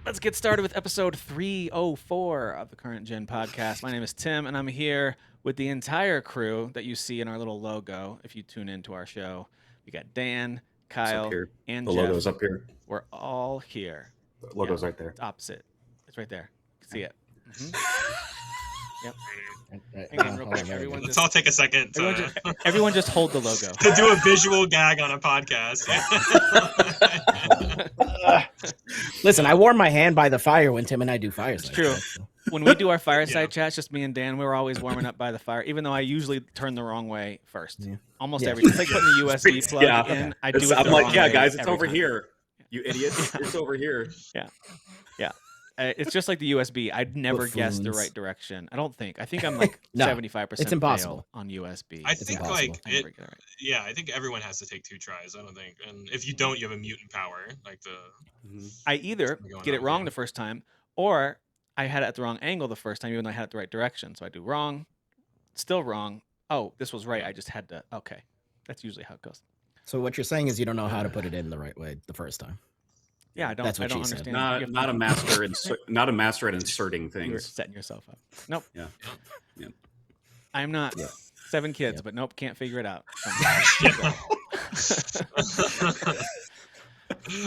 Let's get started with episode 304 of the Current Gen podcast. My name is Tim, and I'm here with the entire crew that you see in our little logo. If you tune into our show, we got Dan, It's up Kyle, here. and The Jeff. logo's up here. We're all here. The logo's right there. It's opposite. It's right there. You can see it. Yep. Hang on real quick. Everyone Let's just, all take a second everyone just hold the logo. to do a visual gag on a podcast. Listen, I warm my hand by the fire when Tim and I do fireside. It's true. chats, so. When we do our fireside chats, just me and Dan, we're always warming up by the fire, even though I usually turn the wrong way first. Yeah. Almost Yeah. every time. It's like putting the USB plug in. I do it I'm the like, wrong yeah, way guys, it's every over time. here. You idiots. It's over here. It's just like the USB. I'd never guess the Buffoons. right direction. I don't think. I think I'm like No, 75% it's impossible. fail on USB. I It's think impossible. like I it, never get it right. yeah, I think everyone has to take 2 tries. I don't think, and if you don't, you have a mutant power. Like the I either Something going get it on wrong here. the first time, or I had it at the wrong angle the first time, even though I had it the right direction. So I do wrong, still wrong. Oh, this was right. I just had to. Okay, that's usually how it goes. So what you're saying is you don't know how to put it in the right way the first time. Yeah, I don't. That's I what don't she said. understand. You Not have a master not a master at inserting to- You're things. setting yourself up. Nope. Yeah. Yeah. I'm not. Yeah. 7 kids, Yeah. but nope, can't figure it out.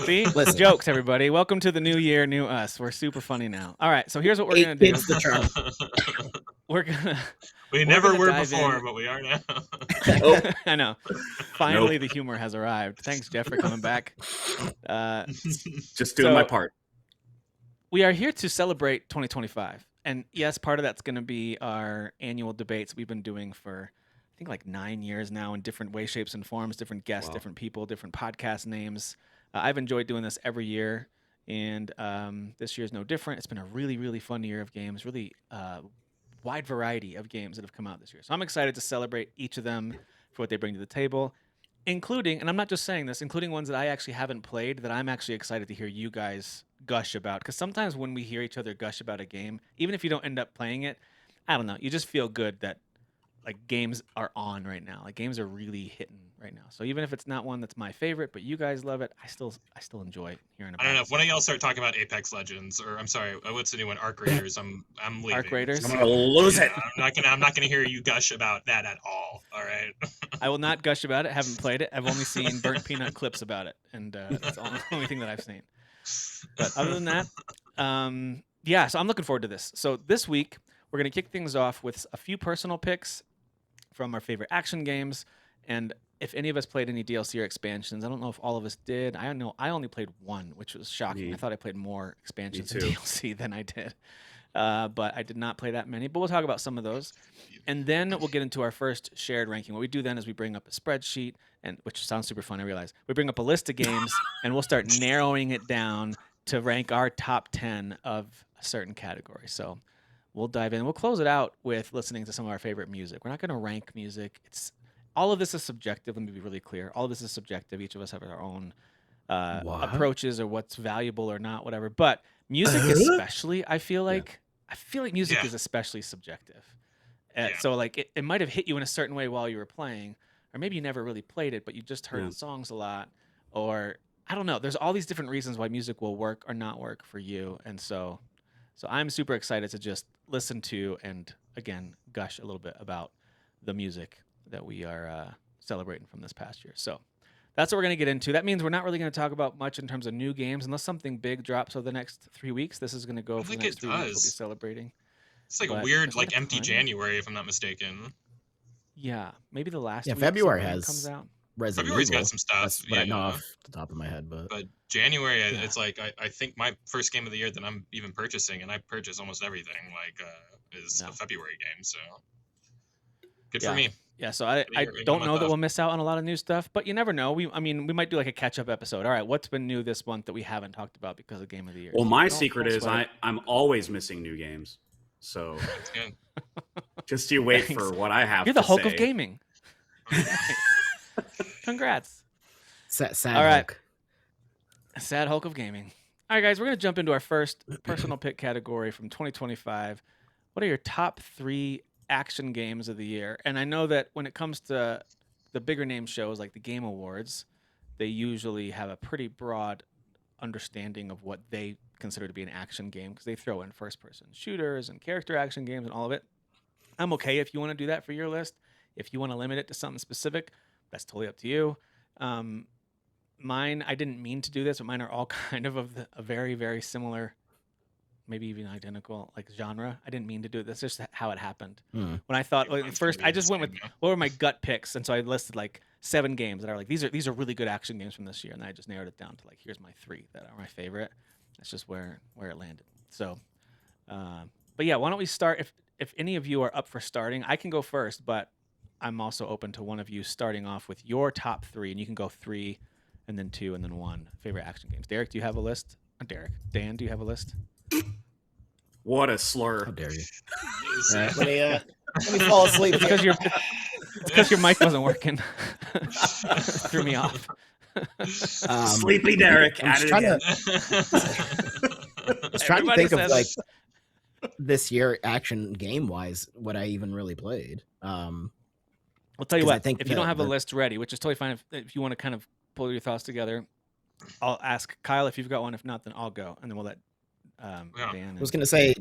See? Listen. Jokes, everybody. Welcome to the new year, new us. We're super funny now. All right, so here's what we're going Eight to do. kids the charm. We're going to... we never gonna were dive before, in. but we are now. Oh, I know. Finally, the humor has arrived. Thanks, Jeff, for coming back. just doing my So- part. We are here to celebrate 2025. And yes, part of that's going to be our annual debates we've been doing for, I think, like 9 years now in different ways, shapes, and forms, different guests, Wow. different people, different podcast names. I've enjoyed doing this every year, and this year's no different. It's been a really, really fun year of games, really wide variety of games that have come out this year. So I'm excited to celebrate each of them for what they bring to the table, including, and I'm not just saying this, including ones that I actually haven't played that I'm actually excited to hear you guys gush about. Because sometimes when we hear each other gush about a game, even if you don't end up playing it, I don't know, you just feel good that like games are on right now. Like games are really hitting right now. So even if it's not one that's my favorite, but you guys love it, I still enjoy hearing about I don't know. it. If one of y'all start talking about Apex Legends, or I'm sorry, what's the new one? Arc Raiders. I'm leaving. Arc Raiders. I'm gonna lose it. I'm not gonna hear you gush about that at all. All right. I will not gush about it. Haven't played it. I've only seen burnt peanut clips about it, and that's the only thing that I've seen. But other than that, yeah. So I'm looking forward to this. So this week we're gonna kick things off with a few personal picks from our favorite action games, and if any of us played any DLC or expansions. I don't know if all of us did. I know I only played one, which was shocking. Me. I thought I played more expansions and too. DLC than I did. But I did not play that many. But we'll talk about some of those. And then we'll get into our first shared ranking. What we do then is we bring up a spreadsheet, and which sounds super fun, I realize. We bring up a list of games, and we'll start narrowing it down to rank our top 10 of a certain category. So we'll dive in. We'll close it out with listening to some of our favorite music. We're not going to rank music. All of this is subjective. Let me be really clear. All of this is subjective. Each of us have our own What? approaches or what's valuable or not, whatever. But music, especially, I feel like music Yeah. is especially subjective. Yeah. So like it might have hit you in a certain way while you were playing, or maybe you never really played it, but you just heard Yeah. the songs a lot, or I don't know. There's all these different reasons why music will work or not work for you, and so I'm super excited to just listen to and again gush a little bit about the music that we are celebrating from this past year. So that's what we're going to get into. That means we're not really going to talk about much in terms of new games unless something big drops over the next 3 weeks. This is going to go I for the think next it 3 weeks. We'll be does. celebrating. It's like But a weird, there's a lot like of empty time. January, if I'm not mistaken. Yeah, maybe the last Yeah, week February something has- comes out. Resident February's got Evil. some stuff, That's what I know yeah. off the top of my head, but But January, Yeah. it's like I think my first game of the year that I'm even purchasing, and I purchase almost everything, like is Yeah. a February game. So good Yeah. for me. Yeah, so I You're don't my know that thoughts. we'll miss out on a lot of new stuff, but you never know. We might do like a catch-up episode. All right, what's been new this month that we haven't talked about because of Game of the Year? Well, So my don't secret is sweat it. I'm always missing new games. So It's good. just you wait Thanks. for what I have. You're the to Hulk say. of gaming. Congrats. sad All right. Hulk. Sad Hulk of gaming. All right, guys, we're going to jump into our first personal pick category from 2025. What are your top 3 action games of the year? And I know that when it comes to the bigger name shows like the Game Awards, they usually have a pretty broad understanding of what they consider to be an action game, because they throw in first-person shooters and character action games and all of it. I'm okay if you want to do that for your list. If you want to limit it to something specific, that's totally up to you. Mine, I didn't mean to do this, but mine are all kind of a very, very similar, maybe even identical, like genre. I didn't mean to do it. That's just how it happened. When I thought, like, Mine's first, gonna be I the just went same, with yeah. what were my gut picks, and so I listed like 7 games that are like these are really good action games from this year, and I just narrowed it down to like here's my 3 that are my favorite. That's just where it landed. So, but yeah, why don't we start? If any of you are up for starting, I can go first, but I'm also open to one of you starting off with your top 3, and you can go 3, and then 2, and then 1 favorite action games. Derek, do you have a list? Dan, do you have a list? What a slur. How dare you? Is- All right, let me fall asleep. It's because your mic wasn't working. Threw me off. Sleepy Derek I'm at just it trying again. I was trying to Everybody think of says like it. this year action game wise what I even really played. I'll tell you 'Cause I what, think if you don't have a the- list ready, which is totally fine, if you want to kind of pull your thoughts together, I'll ask Kyle if you've got one. If not, then I'll go, and then we'll let Yeah. Dan. I was gonna say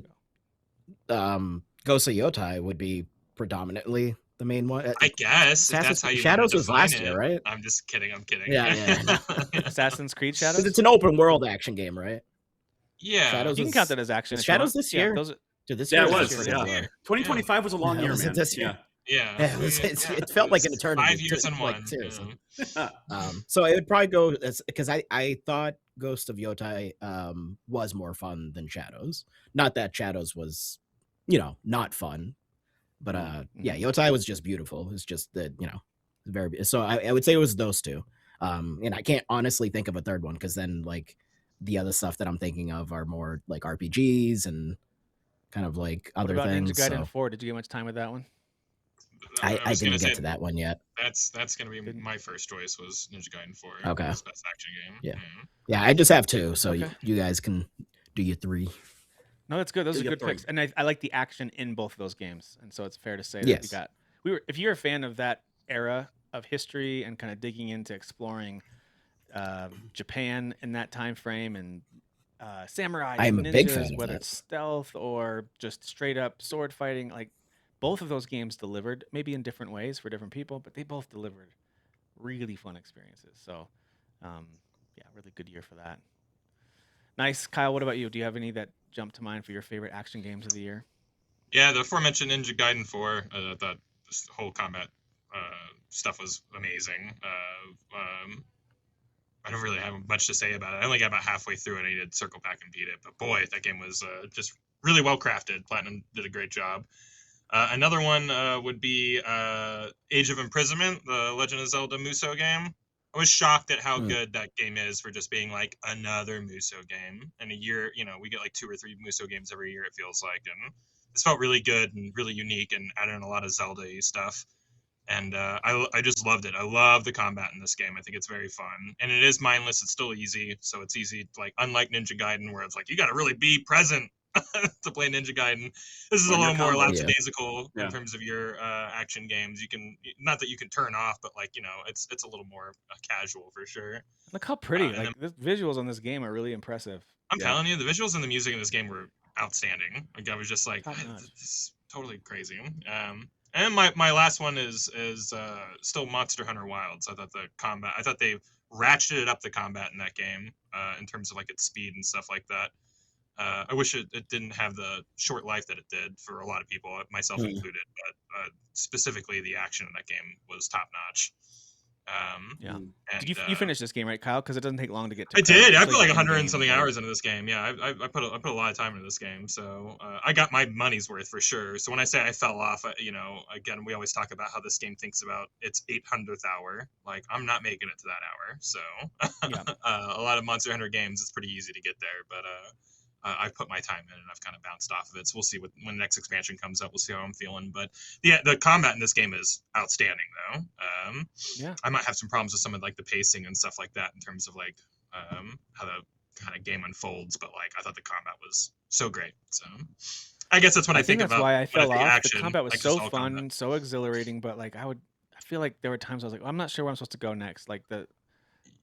Ghost of Yotai would be predominantly the main one. I guess if that's how you Shadows wanna was last define year, it. right? I'm just kidding. I'm kidding. Yeah, Assassin's Creed Because Shadows. it's an open world action game, right? Yeah. Shadows You can was- count that as action. was if you Shadows want. this Yeah, year? those. Dude, this Yeah, year it was was. just Yeah. year. 2025 was a long Yeah, year, was it man. this year? Yeah. Yeah. Yeah, it felt like an eternity. 5 years and like, one. seriously. Yeah. So it would probably go because I thought Ghost of Yotai was more fun than Shadows. Not that Shadows was, not fun, but yeah, Yotai was just beautiful. It's just that very. So I would say it was those two, and I can't honestly think of a third one because then like the other stuff that I'm thinking of are more like RPGs and kind of like What other about things. Ninja Gaiden So 4? Did you get much time with that one? I was gonna didn't get say to that one yet. That's gonna be Didn't- my first choice was Ninja Gaiden 4. Okay. It's best action game. Yeah. Yeah, I just have two, so Okay. you guys can do your 3. No, that's good. Those are Yeah, good three. picks, and I like the action in both of those games, and so it's fair to say that Yes. if you're a fan of that era of history and kind of digging into exploring Japan in that time frame and samurai, I'm and a big ninjas, fan of whether that. it's stealth or just straight up sword fighting, like both of those games delivered, maybe in different ways for different people, but they both delivered really fun experiences. So, yeah, really good year for that. Nice, Kyle. What about you? Do you have any that jump to mind for your favorite action games of the year? Yeah, the aforementioned Ninja Gaiden 4. I thought this whole combat stuff was amazing. I don't really have much to say about it. I only got about halfway through and I needed to circle back and beat it. But boy, that game was just really well crafted. Platinum did a great job. Another one would be Age of Imprisonment, the Legend of Zelda Musou game. I was shocked at how good that game is for just being like another Musou game. In a year, we get like 2 or 3 Musou games every year, it feels like. And this felt really good and really unique and added in a lot of Zelda-y stuff. And I just loved it. I love the combat in this game. I think it's very fun. And it is mindless. It's still easy. So it's easy, like, unlike Ninja Gaiden, where it's like, you got to really be present to play Ninja Gaiden. This is a On your little more combo. lackadaisical Yeah. in terms of your action games. You can, not that you can turn off, but like, it's a little more casual for sure. Look how pretty! and Like the visuals on this game are really impressive. I'm Yeah. telling you, the visuals and the music in this game were outstanding. Like I was just like, Top notch. this is totally crazy. And my last one is still Monster Hunter Wilds. I thought they ratcheted up the combat in that game in terms of like its speed and stuff like that. I wish it didn't have the short life that it did for a lot of people, myself included. But specifically, the action in that game was top notch. Yeah. And, Did you finish this game, right, Kyle? Because it doesn't take long to get to. I did. I It's put like the 100 endgame, and something but- hours into this game. Yeah, I put a lot of time into this game, so I got my money's worth for sure. So when I say I fell off, again, we always talk about how this game thinks about its 800th hour. Like I'm not making it to that hour, so Yeah. a lot of Monster Hunter games, it's pretty easy to get there, but I've put my time in and I've kind of bounced off of it. So we'll see when the next expansion comes up. We'll see how I'm feeling. But yeah, the combat in this game is outstanding, though. Yeah. I might have some problems with some of like the pacing and stuff like that in terms of like how the kind of game unfolds. But like I thought the combat was so great. So I guess that's what I think that's about. why I when fell think off. action, The combat was like so just all fun, combat. so exhilarating, but like I feel like there were times I was like, I'm not sure where I'm supposed to go next. Like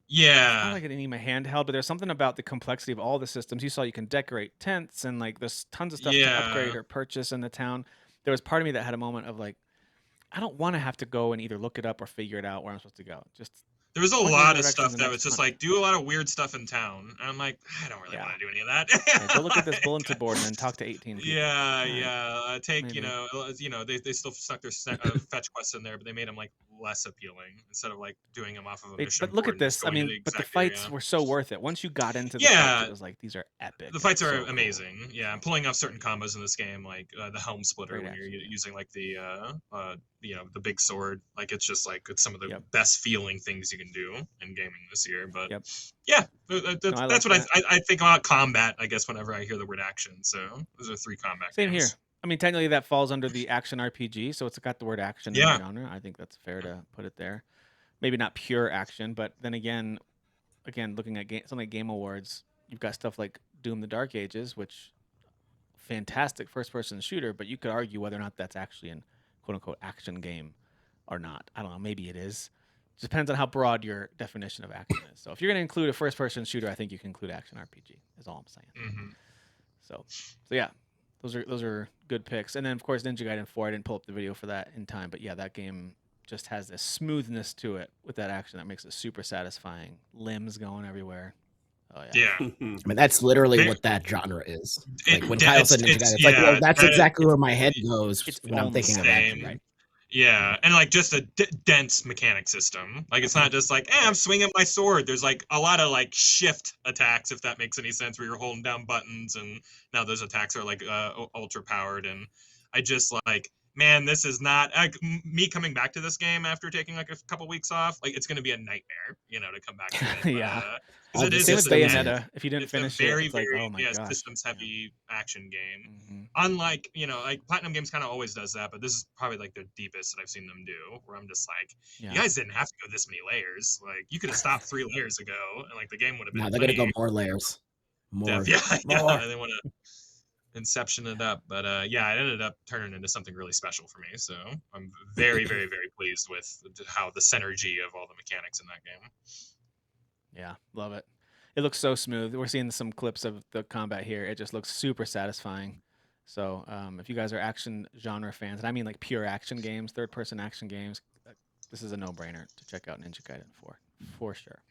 Yeah. not like an Enigma handheld, but there's something about the complexity of all the systems. You saw you can decorate tents and like there's tons of stuff to upgrade Yeah. or purchase in the town. There was part of me that had a moment of like, I don't want to have to go and either look it up or figure it out where I'm supposed to go. Just There was a point me in lot the of direction of stuff the that next was just hunt. like, do a lot of weird stuff in town. And I'm like, I don't really Yeah. want to do any of that. Yeah, go look at this bulletin board and then talk to 18 people. Yeah, All right, yeah. Take maybe. they still stuck their fetch quests in there, but they made them like less appealing instead of like doing them off of a mission But look board at and just this. I going to mean, the but the exact fights area. were so worth it. Once you got into the fights, Yeah, it was like these are epic. the fights So are cool. amazing. Yeah, I'm pulling off certain combos in this game, like the helm splitter Great when you're action. using like the the big sword. Like it's just like it's some of the Yep. best feeling things you can do in gaming this year. But Yep. yeah, I that's like what I think about combat. I guess whenever I hear the word action, so those are 3 combat Same games. here. I mean, technically that falls under the action RPG, so it's got the word action in Yeah. the genre. I think that's fair to put it there. Maybe not pure action, but then again, looking at some like Game Awards, you've got stuff like Doom: The Dark Ages, which fantastic first-person shooter, but you could argue whether or not that's actually an quote-unquote action game or not. I don't know. Maybe it is. Depends on how broad your definition of action is. So if you're going to include a first-person shooter, I think you can include action RPG. Is all I'm saying. Hmm. So yeah, those are good picks. And then of course Ninja Gaiden 4. I didn't pull up the video for that in time, but yeah, that game just has this smoothness to it with that action that makes it super satisfying. Limbs going everywhere. Oh yeah. Yeah. I mean, that's literally Very- what that genre is. It- Like when yeah, Kyle it's- said Ninja it's- Gaiden, it's like, well, yeah, that's that- exactly where my head goes it's when I'm almost thinking of the action, same. right? Yeah, and like just a dense mechanic system. Like it's not just like, I'm swinging my sword. There's like a lot of like shift attacks, if that makes any sense, where you're holding down buttons, and now those attacks are like ultra powered. And I just like, man, this is not me coming back to this game after taking like a couple weeks off. Like it's going to be a nightmare, to come back to it. Yeah. 'Cause it is Same with just a- Bayonetta. If you didn't it's a finish very, it, it's like, very oh my gosh. systems heavy action game. Mhm. Unlike, like Platinum Games kind of always does that, but this is probably like the deepest that I've seen them do, where I'm just like, Yeah. you guys didn't have to go this many layers. Like you could have stopped 3 layers ago, and like the game would have been. Now they're gonna go plenty more layers. More. Yeah, More. they want to inception it up, but yeah, it ended up turning into something really special for me. So I'm very, very, very pleased with how the synergy of all the mechanics in that game. Yeah, love it. It looks so smooth. We're seeing some clips of the combat here. It just looks super satisfying. So if you guys are action genre fans, and I mean like pure action games, third-person action games, this is a no-brainer to check out Ninja Gaiden 4 for sure.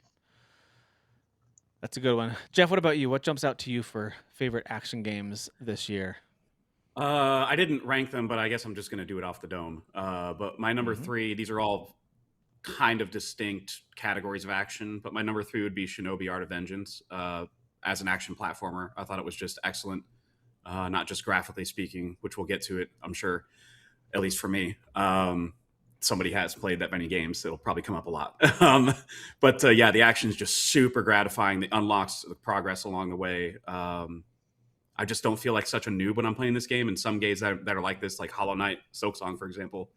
That's a good one. Jeff, what about you? What jumps out to you for favorite action games this year? I didn't rank them, but I guess I'm just going to do it off the dome. But my number 3, these are all kind of distinct categories of action, but my number 3 would be Shinobi Art of Vengeance. As an action platformer, I thought it was just excellent, not just graphically speaking, which we'll get to it, I'm sure, at least for me. Somebody has played that many games, so it'll probably come up a lot. But yeah, the action is just super gratifying. It unlocks the progress along the way. I just don't feel like such a noob when I'm playing this game. And some games that are like this, like Hollow Knight, Silksong, for example,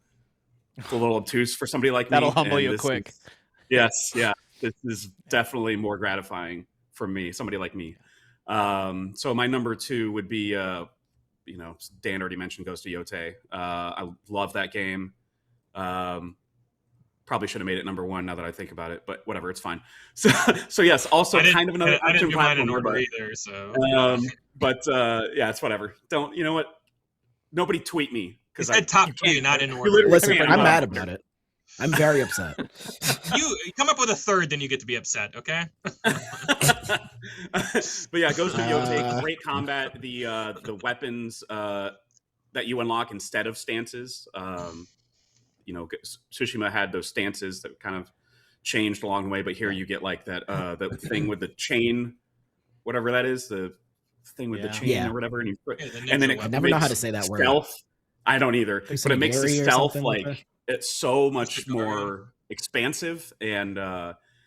it's a little obtuse for somebody like me. That'll humble and you this quick. Yes, yeah. This is definitely more gratifying for me, somebody like me. So my number 2 would be, Dan already mentioned Ghost of Yotei. I love that game. Probably should have made it number 1 now that I think about it, but whatever, it's fine. So yes, also kind of another I didn't action do mine in platformer, order but, either. So yeah, it's whatever. Don't, you know what? Nobody tweet me. he said top 3, not in order. literally- Listen, Yeah, I'm no. mad about it. I'm very upset. You come up with a third, then you get to be upset. Okay. But yeah, Ghost of Yotei, great combat. The weapons that you unlock instead of stances. Tsushima had those stances that kind of changed along the way, but here you get like that the thing with the chain, whatever that is, the thing with the chain Yeah. or whatever, and you Yeah, the and then ninja it I weapon. never know how to makes say that word. stealth. I don't either, Like but it makes the Sagiri or stealth something like like it's so much Shikari. more expansive and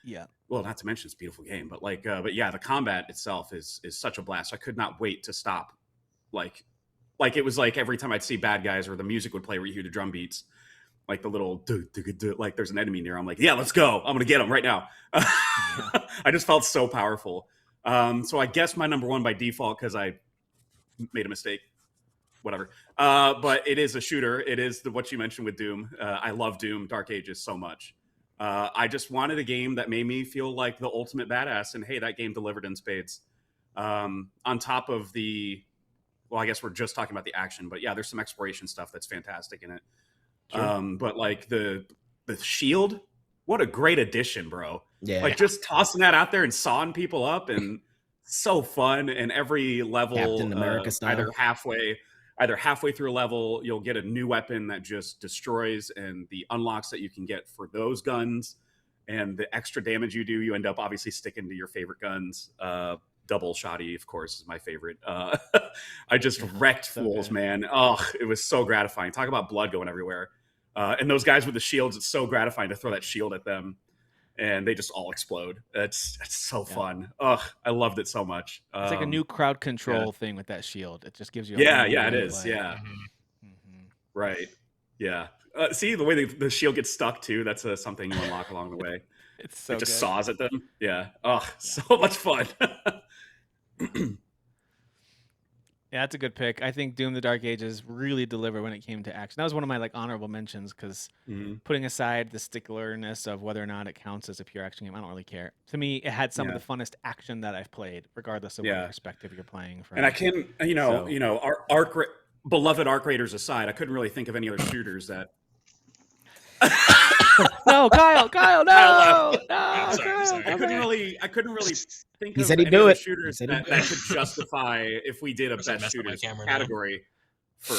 Yeah. well, not to mention it's a beautiful game, but but yeah, the combat itself is such a blast. I could not wait to stop. Like it was like every time I'd see bad guys or the music would play where you hear the drum beats, like the little like there's an enemy near. I'm like, yeah, let's go. I'm gonna get him right now. I just felt so powerful. So I guess my number 1 by default, because I made a mistake. Whatever. But it is a shooter. It is what you mentioned with Doom. I love Doom Dark Ages so much. I just wanted a game that made me feel like the ultimate badass, and hey, that game delivered in spades. On top of well, I guess we're just talking about the action, but yeah, there's some exploration stuff that's fantastic in it. Sure. But like the shield, what a great addition, bro. Yeah. Like just tossing that out there and sawing people up, and so fun. And every level, Captain America style. either halfway through a level, you'll get a new weapon that just destroys, and the unlocks that you can get for those guns and the extra damage you do, you end up obviously sticking to your favorite guns. Double shotty, of course, is my favorite. I just wrecked fools, man. Oh, it was so gratifying. Talk about blood going everywhere. And those guys with the shields, it's so gratifying to throw that shield at them, and they just all explode. It's so fun. Ugh, I loved it so much. It's like a new crowd control thing with that shield. It just gives you. Yeah, it is. Yeah, right. Yeah. See the way the shield gets stuck too. That's something you unlock along the way. It's so it just good. saws at them. Yeah. Oh, so much fun. Yeah, that's a good pick. I think Doom: The Dark Ages really delivered when it came to action. That was one of my honorable mentions because putting aside the sticklerness of whether or not it counts as a pure action game, I don't really care. To me, it had some of the funnest action that I've played, regardless of what perspective you're playing from. And I can, our beloved Arc Raiders aside, I couldn't really think of any other shooters that. No, Kyle, no. Sorry. I couldn't really think of said he'd any do other it. shooters that could justify if we did a best shooters category for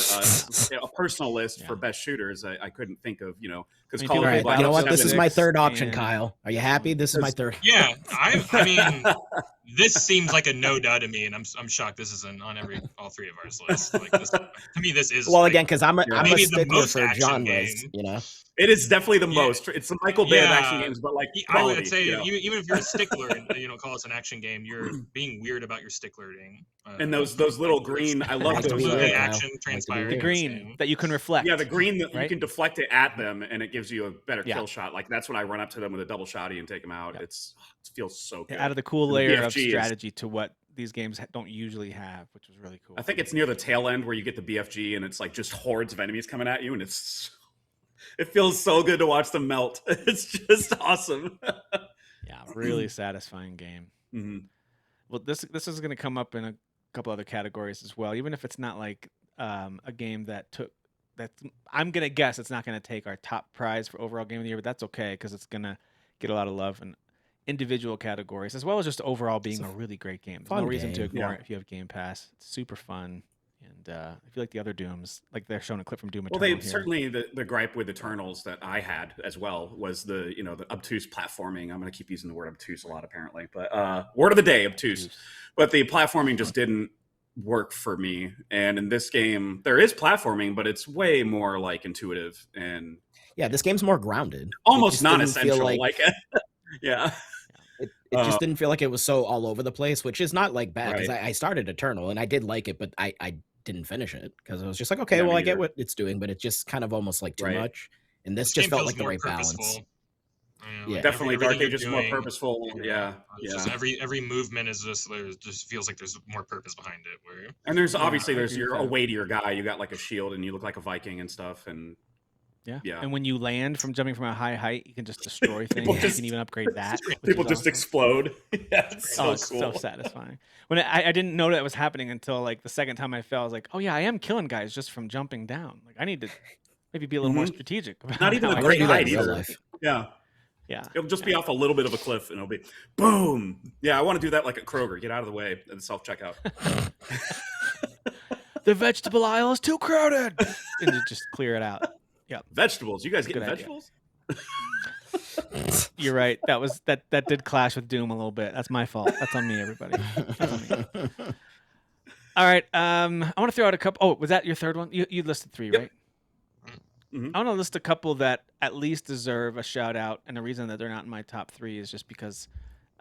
a personal list for best shooters. I couldn't think of, because I mean, Call of All Duty right, Black you know Ops what? This 7 is my X- third option, and- Kyle. Are you happy? This is my third. Yeah, I mean, this seems like a no duh to me, and I'm shocked this isn't on all three of ours lists. Like this, to me, this is Well, again, because I'm a maybe the stickler most for action genres, game. It is definitely the Yeah. most. It's the Michael Bay of Yeah. action games, but like I quality, would say even if you're a stickler and call us an action game, you're being weird about your sticklering. And those little green, I love Like to those. be Absolutely weird, Kyle. action Like to be transpiring. The weird. green that you can reflect. Yeah, the green that you right? can deflect it at them, and it gives you a better Yeah. kill shot. Like that's when I run up to them with a double shotty and take them out. Yeah. It feels so good. Out of the cool And the layer of BFG is- strategy to what these games don't usually have, which was really cool. I think it's near the tail end where you get the BFG, and it's like just hordes of enemies coming at you, and it feels so good to watch them melt. It's just awesome. Yeah, really satisfying game. Mhm. Well, this is going to come up in a couple other categories as well. Even if it's not like a game that I'm going to guess it's not going to take our top prize for overall game of the year, but that's okay because it's going to get a lot of love in individual categories as well as just overall being a really great game. There's no fun reason to game. ignore Yeah. it if you have Game Pass. It's super fun. And if you like the other Dooms, like they're showing a clip from Doom Well, Eternal they here. certainly the gripe with Eternals that I had as well was the obtuse platforming. I'm going to keep using the word obtuse a lot apparently, but word of the day, obtuse. But the platforming just didn't work for me. And in this game, there is platforming, but it's way more like intuitive and Yeah, this game's more grounded. almost It just didn't non-essential. feel Like, yeah. It just didn't feel like it was so all over the place, which is not like bad because Right. I started Eternal and I did like it, but I didn't finish it because I was just like, okay, Yeah, well, me I get either. what it's doing, but it's just kind of almost like too Right. much. And this This just game felt feels like the more right balance. purposeful. Yeah. Definitely Dark everything Age is you're more doing- purposeful. Yeah. It's just every movement is just feels like there's more purpose behind it. Where And there's Yeah, obviously I there's agree with you're a that. weightier guy. You got like a shield and you look like a Viking and stuff. And Yeah. Yeah. And when you land from jumping from a high height, you can just destroy things. You just- can even upgrade that. which people is just awesome. explode. Yeah, it's so It's cool. so satisfying. When I didn't know that was happening until like the second time I fell, I was like, oh yeah, I am killing guys just from jumping down. Like I need to maybe be a little more Mhm. strategic. About Not even how a I I want great to do do that height in real either. life. Yeah. Yeah. It'll just be off a little bit of a cliff and it'll be boom. Yeah, I want to do that like at Kroger. Get out of the way at the self checkout. The vegetable aisle is too crowded. And you just clear it out. Vegetables. You guys getting Good idea. vegetables? You're right. That did clash with Doom a little bit. That's my fault. That's on me, everybody. That's on me. All right. I want to throw out a couple. Oh, was that your third one? You listed three, Yep. right? Mhm. I want to list a couple that at least deserve a shout out, and the reason that they're not in my top three is just because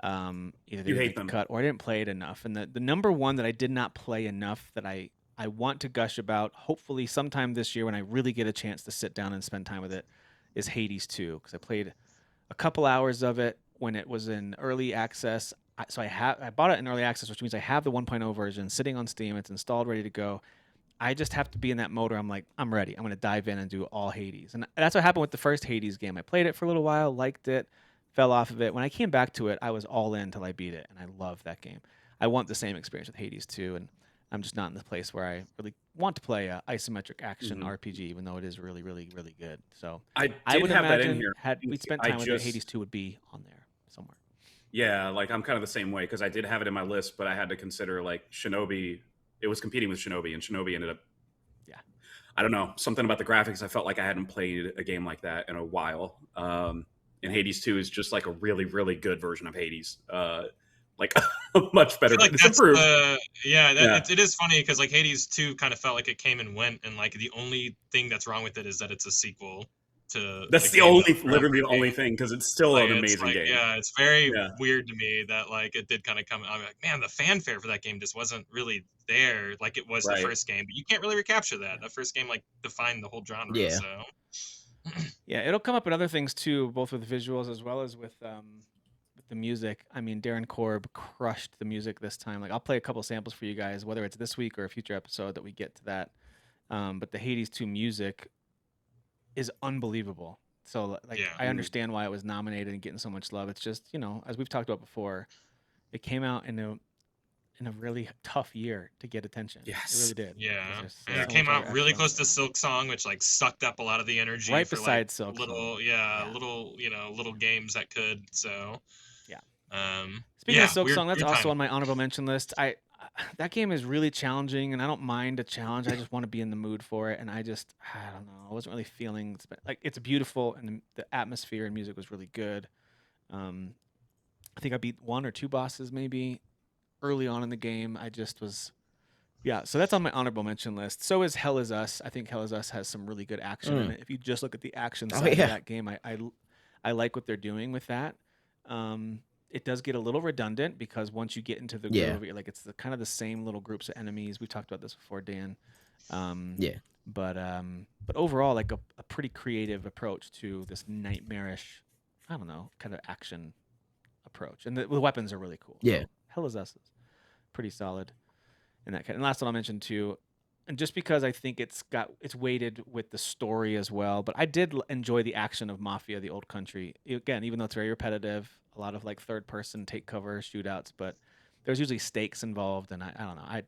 either they You didn't hate get the them. cut or I didn't play it enough. And the number one that I did not play enough that I want to gush about, hopefully sometime this year when I really get a chance to sit down and spend time with it, is Hades 2, because I played a couple hours of it when it was in early access. I bought it in early access, which means I have the 1.0 version sitting on Steam. It's installed, ready to go. I just have to be in that mode where I'm like, I'm ready. I'm going to dive in and do all Hades. And that's what happened with the first Hades game. I played it for a little while, liked it, fell off of it. When I came back to it, I was all in till I beat it, and I love that game. I want the same experience with Hades 2, and I'm just not in the place where I really want to play a isometric action RPG, even though it is really, really, really good. So I I would have that imagine in here. had we spent I time with it, just- Hades 2 would be on there somewhere. Yeah, like I'm kind of the same way because I did have it in my list, but I had to consider like Shinobi. It was competing with Shinobi, and Shinobi ended up. Yeah. I don't know, something about the graphics. I felt like I hadn't played a game like that in a while. And Hades 2 is just like a really, really good version of Hades. Like much better. Like It's that's improved. it is funny because like Hades 2 kind of felt like it came and went, and like the only thing that's wrong with it is that it's a sequel to. That's the game only, that- literally the only thing, because it's still Like, an it's amazing like, game. Yeah, it's very Yeah. weird to me that like it did kind of come. I'm like, man, the fanfare for that game just wasn't really there like it was Right. the first game. But you can't really recapture that. That first game like defined the whole genre. Yeah. So Yeah, it'll come up in other things too, both with visuals as well as with the music. I mean, Darren Korb crushed the music this time. Like, I'll play a couple samples for you guys, whether it's this week or a future episode that we get to that. But the Hades 2 music is unbelievable. So, like, Yeah. I understand why it was nominated and getting so much love. It's just, you know, as we've talked about before, it came out in a really tough year to get attention. Yes. It really did. yeah, There's just and so it came much out other really excellence close to there. Silk Song, which like sucked up a lot of the energy. Right for, beside like, Silk little, Song. yeah, Yeah. little, little games that could. So Yeah. yeah, Speaking of Silk weird- Song, that's weird also time. on my honorable mention list. That game is really challenging, and I don't mind a challenge. I just want to be in the mood for it, and I don't know. I wasn't really feeling like it's beautiful, and the atmosphere and music was really good. I think I beat 1 or 2 bosses maybe early on in the game. I just was, yeah. So that's on my honorable mention list. So is Hell Is Us. I think Hell Is Us has some really good action in it. If you just look at the action Oh, side yeah. of that game, I like what they're doing with that. It does get a little redundant because once you get into the Yeah. groove, like it's kind of the same little groups of enemies. We've talked about this before, Dan. Yeah. But overall, like a pretty creative approach to this nightmarish, I don't know, kind of action approach, and the weapons are really cool. Yeah. So Hell Is Us is pretty solid in that kind. And last one I'll mention too, and just because I think it's weighted with the story as well, but I did enjoy the action of Mafia: The Old Country. Again, even though it's very repetitive, a lot of like third person take cover shootouts, but there's usually stakes involved, and I don't know.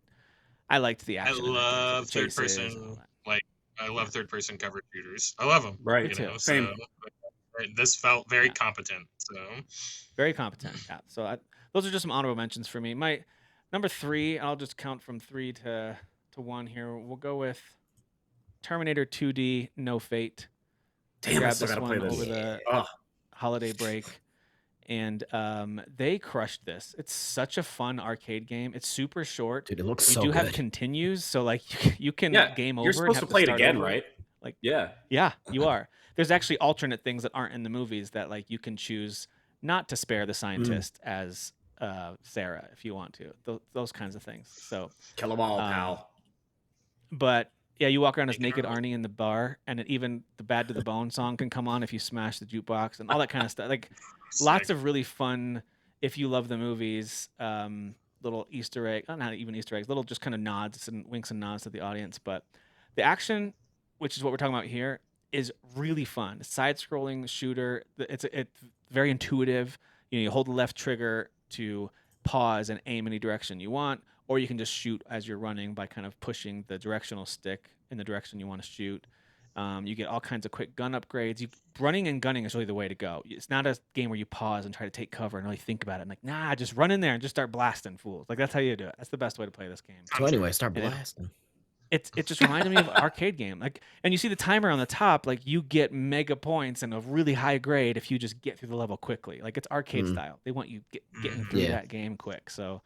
I liked the I action. in that game, too, love the third chases and all person. that. Like I love third person cover shooters. I love them. Right. Me too. Same. This felt very Yeah. competent. So Very competent. Yeah. So those are just some honorable mentions for me. My number 3, I'll just count from 3 to 1 here. We'll go with Terminator 2D No Fate. I Damn, I grabbed still this gotta play one this. over the Oh, holiday break, and they crushed this. It's such a fun arcade game. It's super short. Dude, it looks We so do good. have continues, so like you can yeah. game over. You're and supposed have to play it start again, over. right? Like- yeah. Yeah, you are. There's actually alternate things that aren't in the movies that like you can choose not to spare the scientist as Sarah if you want to. Those kinds of things. So, Kill them all, pal. but yeah, you walk around as Make it naked early. Arnie in the bar, and even the "Bad to the Bone" song can come on if you smash the jukebox and all that kind of stuff. Like lots of really fun. If you love the movies, little Easter egg, not even Easter eggs, little just kind of nods and winks and nods to the audience. But the action, which is what we're talking about here, is really fun. Side-scrolling shooter. It's very intuitive. You hold the left trigger to pause and aim any direction you want, or you can just shoot as you're running by kind of pushing the directional stick in the direction you want to shoot. You get all kinds of quick gun upgrades. Running and gunning is really the way to go. It's not a game where you pause and try to take cover and really think about it. And like, nah, just run in there and just start blasting fools. Like that's how you do it. That's the best way to play this game. So anyway, start And it- blasting. It just reminded me of an arcade game. Like, and you see the timer on the top. Like, you get mega points and a really high grade if you just get through the level quickly. Like, it's arcade style. They want you getting through Yeah. that game quick. So,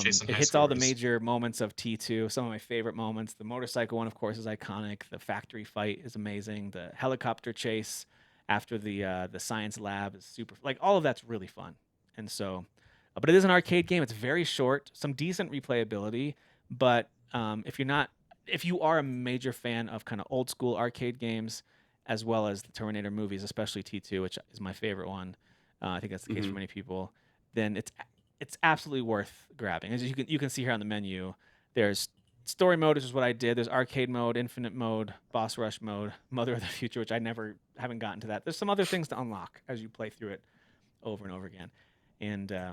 Chasing it high hits all the scores. major moments of T2. Some of my favorite moments. The motorcycle one, of course, is iconic. The factory fight is amazing. The helicopter chase after the science lab is super. Like, all of that's really fun. And so, but it is an arcade game. It's very short. Some decent replayability, but if you are a major fan of kind of old school arcade games, as well as the Terminator movies, especially T2, which is my favorite one, I think that's the case for many people, then it's absolutely worth grabbing. As you can see here on the menu, there's story mode is just what I did. There's arcade mode, infinite mode, boss rush mode, Mother of the Future, which I haven't gotten to that. There's some other things to unlock as you play through it over and over again. And it's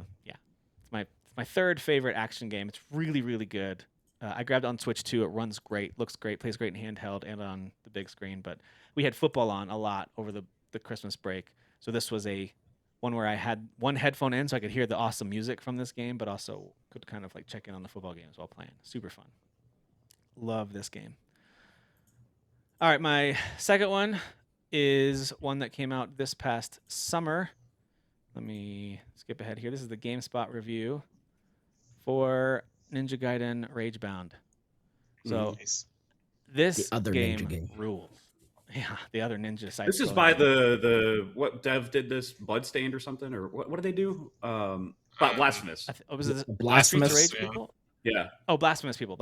my third favorite action game. It's really, really good. I grabbed it on Switch too. It runs great, looks great, plays great in handheld and on the big screen. But we had football on a lot over the Christmas break. So this was one where I had one headphone in so I could hear the awesome music from this game, but also could kind of like check in on the football games while playing. Super fun. Love this game. All right, my second one is one that came out this past summer. Let me skip ahead here. This is the GameSpot review for Ninja Gaiden Ragebound. So Nice. this The other game, ninja game. rules. Yeah, the other ninja side. This is by the what dev did this? Bloodstained or something? Or what did they do? Blasphemous. Was it Blasphemous? Streets of Rage Yeah. people? Yeah. Oh, Blasphemous people.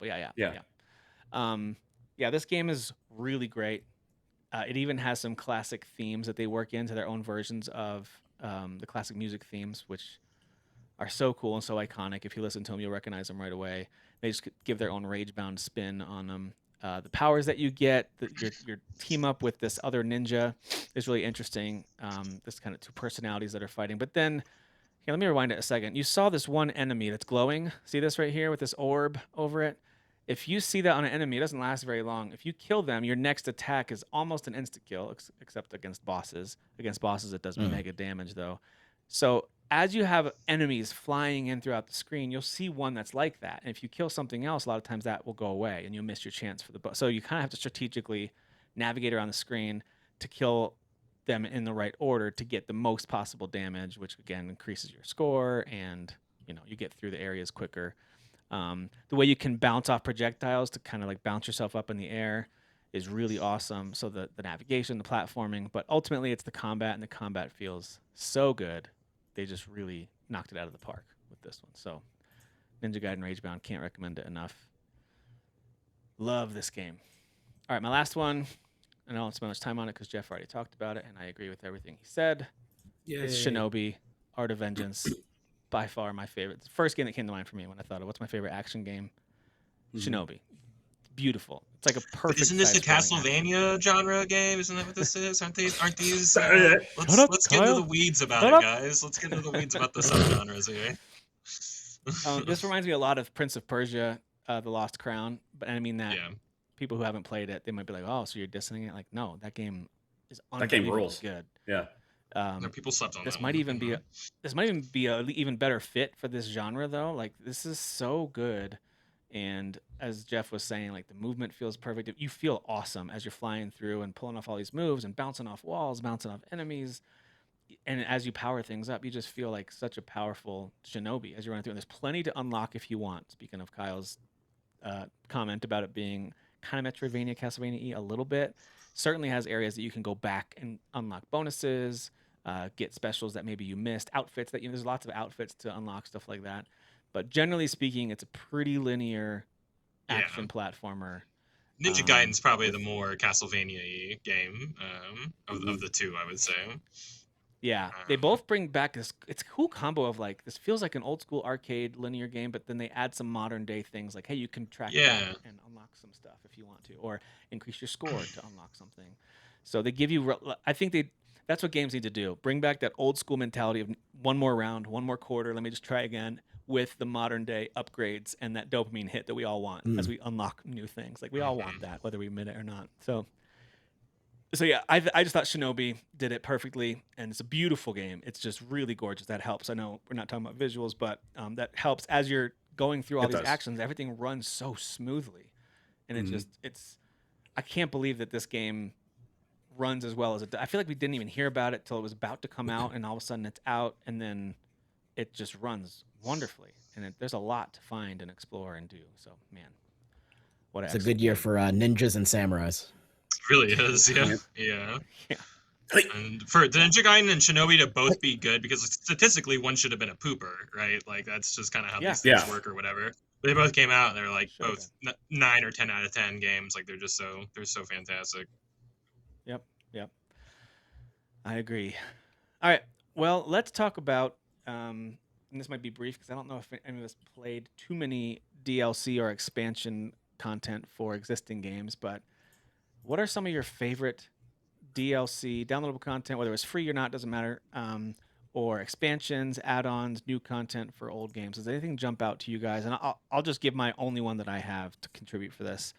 Yeah. Yeah. Yeah, this game is really great. It even has some classic themes that they work into their own versions of the classic music themes, which are so cool and so iconic. If you listen to them, you'll recognize them right away. They just give their own Ragebound spin on them. The powers that you get, your team up with this other ninja is really interesting. This kind of two personalities that are fighting. But then, here, let me rewind it a second. You saw this one enemy that's glowing. See this right here with this orb over it? If you see that on an enemy, it doesn't last very long. If you kill them, your next attack is almost an instant kill, except against bosses. Against bosses, it does mega damage, though. So as you have enemies flying in throughout the screen, you'll see one that's like that. And if you kill something else, a lot of times that will go away, and you'll miss your chance for the boss. So you kind of have to strategically navigate around the screen to kill them in the right order to get the most possible damage, which, again, increases your score, and you get through the areas quicker. The way you can bounce off projectiles to kind of like bounce yourself up in the air is really awesome. So the navigation, the platforming, but ultimately it's the combat, and the combat feels so good. They just really knocked it out of the park with this one. So Ninja Gaiden Ragebound, can't recommend it enough. Love this game. All right, my last one, and I won't spend much time on it because Jeff already talked about it, and I agree with everything he said. It's Shinobi, Art of Vengeance. By far my favorite. It's the first game that came to mind for me when I thought of what's my favorite action game. Shinobi. Beautiful. It's like a perfect. Isn't this a side-scrolling action. Castlevania genre game? Isn't that what this is? Aren't these? Shut up, Let's get into Kyle. the weeds about Shut it, up. guys. Let's get into the weeds about the subgenres here. This reminds me a lot of Prince of Persia, The Lost Crown. But I mean that Yeah. people who haven't played it, they might be like, "Oh, so you're dissing it?" Like, no, that game is That game unbelievably rules. good. Yeah. No, people slept on This that might one. even be a even better fit for this genre, though. Like, this is so good, and as Jeff was saying, like, the movement feels perfect. You feel awesome as you're flying through and pulling off all these moves and bouncing off walls, bouncing off enemies, and as you power things up, you just feel like such a powerful shinobi as you're running through. And there's plenty to unlock if you want. Speaking of Kyle's comment about it being kind of Metroidvania, Castlevania-y a little bit, certainly has areas that you can go back and unlock bonuses. Get specials that maybe you missed, outfits that there's lots of outfits to unlock, stuff like that. But generally speaking, it's a pretty linear action platformer. Ninja Gaiden's probably the more Castlevania-y game of the two, I would say. Yeah, they both bring back this. It's a cool combo of like this feels like an old school arcade linear game, but then they add some modern day things like, hey, you can track back and unlock some stuff if you want to, or increase your score to unlock something. So they give you. I think that's what games need to do. Bring back that old school mentality of one more round, one more quarter. Let me just try again with the modern day upgrades and that dopamine hit that we all want as we unlock new things. Like we all want that, whether we admit it or not. So yeah, I just thought Shinobi did it perfectly, and it's a beautiful game. It's just really gorgeous. That helps. I know we're not talking about visuals, but that helps as you're going through all these actions. Everything runs so smoothly, and it's. I can't believe that this game runs as well as it does. I feel like we didn't even hear about it till it was about to come out, and all of a sudden it's out, and then it just runs wonderfully. And there's a lot to find and explore and do. So man, what It's a good year for ninjas and samurais. It really is, yeah. And for the Ninja Gaiden and Shinobi to both be good, because statistically one should have been a pooper, right? Like that's just kind of how these things work or whatever. But they both came out and they're like both 9 or 10 out of 10 games. Like they're so fantastic. Yep. I agree. All right. Well, let's talk about and this might be brief because I don't know if any of us played too many DLC or expansion content for existing games, but what are some of your favorite DLC, downloadable content, whether it's free or not, doesn't matter, or expansions, add-ons, new content for old games? Does anything jump out to you guys? And I'll just give my only one that I have to contribute for this,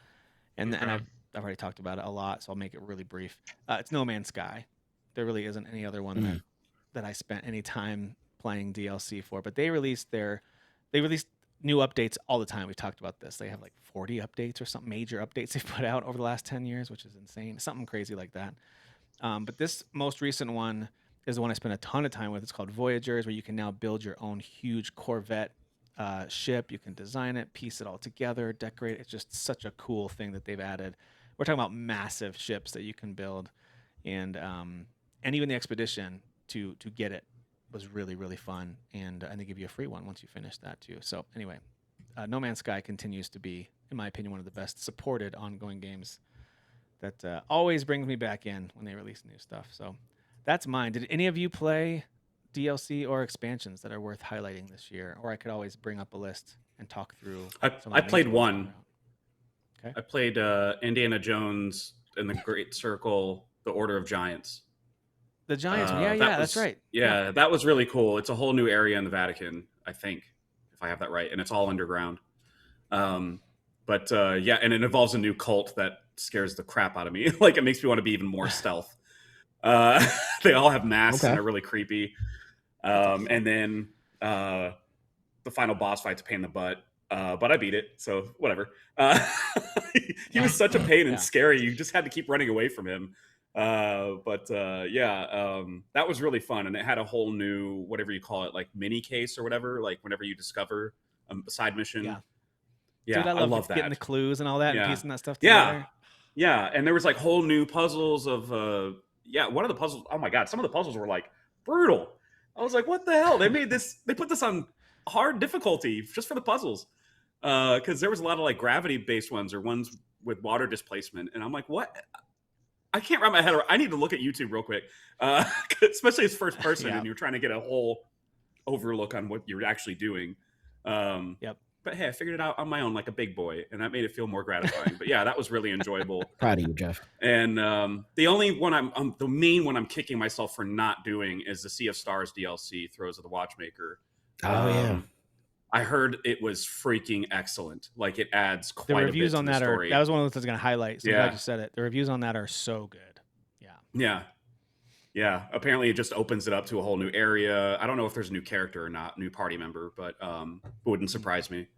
and I've already talked about it a lot, so I'll make it really brief. It's No Man's Sky. There really isn't any other one that I spent any time playing DLC for, but they released new updates all the time. We've talked about this. They have like 40 updates or something, major updates they've put out over the last 10 years, which is insane. Something crazy like that. But this most recent one is the one I spent a ton of time with. It's called Voyagers, where you can now build your own huge Corvette ship. You can design it, piece it all together, decorate it. It's just such a cool thing that they've added. We're talking about massive ships that you can build, and even the expedition to get it was really, really fun, and they give you a free one once you finish that too. So anyway, No Man's Sky continues to be, in my opinion, one of the best supported ongoing games that always brings me back in when they release new stuff. So that's mine. Did any of you play DLC or expansions that are worth highlighting this year? Or I could always bring up a list and talk through. I played one. Okay. I played Indiana Jones and the Great Circle, The Order of Giants. The Giants, that's right. Yeah, that was really cool. It's a whole new area in the Vatican, I think, if I have that right, and it's all underground. And it involves a new cult that scares the crap out of me. Like, it makes me want to be even more stealth. They all have masks and are really creepy. And then the final boss fight's a pain in the butt, but I beat it, so whatever. He was such a pain and scary. You just had to keep running away from him. That was really fun, and it had a whole new, whatever you call it, like mini case or whatever, like whenever you discover a side mission. Dude, I love that, getting the clues and all that and piecing that stuff together. And there was like whole new puzzles of one of the puzzles, oh my god, some of the puzzles were like brutal. I was like, what the hell? They put this on hard difficulty just for the puzzles, because there was a lot of like gravity based ones or ones with water displacement, and I'm like, what? I can't wrap my head around. I need to look at YouTube real quick, especially as first person, and you're trying to get a whole overlook on what you're actually doing. But hey, I figured it out on my own like a big boy, and that made it feel more gratifying. But yeah, that was really enjoyable. Proud of you, Jeff. And the only one the main one I'm kicking myself for not doing is the Sea of Stars DLC, Throes of the Watchmaker. I heard it was freaking excellent. Like, it adds quite a bit to the story. The reviews on that that was one of the things I was going to highlight. So I'm glad you said it. The reviews on that are so good. Yeah. Apparently it just opens it up to a whole new area. I don't know if there's a new character or not, new party member, but it wouldn't surprise me.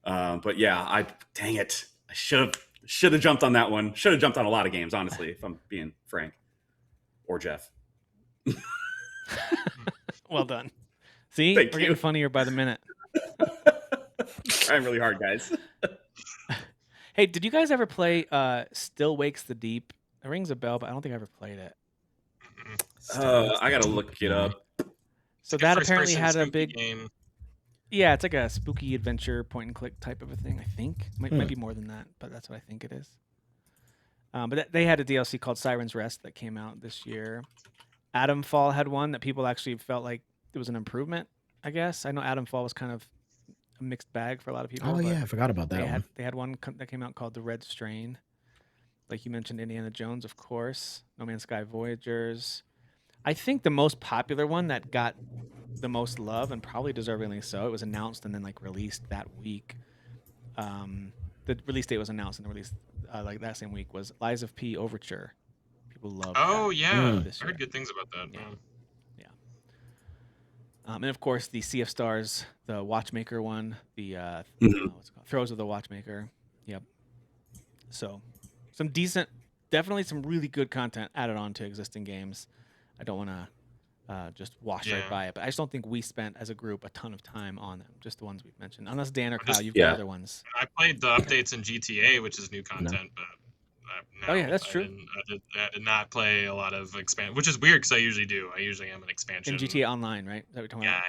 But yeah, dang it. I should have jumped on that one. Should have jumped on a lot of games, honestly, if I'm being frank. Or Jeff. Well done. See, we're getting funnier by the minute. Trying really hard, guys. Hey, did you guys ever play Still Wakes the Deep? It rings a bell, but I don't think I ever played it. I gotta look it up. So that apparently had a big game. Yeah, it's like a spooky adventure point and click type of a thing, I think. Might be more than that, but that's what I think it is. But they had a DLC called Siren's Rest that came out this year. Adamfall had one that people actually felt like it was an improvement, I guess. I know Adamfall was kind of a mixed bag for a lot of people. Oh yeah, I forgot about that one. They had one that came out called The Red Strain. Like you mentioned, Indiana Jones, of course. No Man's Sky Voyagers. I think the most popular one that got the most love, and probably deservingly so, it was announced and then like released that week. The release date was announced and the release like that same week was Lies of P Overture. People love that. I heard good things about that. Yeah. And of course the Sea of Stars, the Watchmaker one, the what's it called? Throes of the Watchmaker. Yep. So definitely some really good content added on to existing games. I don't want to just wash right by it, but I just don't think we spent as a group a ton of time on them. Just the ones we've mentioned, unless Dan or Kyle, you've got other ones. I played the updates in GTA, which is new content, but that's true. I did not play a lot of expansion, which is weird because I usually do. I usually am an expansion. In GTA Online, right? Is that what you're talking about?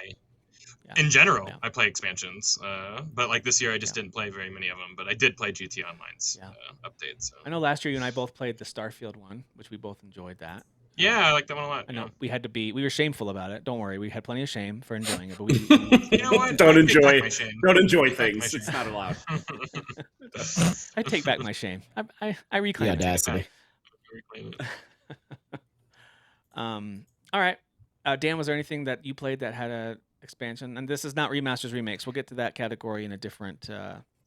Yeah. In general, I play expansions, but like this year, I just didn't play very many of them. But I did play GTA Online's updates. So. I know last year you and I both played the Starfield one, which we both enjoyed that. Yeah, I like that one a lot. I know Yeah. we were shameful about it. Don't worry, we had plenty of shame for enjoying it, but we You know what? Don't I take back enjoy- my shame. Don't enjoy Take back my things. It's shame. not allowed. I take back my shame. I reclaim The it. audacity. Reclaim it. All right. Dan, was there anything that you played that had a expansion? And this is not remasters, remakes. We'll get to that category in a different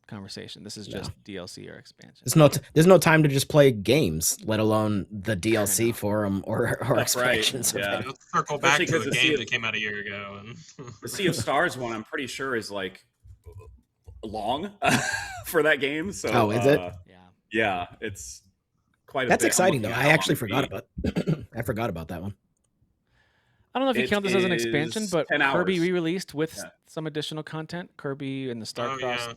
conversation. This is just DLC or expansion. There's no time to just play games, let alone the DLC know. for them or That's right, expansions. of yeah. it. Let's circle back Especially to 'cause a the game Sea of- that came out a year ago. And The Sea of Stars one, I'm pretty sure, is like long for that game. So, Oh, is it? Yeah. Yeah, it's quite. That's a bit. I'm exciting though. looking at I how actually long forgot it about. I forgot about that one. I don't know if you It count this as an expansion, is but 10 Kirby hours. re-released with Yeah. some additional content. Kirby and the Starcrossed yeah.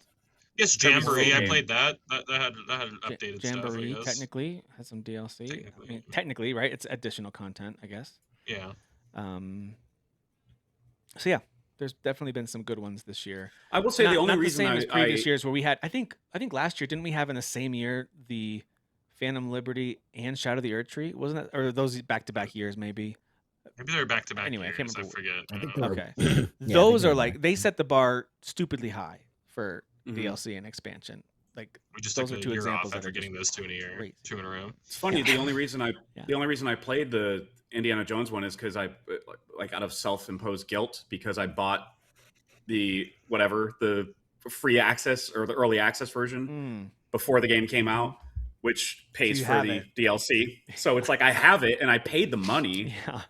Yes, Kirby's Jamboree. Road I Game. played that. That had updated Jamboree stuff. I guess. technically has some DLC. I Technically. mean, technically, right? It's additional content, I guess. Yeah. So yeah, there's definitely been some good ones this year. I will say the only not reason the same as previous I years where we had. I think last year didn't we have in the same year the Phantom Liberty and Shadow of the Earth Tree? Wasn't that, or those back-to-back years maybe? Maybe they're back to back. Anyway, I years. can't I remember. forget. I think don't know. they were- Okay. Yeah, I think Those they are were like back. they set the bar stupidly high for Mhm. DLC and expansion. Like We just those took are a two year examples off that after are just getting those two in a year, crazy. 2 in a row. It's funny. Yeah. The only reason I Yeah. the only reason I played the Indiana Jones one is because I like out of self-imposed guilt because I bought the free access or the early access version before the game came out, which pays you for have the it. DLC. So it's like I have it and I paid the money. Yeah.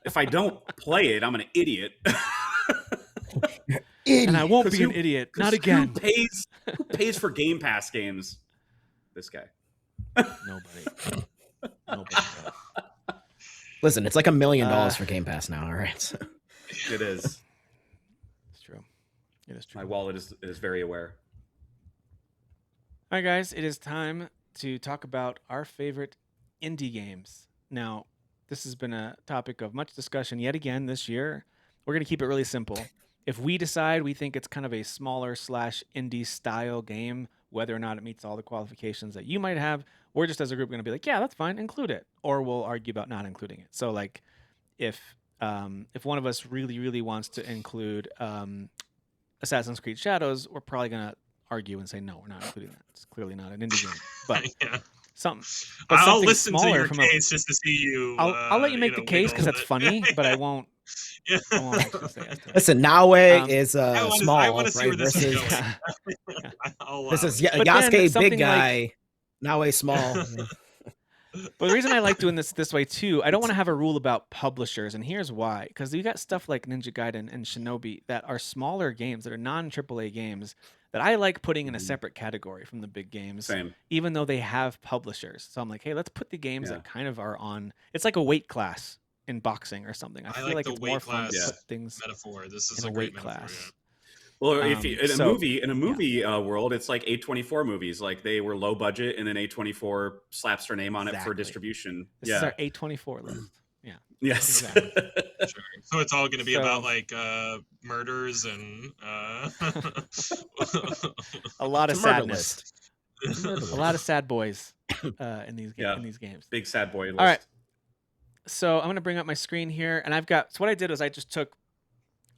If I don't play it, I'm an idiot. And I won't 'Cause be an who- idiot. 'Cause Not again. Who pays for Game Pass games? This guy. Nobody. Nobody does. Listen, it's like $1 million for Game Pass now. All right. So- It is. It's true. It is true. My wallet is very aware. All right, guys, it is time to talk about our favorite indie games. Now, this has been a topic of much discussion yet again this year. We're going to keep it really simple. If we decide we think it's kind of a smaller / indie style game, whether or not it meets all the qualifications that you might have, we're just as a group going to be like, yeah, that's fine, include it. Or we'll argue about not including it. So like if one of us really, really wants to include Assassin's Creed Shadows, we're probably going to argue and say, no, we're not including that. It's clearly not an indie game. But Yeah. something I'll listen to smaller your from a- case just to see you. I'll let you make the case because that's funny, but I won't. Yeah. I won't actually say yes to it. Listen, Naue Um, is I small, wanna see right? where this is Versus going. I'll, this is But then Yasuke, something big like- guy. Naue, small. But the reason I like doing this way too, I don't want to have a rule about publishers, and here's why. Because you got stuff like Ninja Gaiden and Shinobi that are smaller games that are non-AAA games that I like putting in a separate category from the big games, Same. even though they have publishers. So I'm like, hey, let's put the games Yeah. that kind of are on. It's like a weight class in boxing or something. I feel like like the it's weight more fun to class put things metaphor. This is in a a great weight metaphor. class. Well, if you, in a so- movie world, it's like A24 movies. Like they were low budget, and then A24 slaps their name on it for Exactly. distribution. This is our A24 list. Yes. Exactly. Yeah. Sure. So it's all going to be So- about like murders and A lot of It's a murder sadness. list. A lot of sad boys in these Yeah. in these games. Big sad boy list. All right. So I'm going to bring up my screen here, and I've got. So what I did was I just took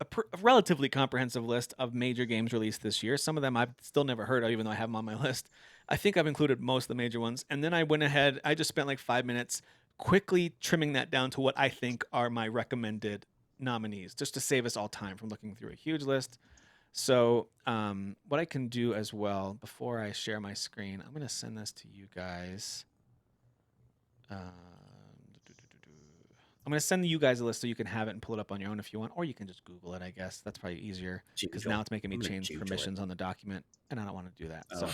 a relatively comprehensive list of major games released this year. Some of them I've still never heard of, even though I have them on my list. I think I've included most of the major ones, and then I went ahead. I just spent like 5 minutes quickly trimming that down to what I think are my recommended nominees, just to save us all time from looking through a huge list. So what I can do as well before I share my screen, I'm going to send this to you guys. I'm going to send you guys a list so you can have it and pull it up on your own if you want, or you can just Google it, I guess. That's probably easier because now it's making me I'm gonna change Gmail it. permissions on the document, and I don't want to do that. So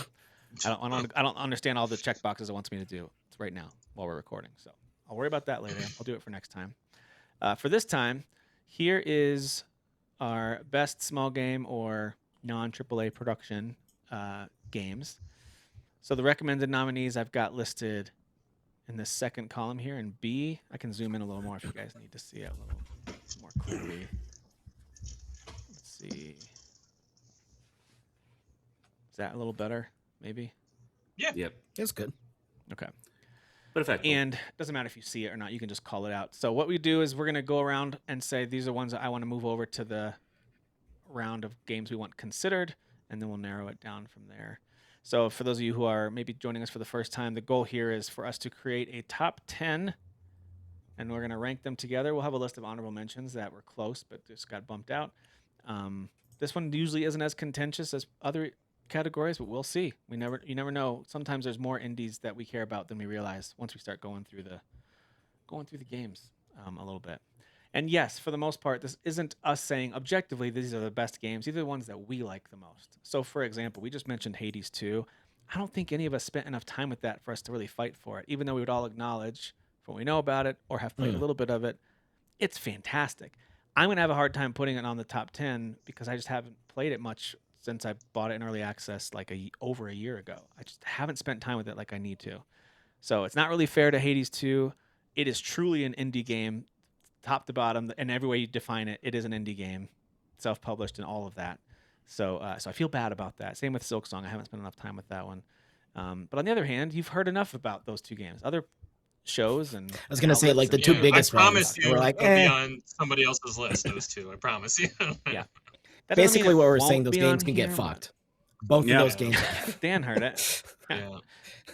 Oh. I don't understand all the check boxes it wants me to do right now while we're recording. So I'll worry about that later. I'll do it for next time. For this time, here is our best small game or non-AAA production games. So the recommended nominees I've got listed in the second column here. In B, I can zoom in a little more if you guys need to see it a little more clearly. Let's see. Is that a little better? Maybe. Yep. It's good. Okay. but effective. And it doesn't matter if you see it or not. You can just call it out. So what we do is we're going to go around and say these are ones that I want to move over to the round of games we want considered, and then we'll narrow it down from there. So for those of you who are maybe joining us for the first time, the goal here is for us to create a top 10, and we're going to rank them together. We'll have a list of honorable mentions that were close but just got bumped out. This one usually isn't as contentious as other categories, but we'll see. You never know. Sometimes there's more indies that we care about than we realize once we start going through the games a little bit. And yes, for the most part, this isn't us saying objectively these are the best games. These are the ones that we like the most. So, for example, we just mentioned Hades 2. I don't think any of us spent enough time with that for us to really fight for it, even though we would all acknowledge from what we know about it or have played a little bit of it. It's fantastic. I'm going to have a hard time putting it on the top 10 because I just haven't played it much since I bought it in early access like over a year ago. I just haven't spent time with it like I need to. So it's not really fair to Hades 2. It is truly an indie game, top to bottom, and every way you define it, it is an indie game, self-published and all of that. So I feel bad about that. Same with Silksong. I haven't spent enough time with that one. But on the other hand, you've heard enough about those two games. Other shows and I was gonna say like the two biggest I promise ones. you, We're like, they'll be on somebody else's list. Those two, I promise you. Yeah. That doesn't mean basically it what we're won't saying, those be games on can get here, fucked. Both Yeah. of those games. Dan heard it.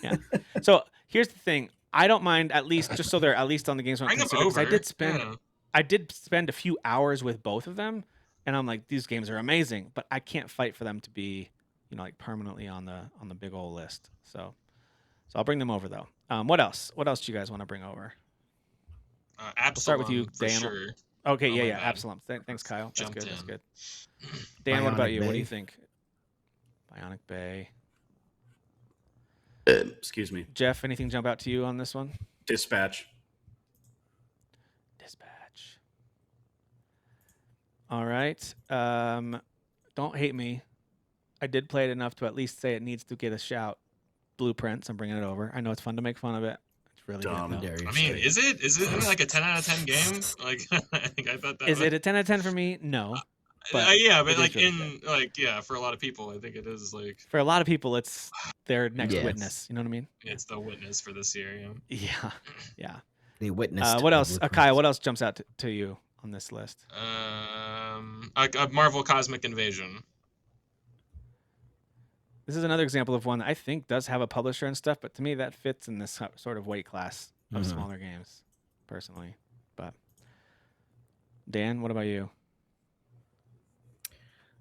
Yeah. So here's the thing. I don't mind, at least just so they're at least on the games. Bring them Because over. I did spend a few hours with both of them, and I'm like, these games are amazing, but I can't fight for them to be, like permanently on the big old list. So I'll bring them over though. What else? What else do you guys want to bring over? Absalom, We'll start with you, for Dan. sure. Okay, Oh, yeah, my yeah, bad. Absalom. Thanks, Kyle. That's Jumped good. That's in. good. Dan, what about Bionic you? What do Bay. you think? Bionic Bay. Excuse me. Jeff, anything jump out to you on this one? Dispatch. Dispatch. All right. Don't hate me. I did play it enough to at least say it needs to get a shout. Blueprints. I'm bringing it over. I know it's fun to make fun of it. It's really Dumb. good. Darius I mean, Slade. is it like a 10 out of 10 game? Like, I thought that Is was, it a 10 out of 10 for me? No. but yeah, it but is like really good. for a lot of people, I think it is like For a lot of people, it's their next Yes. witness. You know what I mean? it's the witness for this year. Yeah. Yeah. Yeah. They witnessed. What the else? blueprints. Kyle, what else jumps out to you on this list? A Marvel Cosmic Invasion. This is another example of one that I think does have a publisher and stuff, but to me that fits in this sort of weight class of Mhm. smaller games, personally. But Dan, what about you?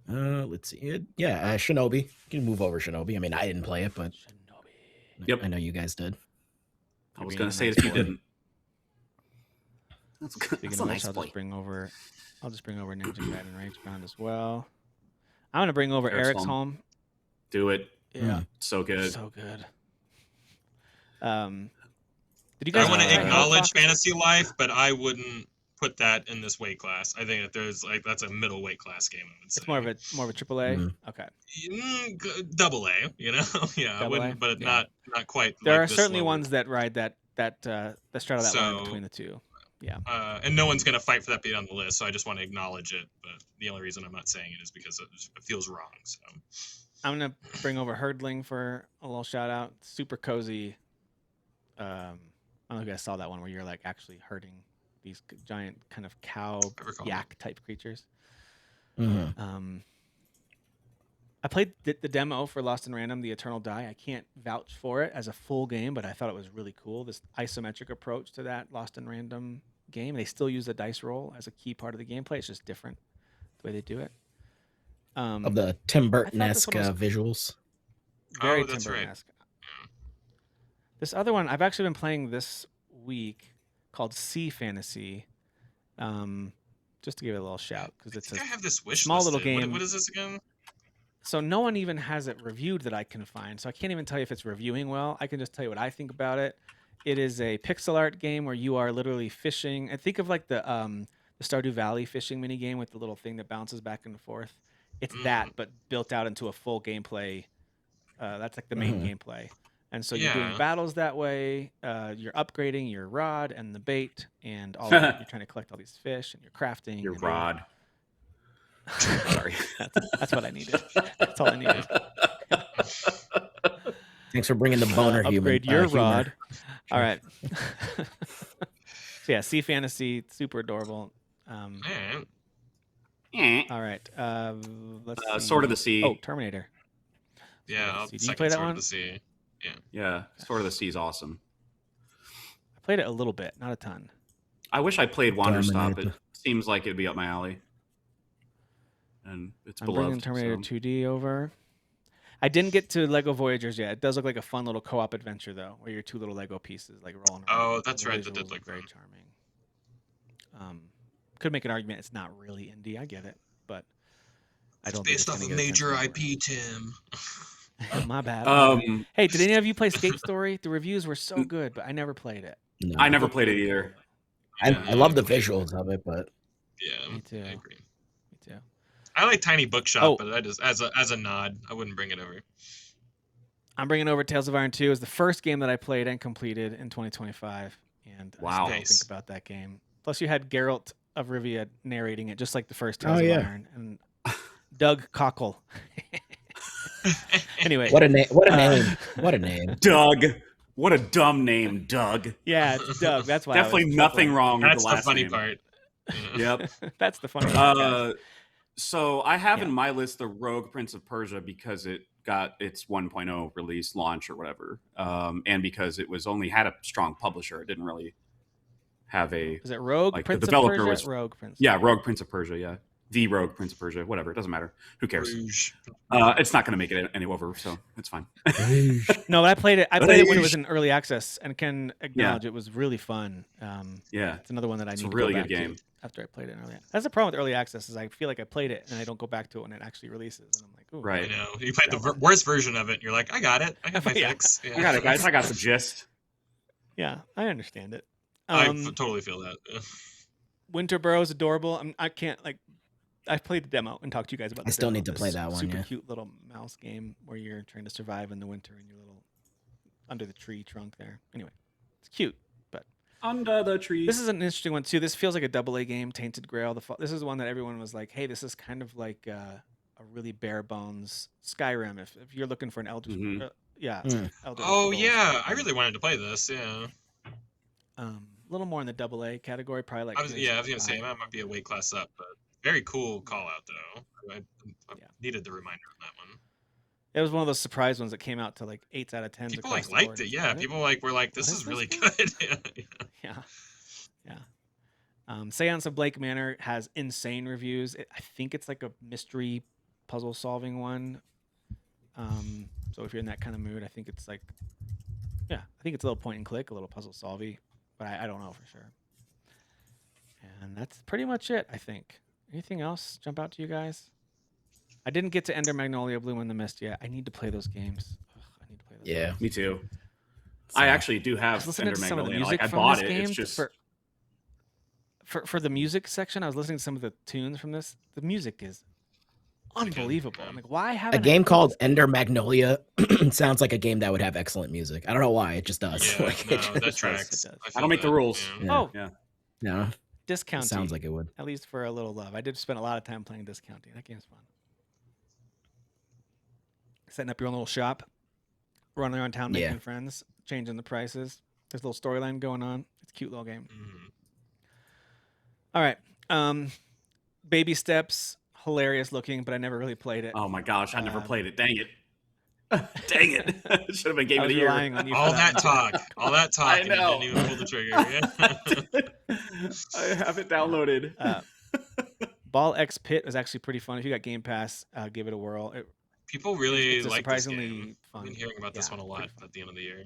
Let's see. Shinobi. You can move over Shinobi. I mean, I didn't play it, but Shinobi. Yep. I know you guys did. I was being going a to say nice it if you boy. didn't. That's, Speaking that's of a which, nice I'll boy. just bring over Ninja Gaiden Ragebound as well. I'm gonna bring over Eric's Eric's Home. Home. Do it. Yeah, So good. so good. Did you guys I want to try acknowledge Hellfox? Fantasy Life, but I wouldn't put that in this weight class. I think that there's that's a middle weight class game. I would say It's more of a AAA. Mhm. Okay. double A. You know, yeah, I Double wouldn't, A? but Yeah. not quite. There like are this certainly lower. ones that ride that straddle that line So- between the two. And no one's gonna fight for that being on the list, so I just want to acknowledge it. But the only reason I'm not saying it is because it feels wrong. So I'm gonna bring over Herdling for a little shout out. Super cozy. I don't know if you guys saw that one where you're like actually herding these giant kind of cow I recall. yak type creatures. Mhm. I played the demo for Lost in Random, The Eternal Die. I can't vouch for it as a full game, but I thought it was really cool. This isometric approach to that Lost in Random game. They still use the dice roll as a key part of the gameplay. It's just different the way they do it. Of the Tim Burton-esque one was- visuals. Very Oh, that's Tim right. Burton-esque. This other one I've actually been playing this week called Sea Fantasy. Just to give it a little shout because I it's think a I have this wish small little listed. What- game. what is this again? So no one even has it reviewed that I can find. So I can't even tell you if it's reviewing well. I can just tell you what I think about it. It is a pixel art game where you are literally fishing. And think of like the Stardew Valley fishing mini game with the little thing that bounces back and forth. It's that, but built out into a full gameplay. That's like the main gameplay. And so you're doing Yeah. battles that way. You're upgrading your rod and the bait and all that. You're trying to collect all these fish and you're crafting. Your and then- rod. Sorry. That's what I needed. That's all I needed. Thanks for bringing the boner humor. Upgrade your humor. rod. All right. So yeah, Sea Fantasy, super adorable. Alright. All right. Let's see. Sword of the Sea. Oh, Terminator. Yeah, Sword of the I'll Sea. Did you second play that Sword one? of the Sea. Yeah, Sword of the Sea is awesome. I played it a little bit, not a ton. I wish I played Wanderstop. It Terminator. seems like it'd be up my alley. And it's I'm bringing beloved. Terminator so- 2D over. I didn't get to Lego Voyagers yet. It does look like a fun little co-op adventure though, where you're two little Lego pieces like rolling around. Oh, that's The right, that visuals did look look very fun. charming. Could make an argument it's not really indie. I get it, but I It's don't think based off gonna a get major attention IP, Tim. anywhere. My bad. my bad. Um, Hey, did any of you play Skate Story? The reviews were so good, but I never played it. No. I never played it either. I love the visuals of it, but Yeah, Me too. I agree. Me too. I like Tiny Bookshop, Oh. but I just as a nod, I wouldn't bring it over. I'm bringing over Tales of Iron 2 as the first game that I played and completed in 2025, and I Wow. still Nice. think about that game. Plus, you had Geralt of Rivia narrating it, just like the first Oh, Tales of yeah. Iron, and Doug Cockle. Anyway, what a name! What a Uh, name! What a name! Doug. What a dumb name, Doug. yeah, it's Doug. That's why I was Definitely nothing chuckling. wrong with That's the the last funny name. part. Yeah. Yep. That's the funny part, guys. So I have Yeah. in my list the Rogue Prince of Persia because it got its 1.0 release launch or whatever, and because it was only had a strong publisher. It didn't really have a Is it Rogue like, the Prince of developer Persia? was- Rogue Prince. yeah Rogue Prince of Persia. Yeah, the Rogue Prince of Persia. Whatever. It doesn't matter. Who cares? Rouge. It's not going to make it any over, so it's fine. No, but I played it. I played it when it was Rouge. in early access, and can acknowledge it was really fun. Yeah, It's another one that I It's need a to really go good back game. to after I played it in early. That's the problem with early access is I feel like I played it and I don't go back to it when it actually releases, and I'm like, ooh, Right. I know. You played the worst version of it, and you're like, I got it. I got my Yeah. fix. Yeah. I got it, guys. I got the gist. Yeah, I understand it. I Um, totally feel that. Winterboro is adorable. I can't like. I played the demo and talked to you guys about. I the still demo. need to play This that one, Super yeah. cute little mouse game where you're trying to survive in the winter in your little under the tree trunk there. Anyway, it's cute. Under the tree. This is an interesting one too. This feels like a AA game, Tainted Grail. This is one that everyone was like, "Hey, this is kind of like a really bare bones Skyrim." If you're looking for an Elder, Mhm. yeah. Mm. Elder Oh Scrolls yeah, type I game. really wanted to play this. Yeah, A little more in the AA category, probably like. I was gonna say 5. that might be a weight class up, but very cool call out though. I Yeah. needed the reminder on that one. It was one of those surprise ones that came out to like 8s out of 10s. People across the liked board. it. It's Yeah, what? people were like, this what is is really this good. Yeah. Yeah, yeah. Seance of Blake Manor has insane reviews. I think it's like a mystery puzzle solving one. So if you're in that kind of mood, I think it's like, yeah, I think it's a little point and click, a little puzzle solvy, but I don't know for sure. And that's pretty much it, I think. Anything else jump out to you guys? I didn't get to Ender Magnolia Bloom in the Mist yet. I need to play those games. Ugh, I need to play those. Yeah. Me too. So- I actually do I have was listening Ender to some of the Magnolia. music Like, I from bought this it. game It's just for the music section. I was listening to some of the tunes from this. The music is unbelievable. I'm like, why A haven't I game played called this? Ender Magnolia sounds like a game that would have excellent music. I don't know why. It just does. Yeah, Like, no, it that just tracks. does. I I feel don't make the that, rules. yeah. Yeah. Oh, Yeah. No, it Discounting. sounds like it would. At least for a little love. I did spend a lot of time playing Discounting. That game's fun. Setting up your own little shop, running around town making Yeah. friends, changing the prices. There's a little storyline going on. It's a cute little game. Mhm. All right. Baby Steps, hilarious looking, but I never really played it. Oh my gosh, I never Um, played it. Dang it. Dang it. Should have been game I of was the year. relying on you. for All that one. talk, all that talk, I and you know. didn't even pull the trigger. Yeah. I have it downloaded. Ball X Pit was actually pretty fun. If you got Game Pass, give it a whirl. People really It's a like this surprisingly game. fun. I've been hearing about this Yeah, one a it's lot pretty fun. at the end of the year.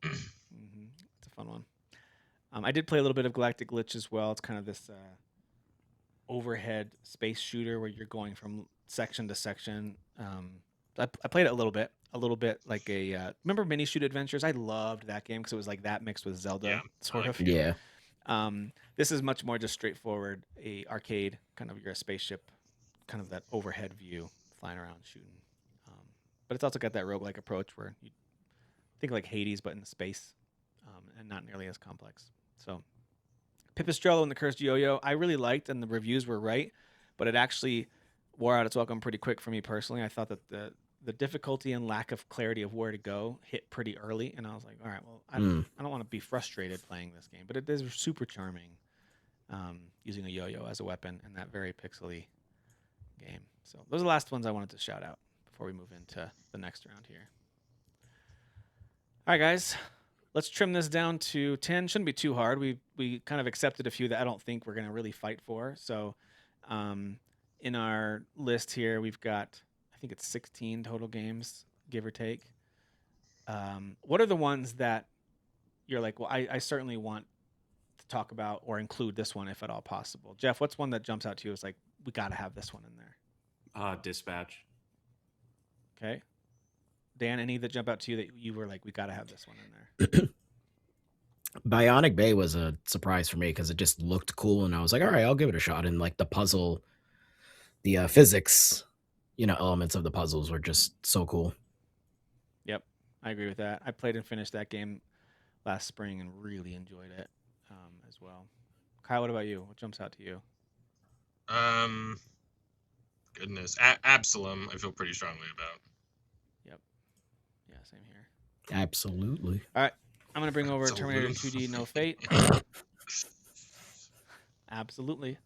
It's a fun one. I did play a little bit of Galactic Glitch as well. It's kind of this overhead space shooter where you're going from section to section. I played it a little bit like a remember Mini Shoot Adventures? I loved that game because it was like that mixed with Zelda, Yeah, sort I of. like Yeah. This is much more just straightforward, a arcade kind of. You're a spaceship, kind of that overhead view, flying around shooting. But it's also got that roguelike approach where you think like Hades, but in space, and not nearly as complex. So, Pipistrello and the Cursed Yo-Yo, I really liked, and the reviews were right, but it actually wore out its welcome pretty quick for me personally. I thought that the difficulty and lack of clarity of where to go hit pretty early, and I was like, all right, well, I don't want to be frustrated playing this game, but it is super charming, using a yo-yo as a weapon in that very pixely game. So those are the last ones I wanted to shout out before we move into the next round here. All right, guys, let's trim this down to 10. Shouldn't be too hard. We kind of accepted a few that I don't think we're going to really fight for. So in our list here, we've got, I think it's 16 total games, give or take. What are the ones that you're like, well, I certainly want to talk about or include this one if at all possible? Jeff, what's one that jumps out to you as like, we got to have this one in there? Dispatch. Okay. Dan, any that jump out to you that you were like, we got to have this one in there? Bionic Bay was a surprise for me because it just looked cool, and I was like, all right, I'll give it a shot. And like the puzzle, the physics, elements of the puzzles were just so cool. Yep, I agree with that. I played and finished that game last spring and really enjoyed it as well. Kyle, what about you? What jumps out to you? Goodness, Absalom. I feel pretty strongly about. Yeah, same here. Absolutely. All right, I'm gonna bring over Absolutely. Terminator 2D No Fate. Absolutely.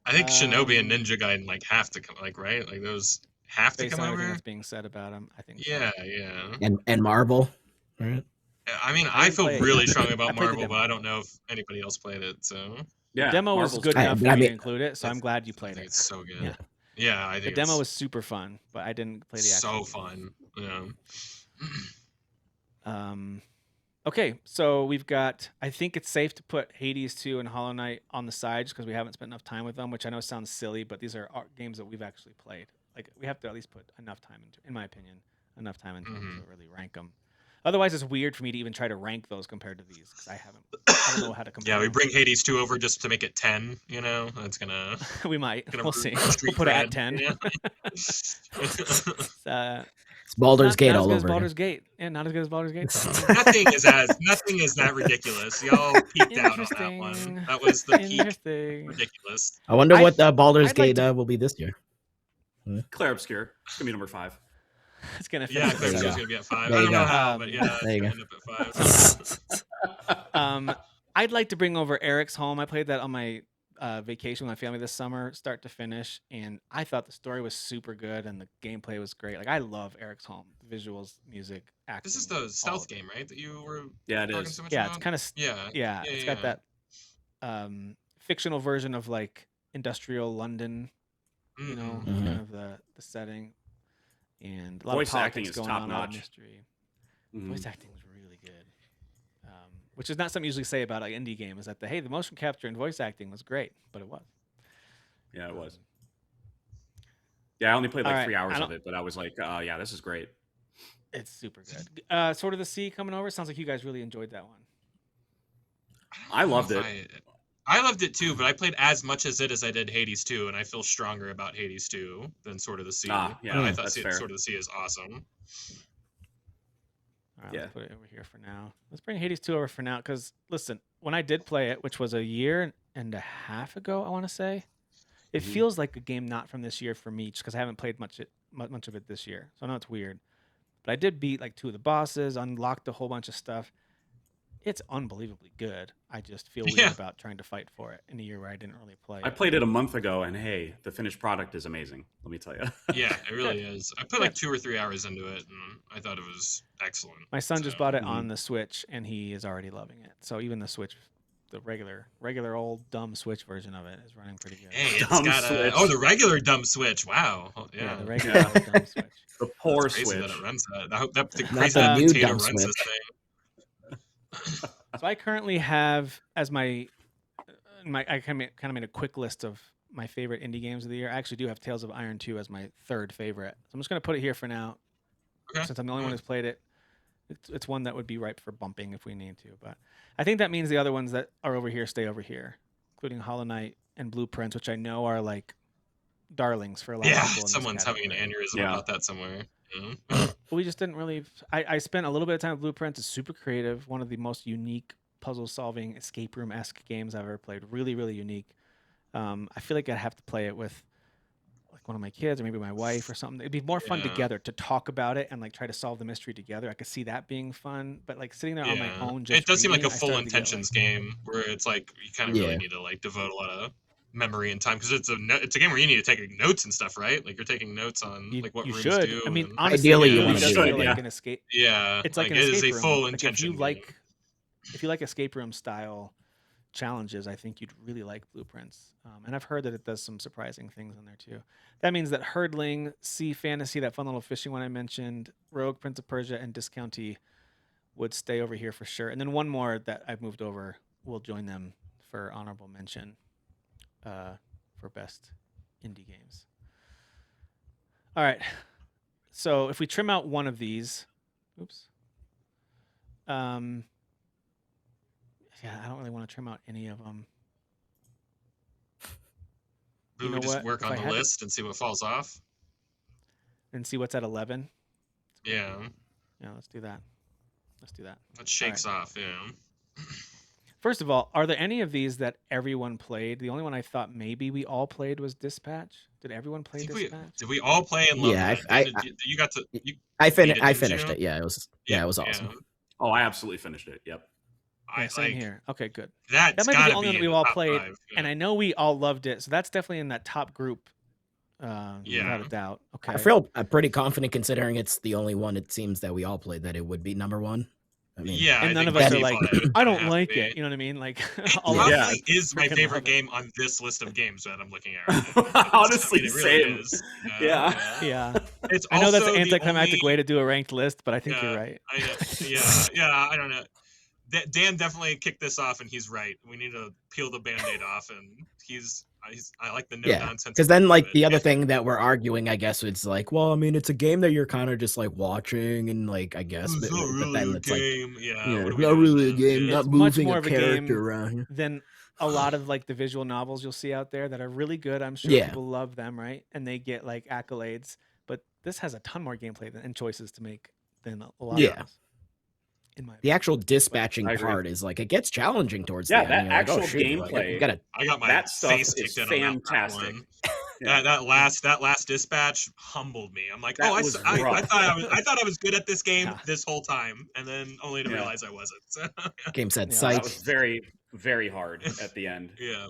I think Shinobi and Ninja Gaiden like have to come, like, right? Like those have to Based come on everything over. that's being said about him, I think. So. Yeah. And Marvel, right? I mean, I I didn't feel play it really yet. strongly I about played the Marvel, demo. but I don't know if anybody else played it. So Yeah, The demo was Marvel's good great. enough for I me mean- to include it, so I'm glad you I played think it. it's so good. Yeah. Yeah, I The think demo it's was super fun, but I didn't play the actual so game. fun. Yeah. Okay, so we've got, I think it's safe to put Hades 2 and Hollow Knight on the side just because we haven't spent enough time with them, which I know sounds silly, but these are games that we've actually played. Like, we have to at least put enough time into, in my opinion, enough time into them to really rank them. Otherwise, it's weird for me to even try to rank those compared to these because I don't know how to compare. Yeah, we them. bring Hades 2 over just to make it 10. That's gonna. We might. Gonna We'll ruin see. our We'll street put it at cred, 10. yeah. It's Baldur's not, Gate not as all good as over. Baldur's Gate. Yeah, not as good as Baldur's Gate. nothing is that ridiculous. Y'all peaked out on that one. Interesting. That was the peak. Interesting. Ridiculous. I wonder what Baldur's I'd like Gate to- will be this year. Claire Obscure. It's gonna be number 5. It's gonna Yeah, finish. Claire There you Obscure's go. gonna be at 5. There I you don't know go. how, but yeah, There you it's go. gonna end up at 5. I'd like to bring over Eric's Home. I played that on my vacation with my family this summer, start to finish, and I thought the story was super good and the gameplay was great. Like, I love Eric's Home, visuals, music, acting. This is the all stealth of it. game, right? That you were Yeah, it talking is. so much Yeah, about? it's kind of Yeah. it's got that fictional version of like industrial London, you know, Mhm. kind of the setting, and a lot Voice of acting politics is going top on, a lot of notch. mystery. Mhm. Voice acting is really good, which is not something you usually say about like indie game. Is that the motion capture and voice acting was great, but it was. Yeah, it was. Yeah, I only played like All right, 3 hours I of it, but I was like, yeah, this is great. It's super good. Sword of the Sea coming over. Sounds like you guys really enjoyed that one. I loved know it. if I loved it too, but I played as much as I did Hades 2, and I feel stronger about Hades 2 than Sword of the Sea. Ah, yeah, I thought that's fair. Sword of the Sea is awesome. All right, Yeah. let's put it over here for now. Let's bring Hades 2 over for now, because listen, when I did play it, which was a year and a half ago, I want to say, it Mhm. feels like a game not from this year for me, just because I haven't played much of it this year. So I know it's weird, but I did beat like 2 of the bosses, unlocked a whole bunch of stuff. It's unbelievably good. I just feel weird Yeah. about trying to fight for it in a year where I didn't really play I it. played it a month ago, and hey, the finished product is amazing. Let me tell you. Yeah, it really is. I put like 2 or 3 hours into it, and I thought it was excellent. My son just So- bought it Mhm. on the Switch, and he is already loving it. So even the Switch, the regular old dumb Switch version of it is running pretty good. Hey, it's Dumb got Switch. the regular dumb Switch. Wow. Oh, Yeah, yeah. the regular Yeah. old dumb Switch. The poor It's crazy Switch. that it runs that. I hope that the Not crazy the that new potato dumb runs Switch. this thing. So I currently have as I kind of made a quick list of my favorite indie games of the year. I actually do have Tales of Iron 2 as my third favorite. So I'm just going to put it here for now. Okay. Since I'm the only one who's played it, it's one that would be ripe for bumping if we need to. But I think that means the other ones that are over here stay over here, including Hollow Knight and Blueprints, which I know are like darlings for a lot of Yeah, people. In this someone's having an category. aneurysm Yeah. about that somewhere. Yeah. But we just didn't really. I spent a little bit of time with Blueprints. It's super creative. One of the most unique puzzle-solving escape room-esque games I've ever played. Really, really unique. I feel like I'd have to play it with like like one of my kids or maybe my wife or something. It'd be more fun Yeah. together to talk about it and like try to solve the mystery together. I could see that being fun, but like sitting there on my own, just it does seem like a reading, I full started to get, intentions game where it's like you kind of really Yeah. need to like devote a lot of memory and time because it's a game where you need to take notes and stuff, right? Like you're taking notes on You, like what you rooms should. do. I mean, and- honestly, Ideally, it you really wanna does do it, feel like yeah. an escape. yeah, It's like an it is escape a room. full Like intention. if you like escape room style challenges, I think you'd really like Blueprints. And I've heard that it does some surprising things in there too. That means that Herdling, Sea Fantasy, that fun little fishing one I mentioned, Rogue, Prince of Persia, and Discounty would stay over here for sure. And then one more that I've moved over will join them for honorable mention for best indie games. All right. So if we trim out one of these, oops. Yeah, I don't really want to trim out any of them. We You know would just what? work If on I the had to- list and see what falls off. And see what's at 11. Yeah, Yeah, let's do that. Let's do that. that shakes off. Yeah. First of all, are there any of these that everyone played? The only one I thought maybe we all played was Dispatch. Did everyone play Dispatch? Did we all play and love Yeah, that? You got to. You, I Beat it, I didn't finished you? it. Yeah, it was awesome. Oh, I absolutely finished it. Yep. Yeah, I same like here. Okay, good. that's That might be gotta the only one in we've the all top played, 5, yeah. and I know we all loved it. So that's definitely in that top group, without Yeah. a doubt. Okay. I feel pretty confident considering it's the only one it seems that we all played that it would be number one. I mean, Yeah, and I none think of us by are like, default, it I would don't have like to be. it. You know what I mean? Like, It all of probably us is my freaking favorite love it. game on this list of games that I'm looking at. Right now. It's- Honestly, it same. is. Yeah. Yeah. It's I know that's also an the anticlimactic only- way to do a ranked list, but I think Yeah, you're right. I don't know. Dan definitely kicked this off, and he's right. We need to peel the Band-Aid off, and I like the no yeah, nonsense. because then like of it. the other thing that we're arguing, I guess, it's like, well, I mean, it's a game that you're kind of just like watching and like, I guess, It's but, not but really then a it's like, game. yeah, what it's are we not doing really a then? game, Yeah. not It's much moving more a of a game character around here. Than a lot of like the visual novels you'll see out there that are really good. I'm sure Yeah. people love them, right? And they get like accolades. But this has a ton more gameplay and choices to make than a lot Yeah. of those. In my The actual dispatching I agree. part is like it gets challenging towards Yeah, the end. that You're like, oh, actual shit, like, gameplay- you gotta I got my That stuff face is kicked in on that fantastic. one. Yeah. That last dispatch humbled me. I'm like, That oh, was I rough. thought I was good at this game Yeah. this whole time, and then only to Yeah. realize I wasn't. So, game said Yeah, psych. That was very, very hard at the end. yeah,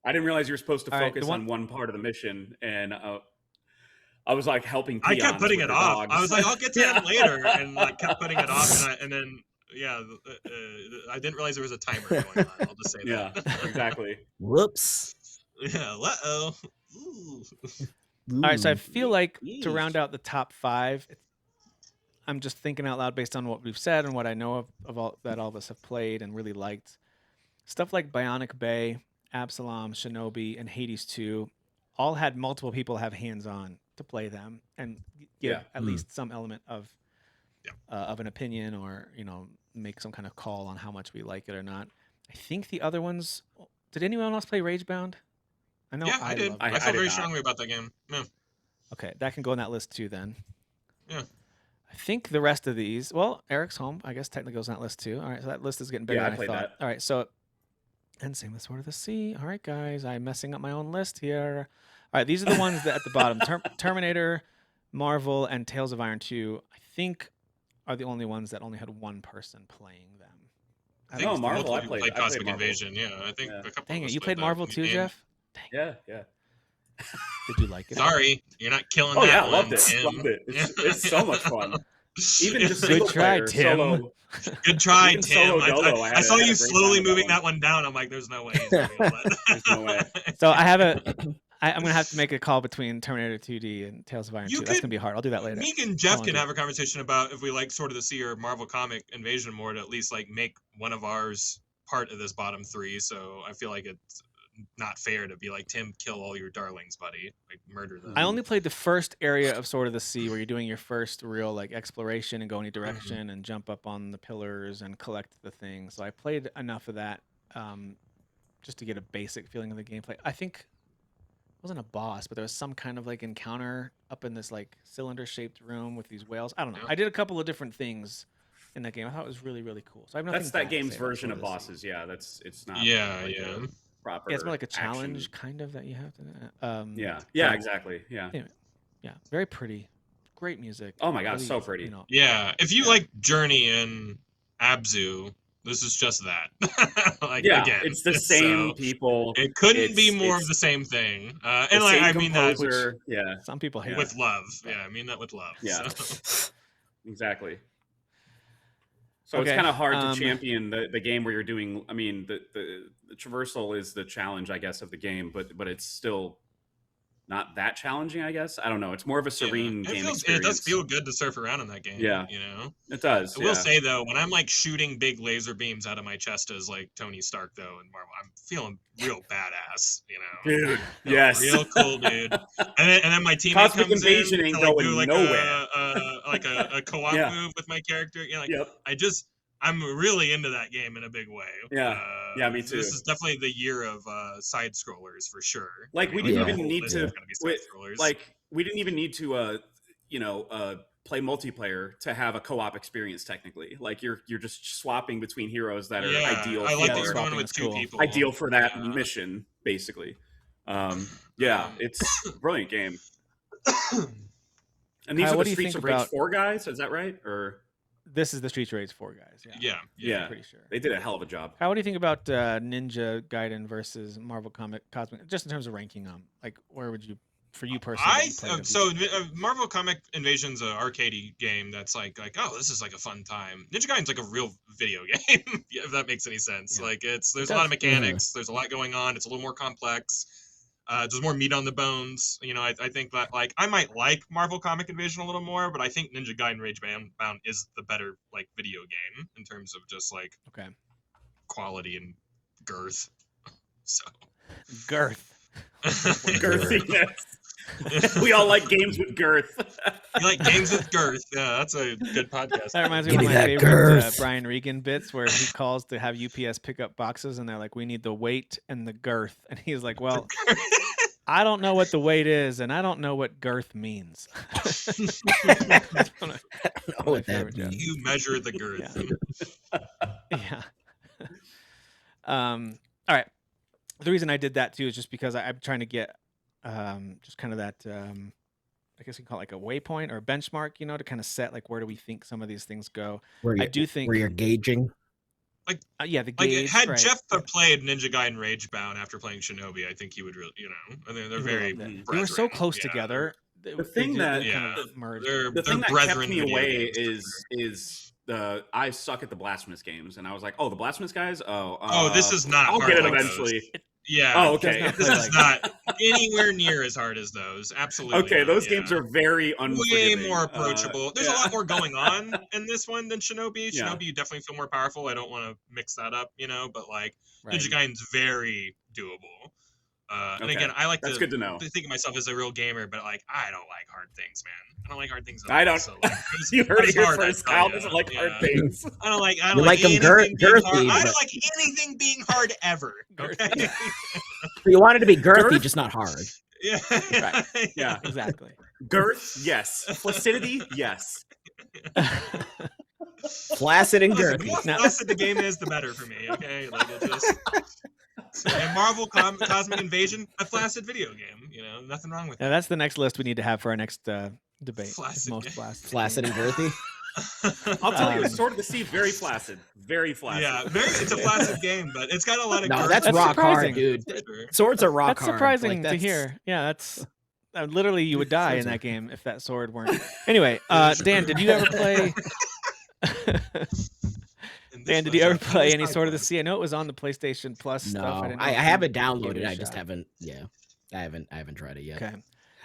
I didn't realize you were supposed to All right, focus the on one part of the mission, and I was like helping. I kept peons putting with it their off. dogs. I was like, I'll get to Yeah. that later, and like kept putting it off, and then yeah, I didn't realize there was a timer going on. I'll just say Yeah, that. exactly. Whoops. Yeah. Uh-oh. All right, so I Ooh. feel like to Yeesh. round out the top 5, I'm just thinking out loud based on what we've said and what I know of all that all of us have played and really liked. Stuff like Bionic Bay, Absalom, Shinobi, and Hades 2 all had multiple people have hands-on to play them and give Yeah. at Mm. least some element of Yeah. of an opinion or make some kind of call on how much we like it or not. I think the other ones. Did anyone else play Ragebound? I know Yeah, I did. loved I it. I felt did very not. strongly about that game. Yeah. Okay, that can go in that list too then. Yeah. I think the rest of these, well, Eric's Home, I guess technically goes in that list too. All right, so that list is getting bigger Yeah, I than I played thought. that. All right, so and same with Sword of the Sea. All right, guys, I'm messing up my own list here. All right, these are the ones that at the bottom: Terminator, Marvel, and Tales of Iron 2. I think are the only ones that only had one person playing them. I think No, it's Marvel, multiple I people played- played I played Cosmic Marvel. Invasion. Yeah, I think Yeah. a couple. Dang of it, us you played that. Marvel too, And- Jeff? Yeah. Did you like it? Sorry, you're not killing Oh that yeah, one. loved it. Tim. Loved it. It's so much fun. Even just Good single try, player, Tim. solo. Good try, Even Tim. solo dolo, I I had saw a you great slowly time with moving that that one down. I'm like, there's no way. He's gonna be able to- There's no way. So I'm gonna have to make a call between Terminator 2D and Tales of Iron 2. That's gonna be hard. I'll do that later. Me and Jeff I'll can do it. have a conversation about if we like Sword of the Sea or Marvel Comic Invasion more to at least like make one of ours part of this bottom 3. So I feel like it's not fair to be like, Tim, kill all your darlings, buddy. Like murder them. I only played the first area of Sword of the Sea where you're doing your first real like exploration and go any direction and jump up on the pillars and collect the things. So I played enough of that just to get a basic feeling of the gameplay. I think it wasn't a boss, but there was some kind of like encounter up in this like cylinder shaped room with these whales. I don't know. Yeah. I did a couple of different things in that game. I thought it was really, really cool. So I have nothing That's bad that to game's say about version Sword of the Sea. bosses. Yeah, it's not. Yeah, like yeah. proper. Yeah, it's more like a action. challenge kind of that you have to. Yeah, exactly. Yeah. Anyway, yeah, very pretty, great music. Oh my God, really, so pretty. Yeah, if you like Journey and Abzu, this is just that. Yeah, again, it's the same people. It couldn't be It's- more it's of the same thing. the And like same I mean that composer. Yeah, Some people hate with it. love. Yeah, I mean that with love. Yeah. So. exactly. So Okay, it's kind of hard to um, champion the game where you're doing. I mean, the traversal is the challenge, I guess, of the game, but it's still not that challenging, I guess. I don't know. It's more of a serene It game feels- experience. It does feel good to surf around in that game. Yeah. You know? It does. I will say though, when I'm like shooting big laser beams out of my chest as like Tony Stark though in Marvel, I'm feeling real badass, you know. Dude, Feeling yes. Real cool, dude. And then my teammate Cosmic comes Invasion in ain't to, like, going do like nowhere. a co-op Yeah. move with my character. You know, like Yep. I'm really into that game in a big way. Yeah. Yeah, me too. This is definitely the year of side scrollers for sure. Like, we You know, didn't the even whole need list to- is gonna be side-scrollers. we didn't even need to play multiplayer to have a co-op experience technically. Like you're just swapping between heroes that are yeah, ideal I like that for you're going swapping with is two cool. people. ideal for that Yeah. mission, basically. Um, It's a brilliant game. And these Kyle, are what the do you Streets think of Rage about- 4 guys, is that right? Or This is the Streets Rage 4 guys. Yeah, Yeah. I'm pretty sure. they did a hell of a job. Kyle, what do you think about Ninja Gaiden versus Marvel Cosmic? Just in terms of ranking them, like where would you, for you personally? that you played of So each? Marvel Comic Invasion's an arcadey game that's like oh, this is like a fun time. Ninja Gaiden's like a real video game, if that makes any sense. Yeah. Like there's It a lot of does. mechanics, there's a lot going on, it's a little more complex. There's more meat on the bones. You know, I think that like I might like Marvel Comic Invasion a little more, but I think Ninja Gaiden Rage Bound is the better like video game in terms of just like Okay, quality and girth. So girth. Girthiness. We all like games with girth. You like games with girth? Yeah, that's a good podcast. That reminds me Give of me my that favorite girth. Brian Regan bits where he calls to have UPS pick up boxes and they're like, "We need the weight and the girth," and he's like, "Well, I don't know what the weight is, and I don't know what girth means." That's one of I don't know my what that favorite jokes. means. You measure the girth. Yeah. All right. The reason I did that too is just because I'm trying to get just kind of that I guess you can call it like a waypoint or a benchmark, you know, to kind of set like where do we think some of these things go. Where I you, do think where you're gauging. yeah, the Like gauge, had right. Jeff played Ninja Gaiden Rage Bound after playing Shinobi, I think he would really, you know, I mean, they're He very. loved it. Mm. They were so brethren. close Yeah, together. The thing that- Yeah. merged. They're The thing that kept brethren me video away games. is the I suck at the Blasphemous games, and I was like, oh, the Blasphemous guys. Oh, this is not. I'll hard get it like eventually. those. Yeah. Oh, okay. Does This not is play like- not anywhere near as hard as those. Absolutely. Okay, not, those yeah. games are very way unforgiving. more approachable. There's yeah. a lot more going on in this one than Shinobi. Yeah. Shinobi, you definitely feel more powerful. I don't want to mix that up, you know, but like Right. Ninja Gaiden's very doable. And Okay. again, I like That's to good to know. think of myself as a real gamer, but like I don't like hard things, man. I don't like hard things. At I all, don't- So, like, it's- You heard it it's here hard, I first. tell Kyle ya. doesn't like hard Yeah. things. I don't like. I You don't like 'em anything being girthy, hard. I but- don't like anything being hard ever. Okay. You wanted to be girthy, Girth? just not hard. yeah. Right. Yeah. Exactly. Girth, yes. Flaccidity, yes. Flaccid and Listen, the girthy. more Now- flaccid the game is, the better for me. Okay, like it just. So, and Marvel Cosmic Invasion, a flaccid video game. You know, nothing wrong with Yeah, that's the next list we need to have for our next debate. Flaccid, Most yeah. flaccid. Flaccid and girthy. that. I'll tell you, Um, Sword of the Sea, very flaccid. Very flaccid. Yeah, it's a flaccid game, but it's got a lot of. No, girth that's That's rock surprising. hard, dude. for sure. Swords are rock That's hard. surprising Like, to that's- hear. Yeah, that's literally you would die in Swords are- that game if that sword weren't. Anyway, Dan, did you ever play? And this Dan, did was you ever a play any side Sword of the quest. Sea? I know it was on the PlayStation Plus No, stuff. didn't know I if you have it gave downloaded. a I just shot. haven't. Yeah, I haven't tried it yet. Okay.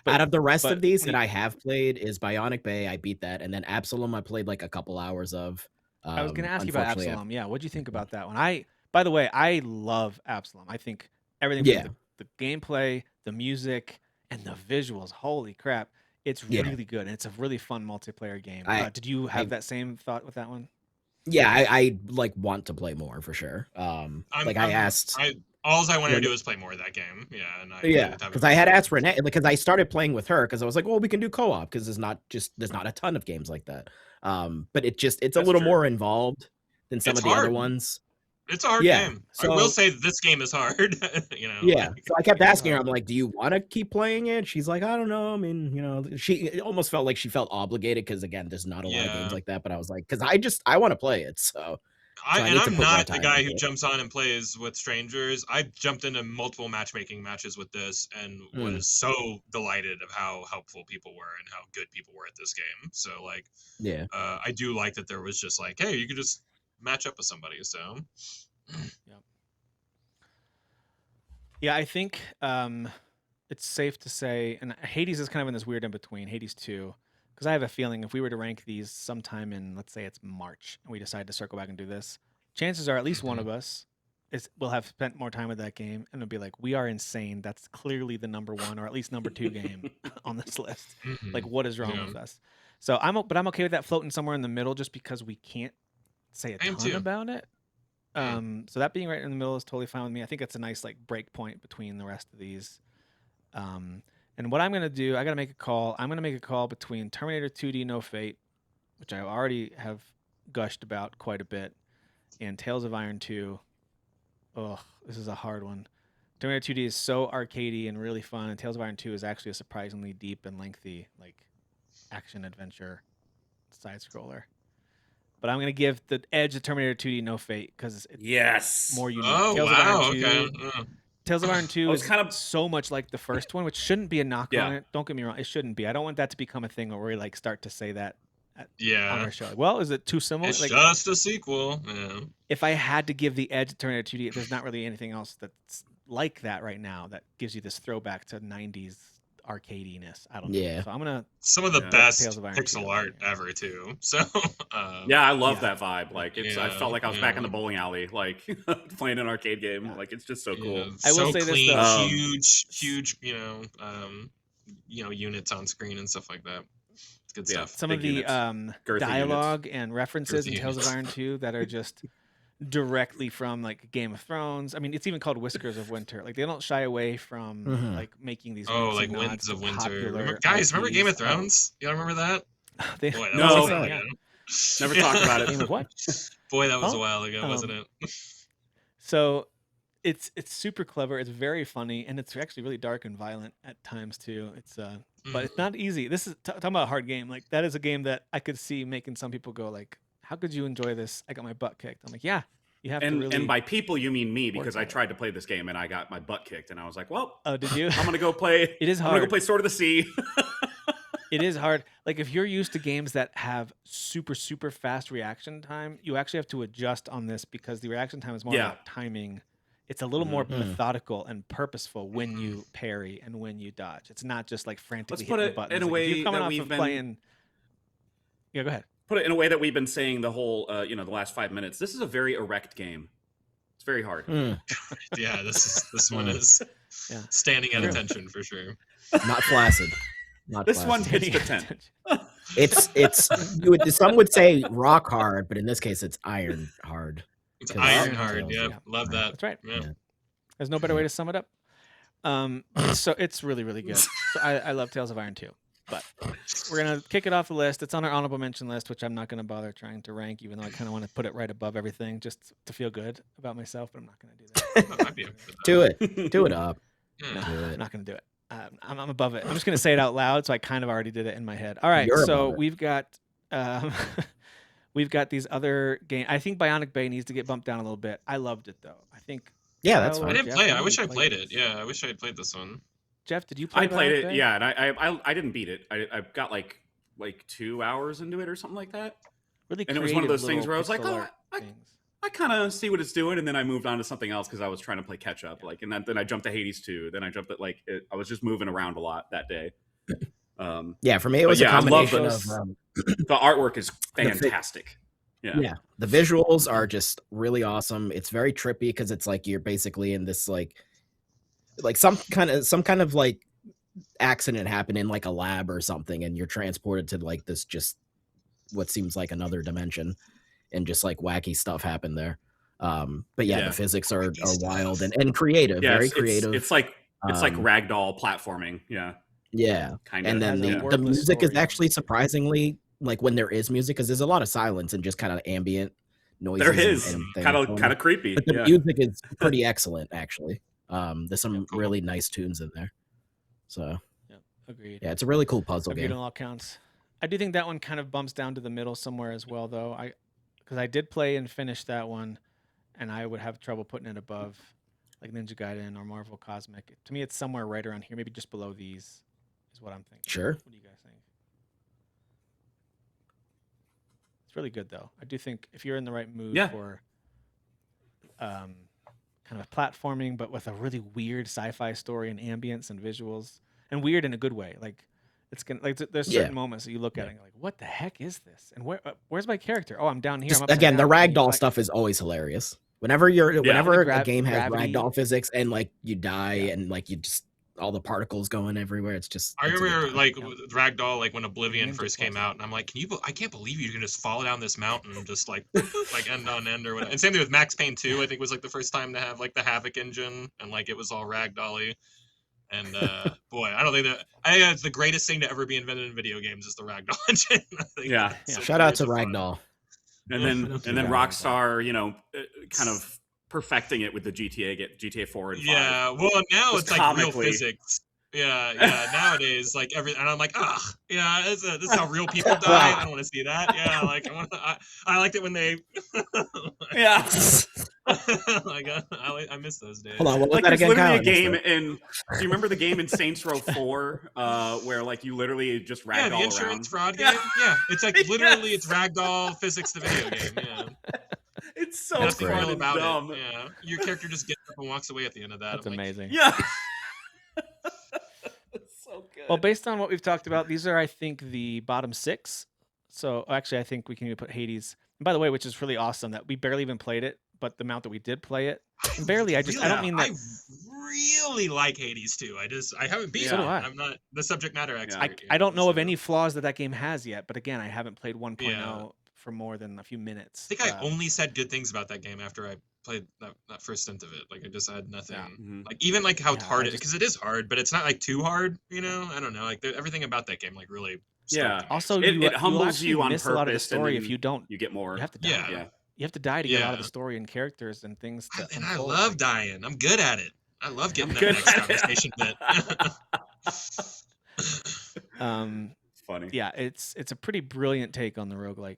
Out of the rest but of these when that you- I have played is Bionic Bay. I beat that, and then Absalom. I played like a couple hours of. I was going to ask you about unfortunately, Absalom. Yeah, what'd you think about that one? By the way, I love Absalom. I think everything from Yeah. the gameplay, the music, and the visuals. Holy crap. It's Yeah. really good. And it's a really fun multiplayer game. I- Did you have I- that same thought with that one? Yeah, I like want to play more for sure. Like I asked. All I wanted Yeah, to do is play more of that game. Yeah, and I Yeah, haven't because I had asked Renee because I started playing with her because I was like, well, we can do co-op because there's not a ton of games like that. But it's a That's little true. more involved than some It's of the other hard. ones. It's a hard Yeah, game. I so- will say this game is hard. You know. Yeah. like- So I kept asking her, I'm like, do you want to keep playing it? She's like, I don't know. I mean, it almost felt like she felt obligated because, again, there's not a lot of Yeah. games like that. But I was like, because I want to play it. So I and need to I'm put my not the time guy into who it. jumps on and plays with strangers. I jumped into multiple matchmaking matches with this and Mm. was so delighted of how helpful people were and how good people were at this game. So like, Yeah. I do like that there was just like, hey, you could just match up with somebody. So Yeah, I think it's safe to say, and Hades is kind of in this weird in between, Hades 2, because I have a feeling if we were to rank these sometime in, let's say it's March, and we decide to circle back and do this, chances are at least one of us will have spent more time with that game and it'll be like, we are insane. That's clearly the number 1 or at least number 2 game on this list. Like, what is wrong Yeah. with us? So I'm okay with that floating somewhere in the middle just because we can't say a I am ton too. about it. Yeah. So that being right in the middle is totally fine with me. I think it's a nice like break point between the rest of these. And what I'm gonna do, I gotta make a call. I'm gonna make a call between Terminator 2D No Fate, which I already have gushed about quite a bit, and Tales of Iron 2. Oh, this is a hard one. Terminator 2D is so arcadey and really fun, and Tales of Iron 2 is actually a surprisingly deep and lengthy like action adventure side scroller. But I'm gonna give the edge to Terminator 2D No Fate because it's Yes. more unique. Oh Tales of wow, Iron 2, okay. Tales of Iron 2 I was is kind of- so much like the first one, which shouldn't be a knock Yeah. on it. Don't get me wrong, it shouldn't be. I don't want that to become a thing where we like start to say that on Yeah, our show. Like, well, is it too similar? it's Like, just a sequel. Yeah. if I had to give the edge to Terminator 2D, there's not really anything else that's like that right now that gives you this throwback to 90s arcadiness. I don't know. Yeah. So I'm gonna Some of the Yeah. best Tales of Iron pixel 2. art ever too. So Yeah, I love Yeah. that vibe. Like I Yeah, felt like I was back in yeah. the bowling alley, like playing an arcade game. Yeah. Like it's just so yeah, cool. I will so say this, clean, though. huge, units on screen and stuff like that. It's good Yeah. stuff. some Big of the units. Girthy dialogue and references in Girthy Tales of units. Iron 2 that are just directly from like Game of Thrones. I mean, it's even called Whiskers of Winter. Like they don't shy away from Mhm. like making these Oh, winks like and Winds nods of to Winter. popular Guys, remember Game of IPs. Thrones? Y'all remember that? They- Boy, that No. was a while Yeah. ago. Never talked about it. Game of what? Boy, that was Oh, a while ago, wasn't um, it? So it's super clever. It's very funny, and it's actually really dark and violent at times too. It's but it's not easy. This is talking about a hard game. Like that is a game that I could see making some people go like, "How could you enjoy this?" I got my butt kicked. I'm like, "Yeah, you have to really." And by people you mean me work because on I it. tried to play this game and I got my butt kicked and I was like, well, Oh, did you? I'm gonna go play. It is I'm gonna go hard. play Sword of the Sea. It is hard. Like if you're used to games that have super fast reaction time, you actually have to adjust on this because the reaction time is more Yeah. about timing. It's a little more Mhm. methodical and purposeful when you parry and when you dodge. It's not just like frantically put hitting it the buttons. in a Like, if way you're coming that off we've of been- playing. Yeah, go ahead. Put it in a way that we've been saying the whole, the last 5 minutes. This is a very erect game. It's very hard. Mm, Yeah, this one is Yeah. standing at True. attention for sure. not flaccid. Not This one flaccid. hits the 10. It's some would say rock hard, but in this case, it's iron hard. It's 'Cause iron it's hard. Tales, Yeah, yeah. love that. That's right. Yeah. Yeah. There's no better way to sum it up. So it's really good. So I love Tales of Iron 2. But we're gonna kick it off the list. It's on our honorable mention list, which I'm not gonna bother trying to rank, even though I kind of want to put it right above everything, just to feel good about myself. But I'm not gonna do that. That might be up for that. Do it. Do it up. Yeah. No, Do it. I'm not gonna do it. I'm above it. I'm just gonna say it out loud, so I kind of already did it in my head. All right, You're so above it. we've got we've got these other games. I think Bionic Bay needs to get bumped down a little bit. I loved it though. I think Yeah, that's Oh, I fine. didn't Jeff, play it. I I know wish you I played played it. this. Yeah, I wish I had played this one. Jeff, did you play? I played Bionic it, Bay? yeah, and I didn't beat it. I got like 2 hours into it or something like that. Really And it was one of creative those things little where I was like, pixel oh, art things. I kind of see what it's doing, and then I moved on to something else because I was trying to play catch up. Like, and then I jumped to Hades 2. Then I jumped at I was just moving around a lot that day. Yeah, for me, it But was yeah, I a love combination those. of The artwork is fi- fantastic. Yeah. the visuals are just really awesome. It's very trippy because it's like you're basically in this like some kind of like accident happened in like a lab or something, and you're transported to like this just what seems like another dimension, and just like wacky stuff happened there. But yeah, Yeah. the physics are Wacky stuff. wild and creative, Yeah, very it's creative. It's like Um, ragdoll platforming. Yeah, yeah. kind of. And then has a the wordless music is story. actually surprisingly like when there is music, because there's a lot of silence and just kind of ambient noises. There is and things kind of going on. creepy. But the Yeah. music is pretty excellent, actually. There's some cool. really nice tunes in there. So Yep, agreed. yeah, it's a really cool puzzle Agreed game. on all counts. I do think that one kind of bumps down to the middle somewhere as well, though. Because I did play and finish that one, and I would have trouble putting it above like Ninja Gaiden or Marvel Cosmic. To me, it's somewhere right around here, maybe just below these, is what I'm thinking. Sure. What do you guys think? It's really good, though. I do think if you're in the right mood Yeah. for kind of platforming, but with a really weird sci-fi story and ambience and visuals, and weird in a good way, like it's gonna like there's certain Yeah. moments that you look at it and you're like, what the heck is this? And where's my character? Oh, I'm down here. Just, I'm upside again, the down. And you, ragdoll like, stuff is always hilarious. Whenever a game has gravity. ragdoll physics and like you die Yeah. and like you just all the particles going everywhere, it's just. I it's a good remember time. like Yeah. with Ragdoll, like when Oblivion Ninja first came Plus. out, and I'm like, I can't believe you can just fall down this mountain and just like like end on end or whatever. And same thing with Max Payne 2, I think was like the first time to have like the Havoc engine and like it was all ragdolly. And boy, I don't think it's the greatest thing to ever be invented in video games is the Ragdoll engine. I think Yeah. that's so Shout out to crazy fun. Ragdoll. And then Rockstar, kind of perfecting it with the GTA 4 and 5. Yeah, well now Just it's like real comically. physics. Yeah. Nowadays, like and I'm like, yeah, this is how real people die. I don't want to see that. Yeah, like I liked it when they. Yeah. like I miss those days. Hold on, what was Like that there's again, literally Kyle? a game in. Do you remember the game in Saints Row 4, where like you literally just Yeah, ragdoll the insurance around? fraud game. Yeah, it's like literally it's ragdoll physics, the video game. Yeah, It's so nothing fun real and about dumb. it. Yeah, your character just gets up and walks away at the end of that. That's I'm like, amazing. Yeah. It's so good. Well, based on what we've talked about, these are, I think, the bottom 6. So actually, I think we can even put Hades. And by the way, which is really awesome that we barely even played it, but the amount that we did play it, and barely. I don't mean that. I really like Hades too. I haven't beat So it. do I. I'm not the subject matter expert. I don't know of so- any flaws that game has yet, but again, I haven't played 1.0 Yeah. for more than a few minutes. I think I only said good things about that game after I played that first stint of it. Like I just had nothing. Yeah. Mhm. Like even like how Yeah, hard I it, just- because it is hard, but it's not like too hard. I don't know. Like everything about that game like really. stoked Yeah. me. Also, It- you it will humbles actually you on miss a lot of the purpose, and story then if you don't. You get more. You have to die. Yeah. Yeah. You have to die to get a lot of Yeah. the story and characters and things. To And I unfold. love dying. I'm good at it. I love getting that good next at it. conversation bit. It's funny. Yeah, it's a pretty brilliant take on the roguelike,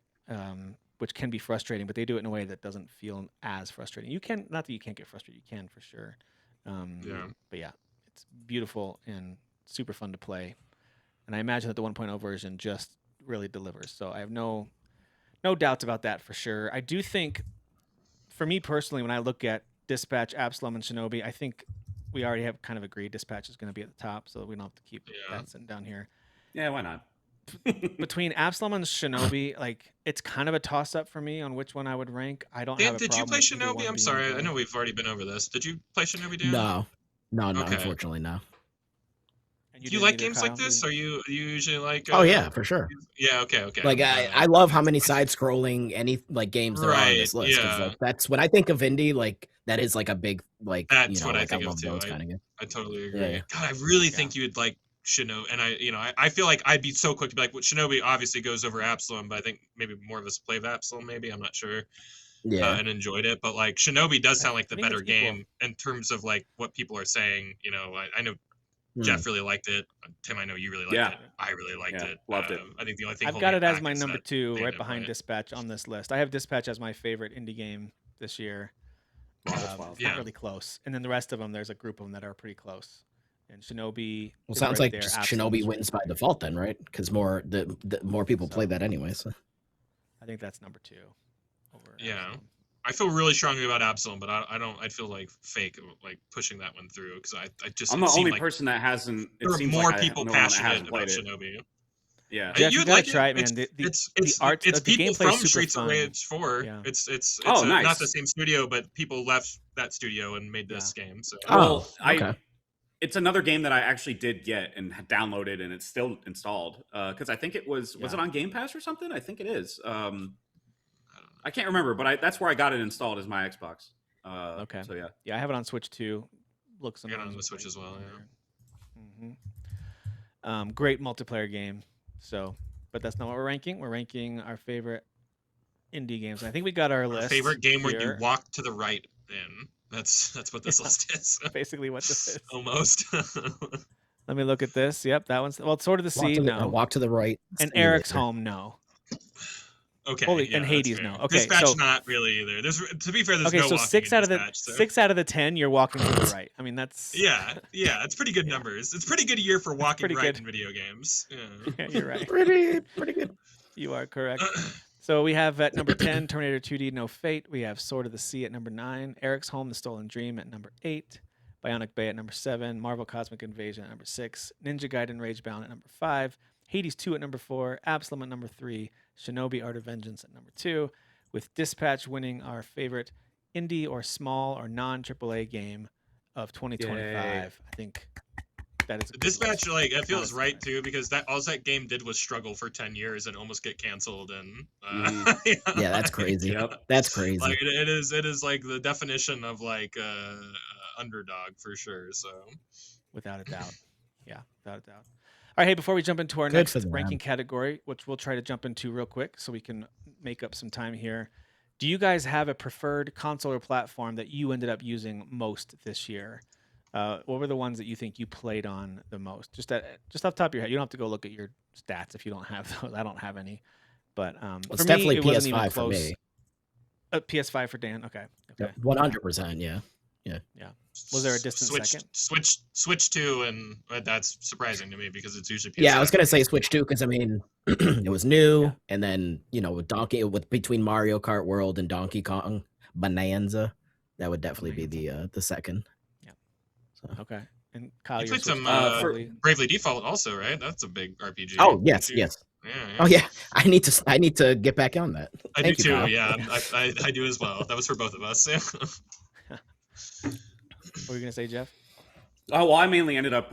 which can be frustrating, but they do it in a way that doesn't feel as frustrating. You can, not that you can't get frustrated, you can for sure. Yeah. But yeah, it's beautiful and super fun to play. And I imagine that the 1.0 version just really delivers. So I have no doubts about that for sure. I do think, for me personally, when I look at Dispatch, Absalom, and Shinobi, I think we already have kind of agreed Dispatch is going to be at the top, so we don't have to keep Yeah. that sitting down here. Yeah, why not? Between Absalom and Shinobi, like it's kind of a toss up for me on which one I would rank. I don't have Dan, a did you problem play with either one Shinobi? I'm being sorry. I good. know we've already been over this. Did you play Shinobi, Dan? No, Okay. unfortunately, no. And Do you didn't like either, games Kyle? like this? Are you usually like? Oh yeah, for sure. Yeah. Okay. Like I love how many side-scrolling games there are on this Right, list. 'Cause, yeah. like, that's when I think of indie. Like that is like a big That's what I like think of love too. those kind of games. I totally agree. Yeah. God, I really Yeah. think you'd like Shinobi, and I feel like I'd be so quick to be like, well, Shinobi obviously goes over Absalom, but I think maybe more of us played Absalom. Maybe I'm not sure. Yeah, And enjoyed it, but like Shinobi does sound like the I think better it's equal. game in terms of like what people are saying. I know Hmm. Jeff really liked it. Tim, I know you really liked Yeah. it. I really liked Yeah, it. loved it. I think the only thing I've holding got it as back my is number that 2, they right didn't behind play it. Dispatch on this list. I have Dispatch as my favorite indie game this year. Wow, that's wild. It's Yeah. not really close. And then the rest of them, there's a group of them that are pretty close. And Shinobi. well, is sounds right like there. just Absalom Shinobi is wins by right there. default then, right? Because the more people play So- that anyway. So I think that's number 2. Over Yeah. Absalom. I feel really strongly about Absalom, but I don't. I'd feel like fake, like pushing that one through because I just. I'm it the seemed only like person that hasn't. It there are seems more like people I know one that passionate hasn't about played it. Shinobi. Yeah. Jeff, you You'd gotta like try it, It's, man. The it's art- it's the people gameplay's from super Streets of fun. Rage 4. Yeah. It's Oh, not nice. the same studio, but people left that studio and made this game. So Oh, Well, okay. It's another game that I actually did get and had downloaded, and it's still installed. Because I think it was Yeah. it on Game Pass or something? I think it is. I don't know. I can't remember, but that's where I got it installed as my Xbox. Okay. So yeah. Yeah, I have it on Switch too. Looks I got it on amazing. the Switch as well, Great multiplayer game. So, but that's not what we're ranking. We're ranking our favorite indie games. I think we got our Our list. favorite game where you here. walk to the right in. That's what this list is. Basically what this is. Almost. Let me look at this. Yep, that one's Sword of the Sea. No. Walk to the right. And Simulator. Eric's Home. No. Okay. Holy, yeah, and that's Hades. fair. No. Okay. Dispatch So not really either. To be fair, there's okay. no So walking 6 in out of the Dispatch, so. 6 out of the 10, you're walking to the right. I mean, that's Yeah. It's pretty good Yeah. numbers. It's a pretty good year for walking pretty right good. in video games. Yeah. Yeah, you're right. Pretty good. You are correct. So we have at number 10, Terminator 2D No Fate. We have Sword of the Sea at number 9, Eric's Home, The Stolen Dream at number 8, Bionic Bay at number 7, Marvel Cosmic Invasion at number 6, Ninja Gaiden Ragebound at number 5, Hades 2 at number 4, Absalom at number 3, Shinobi Art of Vengeance at number 2, with Dispatch winning our favorite indie or small or non-AAA game of 2025. Yay. I think that is a good Dispatch, list. like, it feels Honestly, right right. too, because all that game did was struggle for 10 years and almost get canceled, and Yeah, that's crazy. Yep. That's crazy. Like it is like the definition of like underdog for sure. So Without a doubt. Yeah, without a doubt. All right, hey, before we jump into our Good next for them. ranking category, which we'll try to jump into real quick so we can make up some time here. Do you guys have a preferred console or platform that you ended up using most this year? What were the ones that you think you played on the most? Just off the top of your head. You don't have to go look at your stats if you don't have those. I don't have any. But It's for definitely me, it wasn't even PS5 for close. me. PS5 for Dan. Okay. 100%. Yeah. Was there a distant second? Switch 2, and that's surprising to me because it's usually PS5. Yeah, I was gonna say Switch 2 because I mean it was new, and then with between Mario Kart World and Donkey Kong Bonanza, that would definitely be the second. Yeah. So. Okay. And Kyle, You you're played some switching Bravely Default also, right? That's a big RPG. Oh yes. Yeah, Oh yeah, I need to get back on that. I Thank do you, too. Kyle. Yeah, I do as well. That was for both of us. What were you gonna say, Jeff? Oh well, I mainly ended up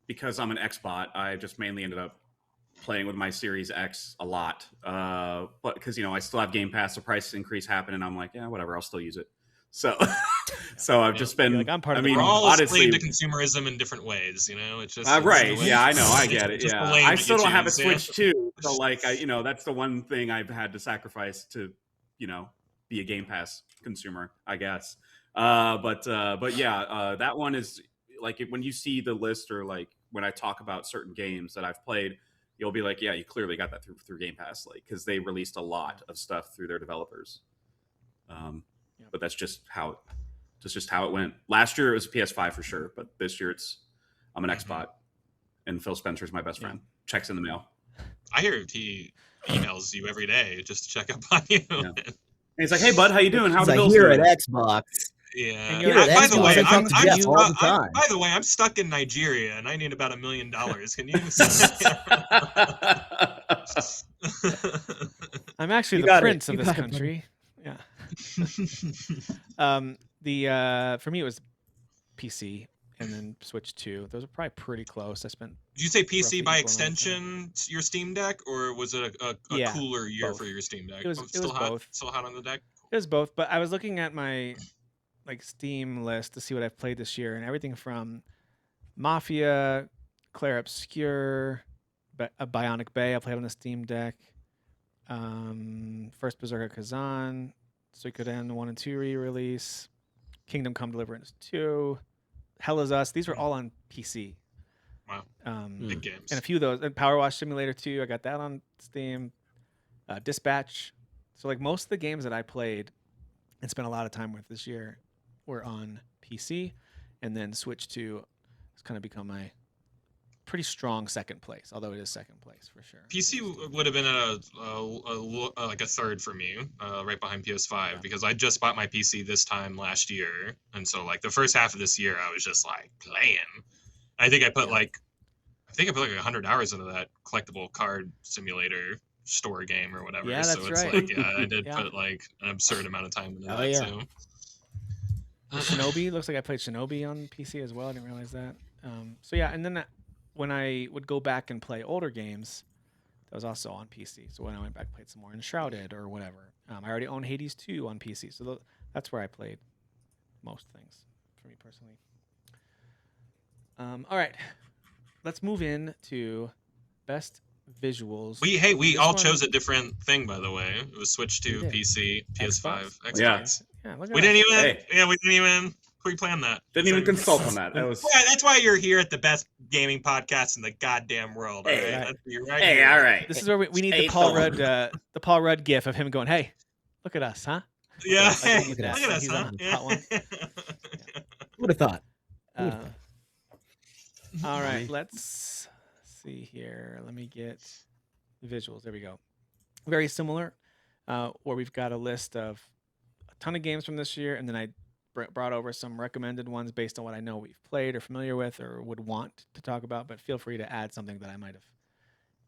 because I'm an Xbot. I just mainly ended up playing with my Series X a lot. But because I still have Game Pass, the price increase happened, and I'm like, yeah, whatever, I'll still use it. So, so I've just been. You're like, I'm part of I the mean, We're all honestly, explained to consumerism in different ways. It's just right? it's the way- Yeah, I know, I get it. just the Yeah, lane I that still you don't have a choose, yeah. Switch too. So, like, that's the one thing I've had to sacrifice to, be a Game Pass consumer, I guess. But yeah, that one is like when you see the list or like when I talk about certain games that I've played, you'll be like, yeah, you clearly got that through Game Pass, like because they released a lot of stuff through their developers. But that's just how it went. Last year it was a PS5 for sure, but this year I'm an Xbot, and Phil Spencer's my best friend. Checks in the mail. I hear he emails you every day just to check up on you. Yeah. And he's like, "Hey, bud, how you doing? How's He's the like, Bills here doing?" at Xbox. Yeah. And you're at By the Xbox, way, I talk to Jeff all the time. by the way, I'm stuck in Nigeria and I need about $1 million. Can you? I'm actually You the got it. prince of You this got it, country. Yeah. For me it was PC and then Switch 2. Those are probably pretty close. I spent Did you say roughly PC by equal amount of time. extension your Steam Deck, or was it a Yeah, cooler year both. for your Steam Deck? It was- Oh, it still was hot? both. Still hot on the deck? It was both, but I was looking at my Steam list to see what I've played this year, and everything from Mafia, Claire Obscure, Bionic Bay I played on the Steam Deck, first Berserker Kazan, Suikoden 1 and 2 re-release, Kingdom Come Deliverance 2, Hell Is Us. These were all on PC. Wow. Hmm. Big games. And a few of those. And Power Wash Simulator 2, I got that on Steam. Dispatch. So like most of the games that I played and spent a lot of time with this year were on PC, and then Switch 2 has kind of become my pretty strong second place, although it is second place for sure. PC would have been at like a third for me, right behind PS5, because I just bought my PC this time last year, and so like the first half of this year I was just like playing. I think I put like 100 hours into that collectible card simulator store game or whatever. Yeah, so that's it's right. like I did Yeah. put like an absurd amount of time into Oh, that. yeah. So. Shinobi looks like I played Shinobi on PC as well. I didn't realize that. So yeah, and then when I would go back and play older games, that was also on PC. So when I went back, played some more Enshrouded or whatever. I already own Hades 2 on PC, so that's where I played most things for me personally. All right, let's move in to best visuals. We This all one- chose a different thing, by the way. It was Switch to We did. PC, PS5, Xbox. Xbox. Yeah, look at We us. didn't even. Hey. Yeah, we didn't even pre-plan that. Didn't even So- consult on that. That was. Yeah, that's why you're here at the best gaming podcast in the goddamn world. Hey. all right? Right. That's- you're right Hey, here. all right. This is where we need Hey, the Paul Thorne. Rudd gif of him going, "Hey, look at us, huh?" Yeah. Like, Look look at at us, He's huh? on the hot one. Would have thought. Uh, all right, let's see here. Let me get the visuals. There we go. Very similar, where we've got a list of a ton of games from this year, and then I brought over some recommended ones based on what I know we've played or familiar with or would want to talk about. But feel free to add something that I might have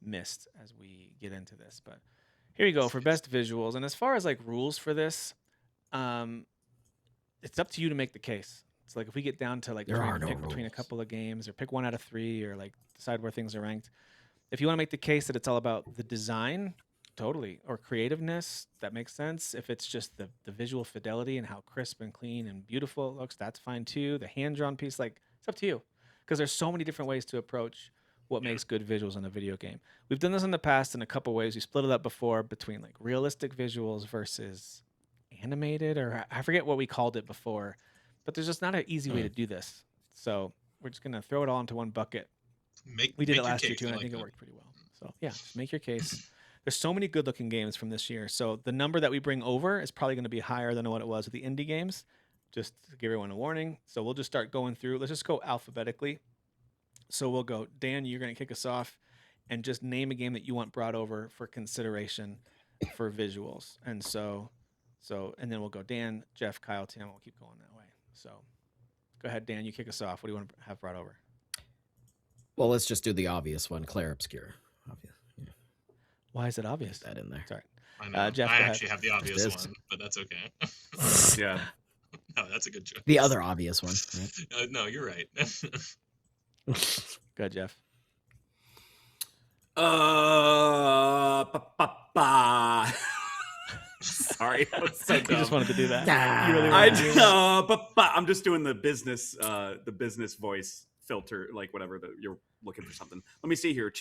missed as we get into this. But here you go for best visuals. And as far as like rules for this, it's up to you to make the case. It's like if we get down to like There trying are to no pick between a rules. couple of games or pick one out of three or like decide where things are ranked. If you want to make the case that it's all about the design, totally, or creativeness, that makes sense. If it's just the visual fidelity and how crisp and clean and beautiful it looks, that's fine too. The hand-drawn piece, like it's up to you. Because there's so many different ways to approach what makes good visuals in a video game. We've done this in the past in a couple ways. We split it up before between like realistic visuals versus animated, or I forget what we called it before, but there's just not an easy way to do this. So we're just gonna throw it all into one bucket. We did it last year too, and I think it worked pretty well. So yeah, just make your case. There's so many good-looking games from this year. So the number that we bring over is probably going to be higher than what it was with the indie games. Just to give everyone a warning. So we'll just start going through. Let's just go alphabetically. So we'll go, Dan, you're going to kick us off and just name a game that you want brought over for consideration for visuals. And and then we'll go Dan, Jeff, Kyle, Tim. We'll keep going that way. So go ahead, Dan, you kick us off. What do you want to have brought over? Well, let's just do the obvious one, Claire Obscure. Obvious. Yeah, Why is it obvious? get that in there. Sorry. I know. Jeff, I go ahead. actually have the obvious This. one, but that's okay. Yeah. No, that's a good joke. The other obvious one. Right? No, you're right. Go ahead, Jeff. Ba. Sorry, that was so You just dumb. wanted to do that. Ah. You really I wanted to do that? I'm just doing the business voice filter, like whatever you're looking for something. Let me see here.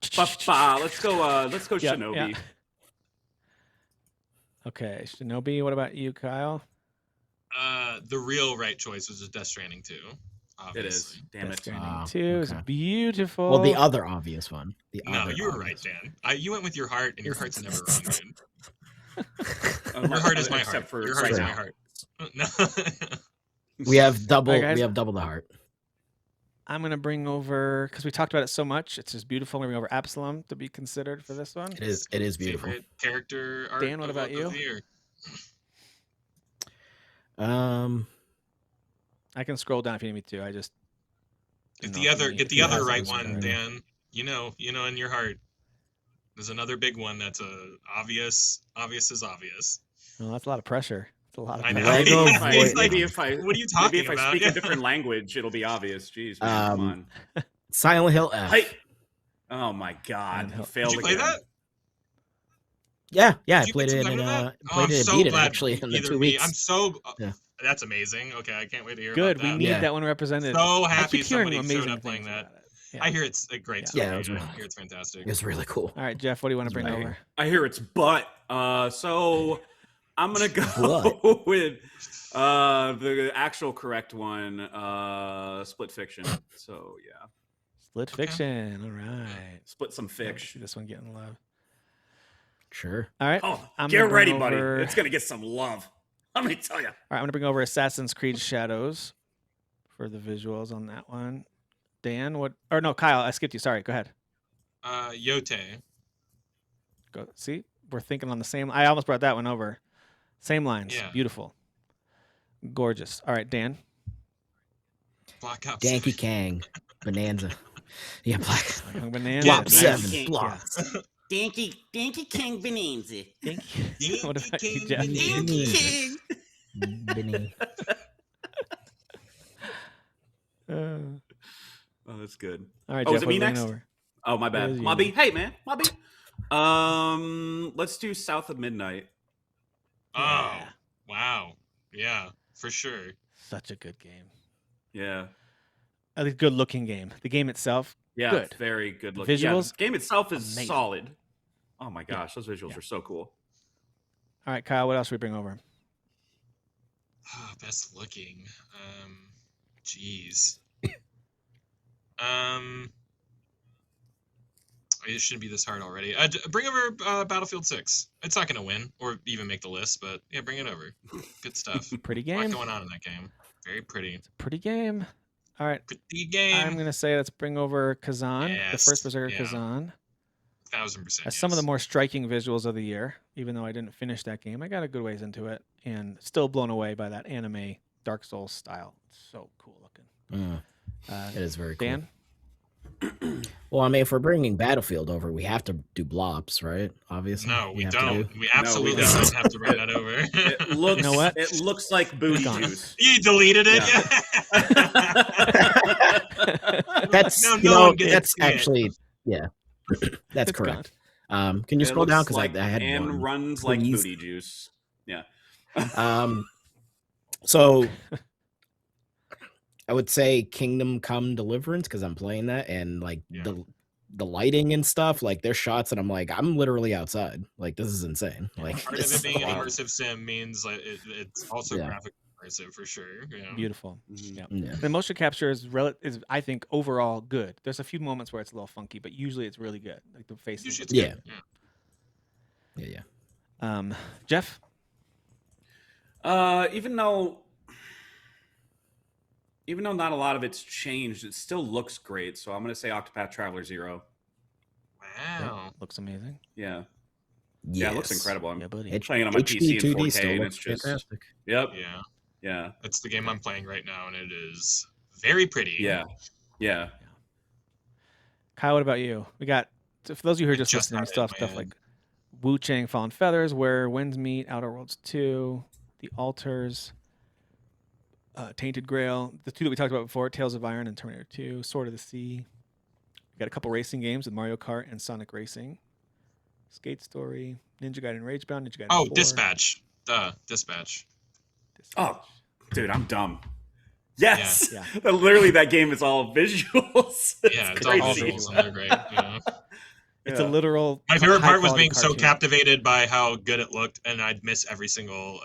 Let's go. Yeah, Shinobi. yeah. Okay, Shinobi. What about you, Kyle? The real right choice was just Death Stranding 2. It Obviously. is. Damn Death it. Stranding Ah, 2 is okay. beautiful. Well, the other obvious one. No, you were right, Dan. You went with your heart, and your heart's never wrong, dude. Unless- Your heart is my except heart. for Your heart is Straight my out. heart. No. We have double. All right, guys. We have double the heart. I'm gonna bring over because we talked about it so much. It's just beautiful. I'm gonna bring over Absalom to be considered for this one. It is. It is beautiful. Favorite character art Dan, what of- about of you? the year. I can scroll down if you need me to. I just Get didn't the know if other, you get the need- other has right those one, already. Dan. You know, in your heart. There's another big one that's obvious. Obvious is obvious. Oh, that's a lot of pressure. It's a lot of I know. pressure. Lego It's Void- like, Maybe if I what are you talking maybe if I about? speak Yeah. a different language, it'll be obvious. Jeez, man, come Um, on. Silent Hill F. Hey. Oh my God! Hill. He failed Did you play again. that? Yeah, yeah. I Did you played get it some in. time with that? Played I'm it and so beat it glad actually in the either 2 me- weeks. I'm so. Yeah. That's amazing. Okay, I can't wait to hear Good. about We that. need Yeah. that one represented. So I happy keep hearing somebody showed amazing up playing things that. about it. Yeah. I hear it's a great Yeah. story. Yeah, it was I really hear it's fantastic. It was really cool. All right, Jeff. What do you want to bring Right. over? I hear it's butt. So I'm gonna go with the actual correct one, Split Fiction. So yeah, Split Fiction. All right. split some Love to see fiction. this one getting love. Sure. All right. Oh, I'm get gonna bring ready, buddy. over- It's gonna get some love. Let me tell you. All right, I'm gonna bring over Assassin's Creed Shadows for the visuals on that one. Dan, what? Or no, Kyle. I skipped you. Sorry. Go ahead. Yote. Go. See, we're thinking on the same. I almost brought that one over. Same lines. Yeah. Beautiful. Gorgeous. All right, Dan. Black Ops. Danky 7. Kang. Bonanza. Yeah, Black. Young Banana. Yeah, Blop nice. 7. King. Blop. Dinky King Bonanza. Thank you. What about you, King Jeff? Bonanza. Dinky King. Benny. Oh, that's good. All right, Oh, Jeff. is it what me are you bringing next? over? Oh, my It bad. is you. Mobby. Hey, man. Mobby. Let's do South of Midnight. Oh, Yeah. wow. Yeah, for sure. Such a good game. Yeah. A good looking game. The game itself, Yeah, good. very good looking. Yeah, Visuals, the game itself is amazing. solid. Oh my Yeah. gosh, those visuals Yeah. are so cool. All right, Kyle, what else should we bring over? Best looking. Jeez. It shouldn't be this hard already. Bring over Battlefield 6. It's not going to win or even make the list, but yeah, bring it over. Good stuff. Pretty A lot game. going on in that game. Very pretty. Pretty game. All right. Pretty game. I'm going to say let's bring over Kazan, the Yes, first Berserker yeah. Kazan. 1000%. As some of the more striking visuals of the year, even though I didn't finish that game. I got a good ways into it and still blown away by that anime Dark Souls style. It's so cool looking. It is very cool. Dan? Well, I mean, if we're bringing Battlefield over, we have to do Blops, right? Obviously. No, we have to don't. do- We absolutely don't. don't have to bring that over. It looks. know what? It looks like booty gone. juice. You deleted it. That's Now you no know one gets that's to see it. actually yeah, that's It's correct. gone. Can you It scroll down looks because like I had and one. runs like Please. booty juice. Yeah. So I would say Kingdom Come Deliverance because I'm playing that and like Yeah. the lighting and stuff, like there's shots and I'm like, I'm literally outside. Like this is insane. Like Part of this it is being an wild. immersive sim means like it's also Yeah. graphic immersive for sure. You know? Beautiful. Mhm. Yeah. Yeah. The motion capture is I think overall good. There's a few moments where it's a little funky, but usually it's really good. Like the faces. Usually it's Yeah. good. Yeah. Yeah. Jeff? Even though not a lot of it's changed, it still looks great. So I'm gonna say Octopath Traveler 0. Wow. Looks amazing. Yeah. Yeah, it looks Yes. incredible. I'm Yeah, buddy. playing it on my PC in 4K, still and looks it's just fantastic. yep. Yeah. Yeah. That's the game I'm playing right now, and it is very pretty. Yeah. Yeah. Kyle, what about you? We got, so for those of you who are I just just listening, we had it still in have my stuff head. like Wu Chang Fallen Feathers, Where Winds Meet, Outer Worlds 2, The Altars, Tainted Grail, the two that we talked about before, Tales of Iron and Terminator 2, Sword of the Sea. We got a couple racing games with Mario Kart and Sonic Racing, Skate Story, Ninja Gaiden Ragebound, Ninja Gaiden Oh, 4, Dispatch. Dispatch. Oh, dude, I'm dumb. Yes. Yeah. Literally, that game is all visuals. Yeah, it's all crazy. visuals and they're great. Yeah. It's a literal. My favorite part was high-quality being so cartoon. captivated by how good it looked, and I'd miss every single.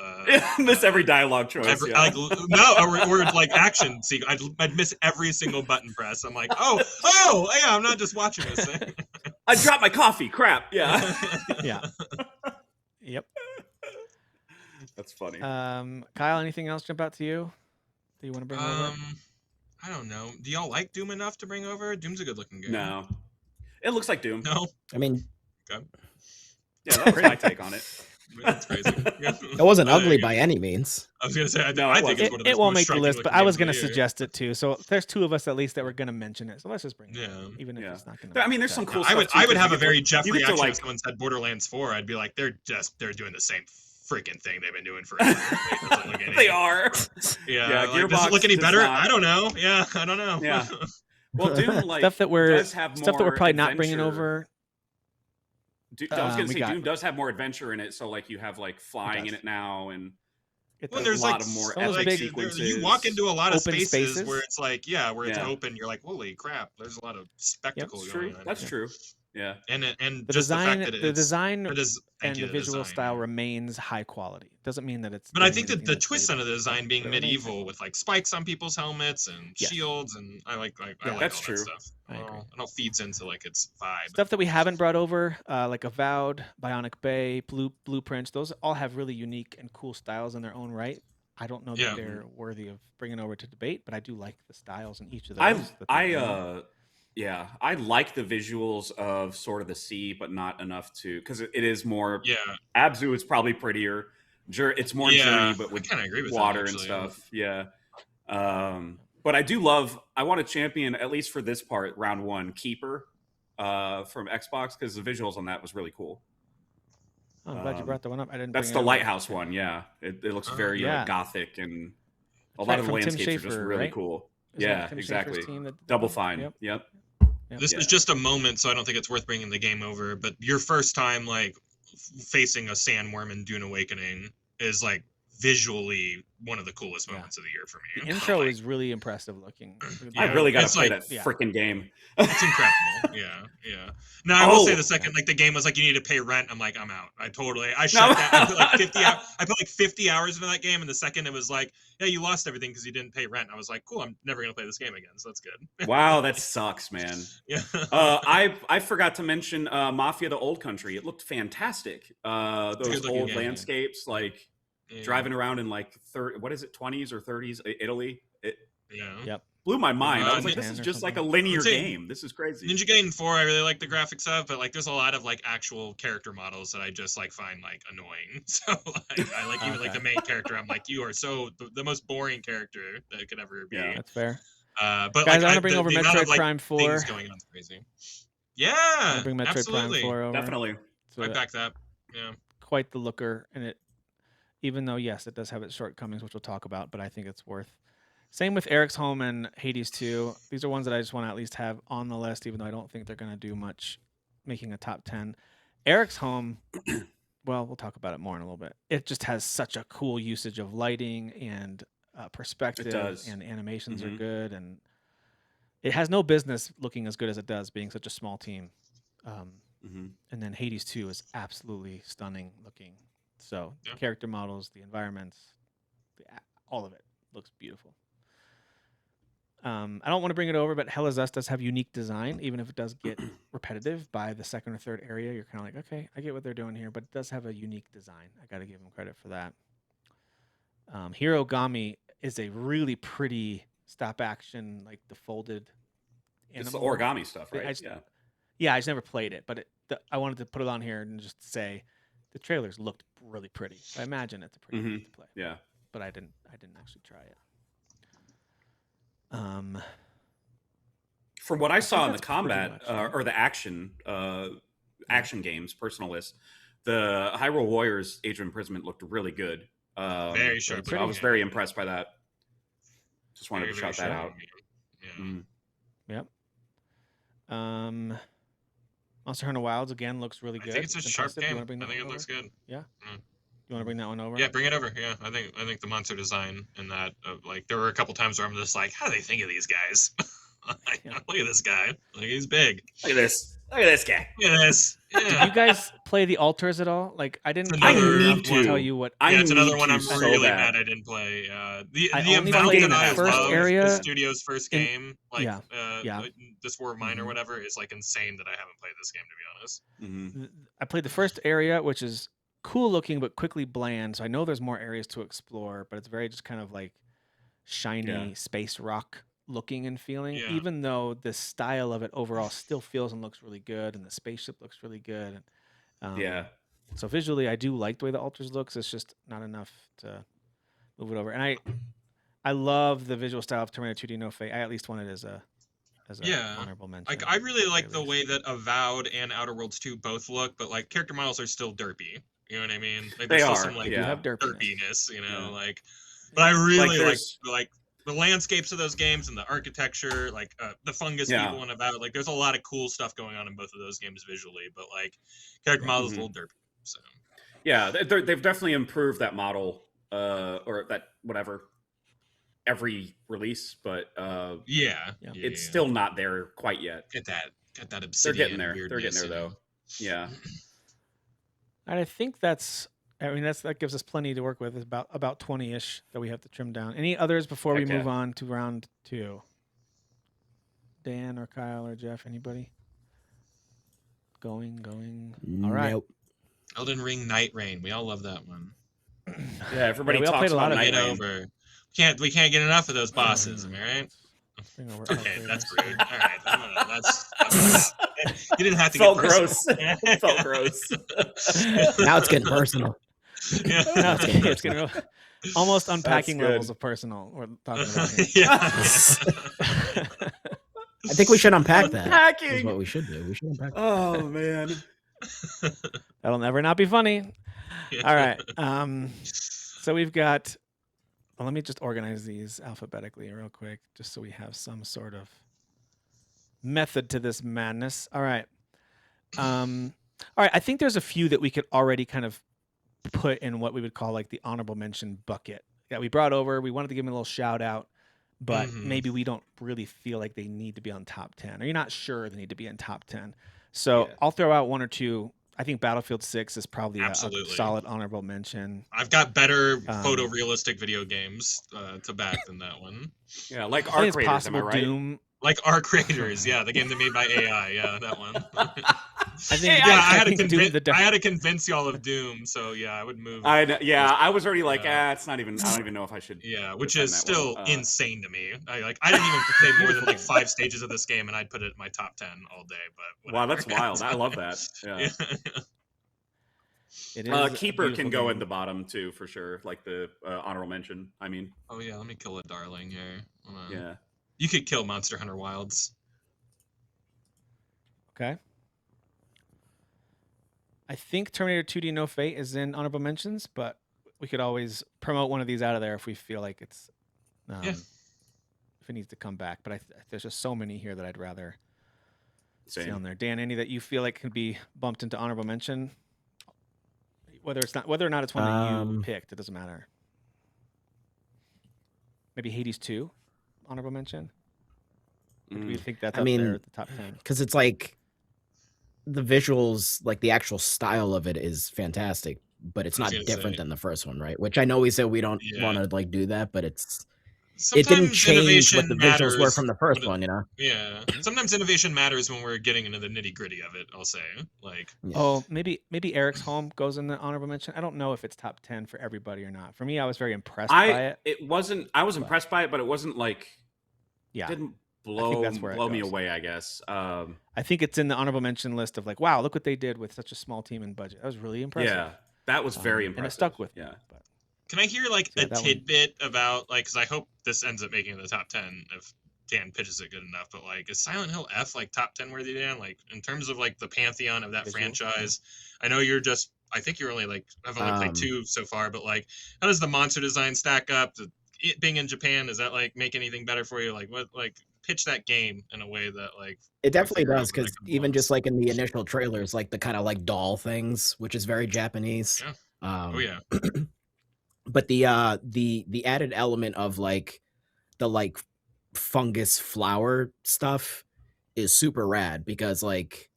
Miss every dialogue choice. yeah. Like no, or like action. See, I'd miss every single button press. I'm like, oh, yeah, I'm not just watching this thing. I dropped my coffee. Crap. Yeah. Yeah. Yep. That's funny. Kyle, anything else jump out to you that you want to bring over? I don't know. Do y'all like Doom enough to bring over? Doom's a good looking game. No. It looks like Doom. No, I mean, Yeah, that was my take on it. that's crazy. it wasn't There ugly you go. by any means. I was gonna say, I No, it think it's one of the It won't most make the striking list, but looking I was games going of to the year. suggest it too. So there's two of us at least that were going to mention it. So let's just bring it, Yeah. even if Yeah. it's not going to. I mean, there's some cool I stuff. would too, 'cause have you a get very to- Jeff you get to, reaction like, if someone said Borderlands 4. I'd be like, they're doing the same freaking thing they've been doing forever. Like, doesn't look any- They are. Yeah, like, does Gearbox it look any does better? not- I don't know. Yeah, I don't know. Yeah. Well, Doom like stuff that we're does have stuff that we're more probably not bringing adventure. over. I was gonna we say got- Doom does have more adventure in it, so like you have like flying in does. it now, and It Well, does. there's a lot like of more some of those epic big- sequences. you walk into a lot of Open spaces. where it's like, where it's Yeah. open. You're like, holy crap! There's a lot of spectacle That's going true. on. That's here. true. Yeah. And the just design, the fact that the it's design, it is, and thank you, the visual design. style remains high quality. Doesn't mean that it's. But I doing think that anything the that's twist really on the design being but it remains medieval with like spikes on people's helmets and Yes. shields, and I like Yeah, all that's that true. stuff. I agree. It all feeds into like its vibe. stuff that we haven't brought over, like Avowed, Bionic Bay, Blueprints. Those all have really unique and cool styles in their own right. I don't know Yeah. that they're worthy of bringing over to debate, but I do like the styles in each of those. I like the visuals of Sword of the Sea, but not enough to because it is more. Yeah, Abzu is probably prettier. It's more Yeah, Journey, but I with kinda agree with that, water and actually. stuff. Yeah. But I do love. I want to champion at least for this part, round one, Keeper, from Xbox because the visuals on that was really cool. Oh, I'm glad you brought that one up. I didn't. That's bring the it over. lighthouse one. Yeah, it looks Oh. very Yeah. gothic and a That's lot right, of the from Tim landscapes are just Schafer, really right? cool. Isn't that Yeah, Tim Schafer's exactly. team that did that Double one? Fine. Yep. Yep. this was just a moment, so I don't think it's worth bringing the game over. But your first time like facing a sandworm in Dune Awakening is like visually one of the coolest Yeah. moments of the year for The me. intro Like, is really impressive looking. Yeah, I really got to it's play like- that yeah. freaking game. it's incredible. Yeah. Now I will say Oh. the second like the game was like you need to pay rent. I'm like I'm out. I No. shut that. I put like 50 hours. I put like 50 hours into that game, and the second it was like, yeah, you lost everything because you didn't pay rent. I was like, cool. I'm never gonna play this game again. So that's good. Wow, that sucks, man. Yeah. I forgot to mention Mafia: The Old Country. It looked fantastic. Those good-looking old game. landscapes, like Yeah. driving around in like 20s or 30s Italy. It Yeah. Yep. blew my mind. I was like, Japan this is or just like a something. linear I'd say game. This is crazy. Ninja Gaiden 4, I really like the graphics of, but like there's a lot of like actual character models that I just like find like annoying. So like I like even like the main character. I'm like, you are so the most boring character that could ever be. Yeah. That's fair. But Guys, like, I want to bring over the amount Metroid of, like, Prime 4. things going on is crazy. Yeah, I want to bring Metroid absolutely. Prime 4 over. Definitely. So I back that. Yeah. quite the looker, and it, even though yes, it does have its shortcomings, which we'll talk about, but I think it's worth. Same with Eric's Home and Hades 2. These are ones that I just want to at least have on the list, even though I don't think they're going to do much making a top 10. Eric's Home, well, we'll talk about it more in a little bit. It just has such a cool usage of lighting and perspective, does. and animations are Mhm. good, and it has no business looking as good as it does, being such a small team. Mhm. And then Hades 2 is absolutely stunning looking. So the Yeah. character models, the environments, all of it looks beautiful. I don't want to bring it over, but Hell is Us does have unique design, even if it does get repetitive by the second or third area. You're kind of like, okay, I get what they're doing here, but it does have a unique design. I got to give them credit for that. Hirogami is a really pretty stop action, like the folded. It's the animal. origami stuff, I right? just- Yeah. Yeah, I just never played it, but I wanted to put it on here and just say the trailers looked really pretty. I imagine it's a pretty Mhm. good to play, Yeah. but I didn't actually try it. From what I saw in the that's pretty combat much it. or the action games, personal list, the Hyrule Warriors Age of Imprisonment looked really good. Very sharp. so I was very impressed by that. Just wanted Very, to very shout that sharp. out. Yeah. Mm. Yep. Monster Hunter Wilds again looks really I good. think it's a sharp impressive. You game. wanna bring I that think it one looks over? good. You want to bring that one over? Yeah, bring it over. Yeah, I think the monster design and that like there were a couple times where I'm just like, how do they think of these guys? Like, Yeah. look at this guy. Like he's big. Look at this. Look at this guy. Look at this. Yeah. Did you guys play the altars at all? Like I didn't. It's play another enough need to tell to. you what. I Yeah, it's another need one to I'm so really bad. mad I didn't play. The I only amount played that the I first love area the studio's first in- game, like yeah. This War of Mine or Mhm. whatever, is like insane that I haven't played this game to be honest. Mhm. I played the first area, which is cool looking but quickly bland. So I know there's more areas to explore, but it's very just kind of like shiny Yeah. space rock looking and feeling. Yeah. Even though the style of it overall still feels and looks really good, and the spaceship looks really good. Yeah. So visually, I do like the way the altars looks. It's just not enough to move it over. And I love the visual style of Terminator 2D No Fate. I at least want it as a Yeah. honorable mention. Like I really at like the least. way that Avowed and Outer Worlds 2 both look, but like character models are still derpy. You know what I mean? Like They there's still are, some like They do yeah. have derpiness. derpiness, you know, Yeah. like. But I really like there's- the landscapes of those games and the architecture, like the fungus Yeah. people and Avowed. Like there's a lot of cool stuff going on in both of those games visually, but like character models Mhm. a little derpy. So Yeah, they've definitely improved that model, or that whatever, every release, but yeah, Yeah. it's still not there quite yet. get that They're obsidian. getting there. They're weirdness, getting there you know? though. Yeah. And I think that gives us plenty to work with. It's about 20-ish that we have to trim down. Any others before we Heck move yeah. on to round 2? Dan or Kyle or Jeff, anybody? Going. All right. Nope. Elden Ring Night Rain. We all love that one. Yeah, everybody we all talks played a lot about of Get Night Rain. over. We can't get enough of those bosses. Am I right? Let's bring over Okay, Elder that's Ring. rude. All right, that's you didn't have to Felt get gross. personal. Felt gross. Now it's getting personal. Yeah. No, it's getting real- almost unpacking good. levels of personal we're talking about here. Yeah. I think we should unpack that. Is Unpacking. what we should do. We should unpack that. Oh man. That'll never not be funny. Yeah. All right. So we've got. Well, let me just organize these alphabetically real quick, just so we have some sort of method to this madness. All right. All right. I think there's a few that we could already kind of put in what we would call like the honorable mention bucket that we brought over. We wanted to give them a little shout out, but maybe we don't really feel like they need to be on top 10, or you're not sure they need to be in top 10. So I'll throw out one or two. I think Battlefield 6 is probably a solid honorable mention. I've got better photorealistic video games to back than that one. Yeah, like I think Arc it's Raiders, am I possible right? Doom. Like Arc Raiders, yeah, the game they made by AI, yeah, that one. I think I had Doom, to convince y'all of Doom, so yeah, I would move. I was already like, it's not even. I don't even know if I should. Yeah, which is still insane to me. I didn't even play more than like 5 stages of this game, and I'd put it in my top 10 all day. But wow, that's wild. I love that. Yeah. It is Keeper can go in the bottom too, for sure. Like the honorable mention. I mean. Oh yeah, let me kill a darling here. Yeah. You could kill Monster Hunter Wilds. Okay. I think Terminator 2D No Fate is in honorable mentions, but we could always promote one of these out of there if we feel like it's if it needs to come back. But there's just so many here that I'd rather see on there. Dan, any that you feel like could be bumped into honorable mention? Whether or not it's one that you picked, it doesn't matter. Maybe Hades 2, honorable mention. Or do you think that's up there at the top 10? Because it's like the visuals, like the actual style of it is fantastic, but it's not different than the first one, right? Which I know we said we don't want to like do that, but it didn't change what the visuals were from the first one, you know? Yeah. Sometimes innovation matters when we're getting into the nitty gritty of it, I'll say. Like, maybe Eric's Home goes in the honorable mention. I don't know if it's top 10 for everybody or not. For me, I was very impressed by it. I was impressed by it, but it wasn't like it didn't blow me away, I guess. I think it's in the honorable mention list of like, wow, look what they did with such a small team and budget. That was really impressive. Yeah, that was very impressive. And it stuck with me. But. Can I hear like a tidbit about like, because I hope this ends up making the top 10 if Dan pitches it good enough, but like, is Silent Hill F like top 10 worthy, Dan? Like in terms of like the pantheon of that franchise, I know I think you're only like, I've only played 2 so far, but like, how does the monster design stack up? It being in Japan, does that like make anything better for you? Like what, like pitch that game in a way that like it definitely does, because even just like in the initial trailers, like the kind of like doll things, which is very Japanese. Yeah. But the added element of like the like fungus flower stuff is super rad, because like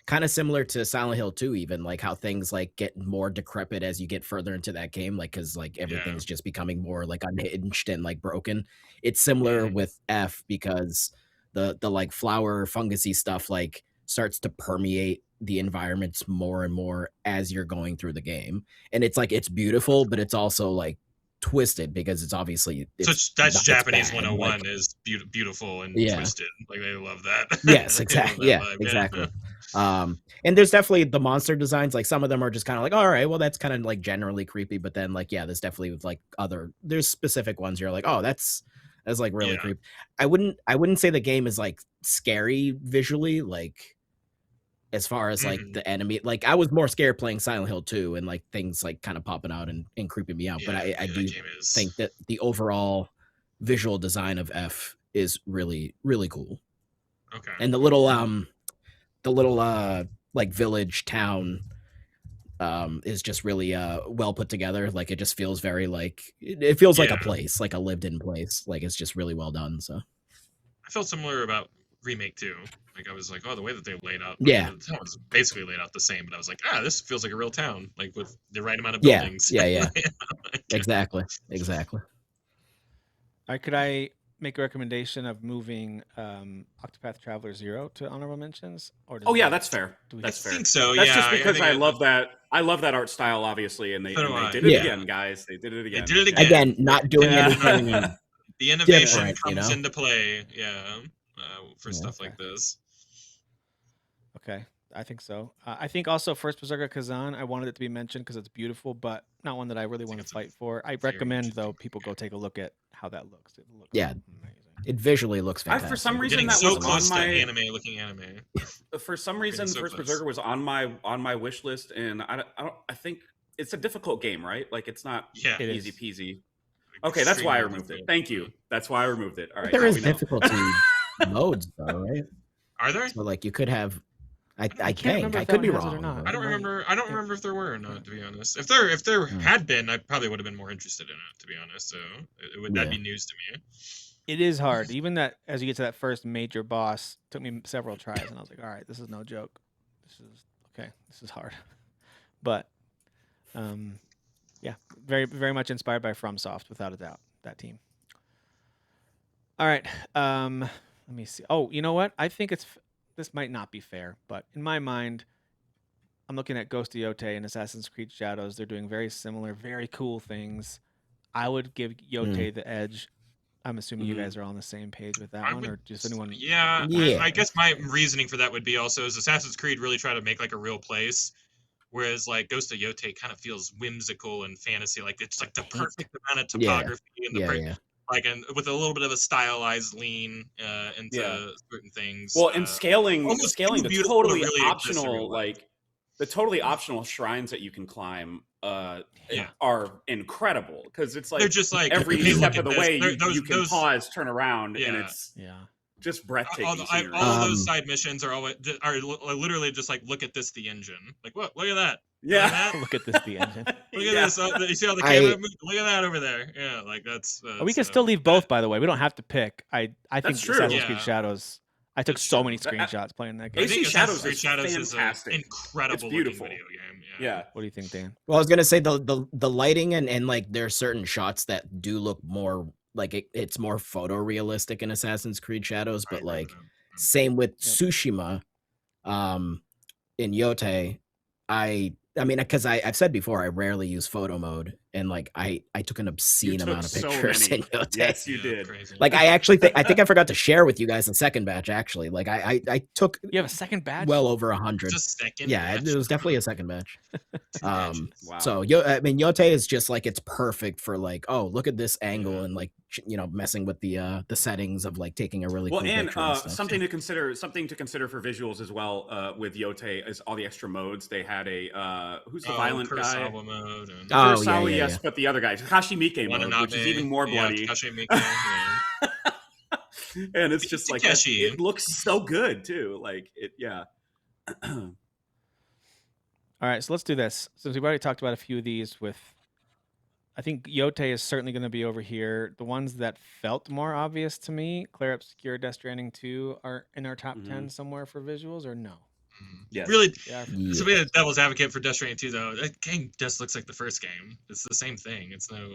kind of similar to Silent Hill 2, even like how things like get more decrepit as you get further into that game, like because like everything's just becoming more like unhinged and like broken. It's similar with F, because the like flower fungusy stuff like starts to permeate the environments more and more as you're going through the game, and it's like it's beautiful, but it's also like twisted, because it's obviously that's Japanese 101, like, is beautiful and twisted. Like they love that. Yes, exactly. Exactly. And there's definitely the monster designs, like some of them are just kind of like, all right, well that's kind of like generally creepy, but then like there's definitely like there's specific ones you're like, oh, that's like really creepy. I wouldn't say the game is like scary visually, like as far as like the enemy, like I was more scared playing Silent Hill 2 and like things like kind of popping out and creeping me out. But I do think that the overall visual design of F is really, really cool. Okay. And the little like village town is just really well put together. Like it just feels very like it feels like a place, like a lived in place. Like it's just really well done. So I felt similar about Remake 2. Like I was like, oh, the way that they laid out, the town was basically laid out the same, but I was like, this feels like a real town, like with the right amount of buildings. Yeah. Exactly. Could I make a recommendation of moving Octopath Traveler 0 to honorable mentions? Or that's fair. That's fair. I think so. That's just because I love that. I love that art style, obviously, and they did it again, guys. They did it again. Again, not doing anything. The innovation comes into play. For stuff like this. Okay, I think so. I think also First Berserker Kazan, I wanted it to be mentioned because it's beautiful, but not one that I really want to fight for. I recommend, though, people go take a look at how that looks. It looks amazing. It visually looks fantastic. For some reason, that was close on my looking anime. For some reason, First Berserker was on my wish list, and I think it's a difficult game, right? Like it's not easy peasy. Okay, that's why I removed it. Thank you. That's why I removed it. All right. There is difficulty modes, though, right? Are there? So like you could have I can't think remember I if that could be one has it or wrong. not. but- I don't Right. remember. I don't Yeah. remember if there were or not, to be honest. If there Hmm. had been, I probably would have been more interested in it, to be honest. So that'd Yeah. be news to me. It is hard. Even that, as you get to that first major boss, took me several tries, and I was like, all right, this is no joke. This is okay. This is hard. But, yeah, very, very much inspired by FromSoft, without a doubt, that team. All right. Let me see. Oh, you know what? I think this might not be fair, but in my mind, I'm looking at Ghost of Yotei and Assassin's Creed Shadows. They're doing very similar, very cool things. I would give Yotei the edge. I'm assuming you Mhm. guys are all on the same page with that I one, would or just anyone? Yeah, Yeah. I guess my reasoning for that would be also is Assassin's Creed really try to make like a real place, whereas like Ghost of Yotei kind of feels whimsical and fantasy, like it's like the hate perfect amount of Yeah. topography and the Yeah. like, and with a little bit of a stylized lean into Yeah. certain things. Well, and scaling almost too the beautiful to totally really exist in real optional, life. like the totally optional shrines that you can climb Yeah. are incredible because it's They're like just like every hey, look step at of the this. way Those- you can those- pause, turn around, and Yeah. it's Yeah. just breathtaking. all scenery. of those Um, side missions are always literally just like look at this, the engine. Like what? Look at that. yeah. Look at this, the engine. Look at Yeah. this. You see how the I- camera moved? Look at that over there. Yeah, like that's. We can still leave both, by the way. We don't have to pick. I think That's true. Assassin's Creed Yeah. Shadows. I took That's so true. many screenshots playing that game. I think AC Assassin's Shadows Creed is Shadows is fantastic. an incredible It's beautiful. looking video game. Yeah. What do you think, Dan? Well, I was gonna say the lighting and like there are certain shots that do look more like it's more photorealistic in Assassin's Creed Shadows, but like same with Tsushima, in Yotei. I mean, because I've said before, I rarely use photo mode, and like I took an You obscene took amount of so pictures many. in Yotei. Yes, you did. Crazy. Like I actually think I forgot to share with you guys the second batch. Actually, like I took You have a second batch? well over 100. Just second. Yeah, batch. it was definitely a second batch. batches. Wow. So I mean, Yotei is just like it's perfect for like, oh, look at this angle and like messing with the settings of like taking a really Well, cool and picture and stuff. something to consider for visuals as well. With Yotei is all the extra modes. They had a who's the violent guy? Kurosawa mode and Oh, Kurosawa, yeah. yes, but the other guy, Takashi Miike mode, Watanabe, which is even more yeah, bloody. Takashi Miike, yeah. And it's just like Takeshi. it looks so good too. Like it, yeah. All right, so let's do this. Since we've already talked about a few of these I think Yotei is certainly going to be over here. The ones that felt more obvious to me, Claire Obscure, Death Stranding 2, are in our top 10 somewhere for visuals, or no? Yes. Really, Yeah. Yeah. so we had a devil's advocate for Death Stranding 2, though. That game just looks like the first game. It's the same thing. It's no.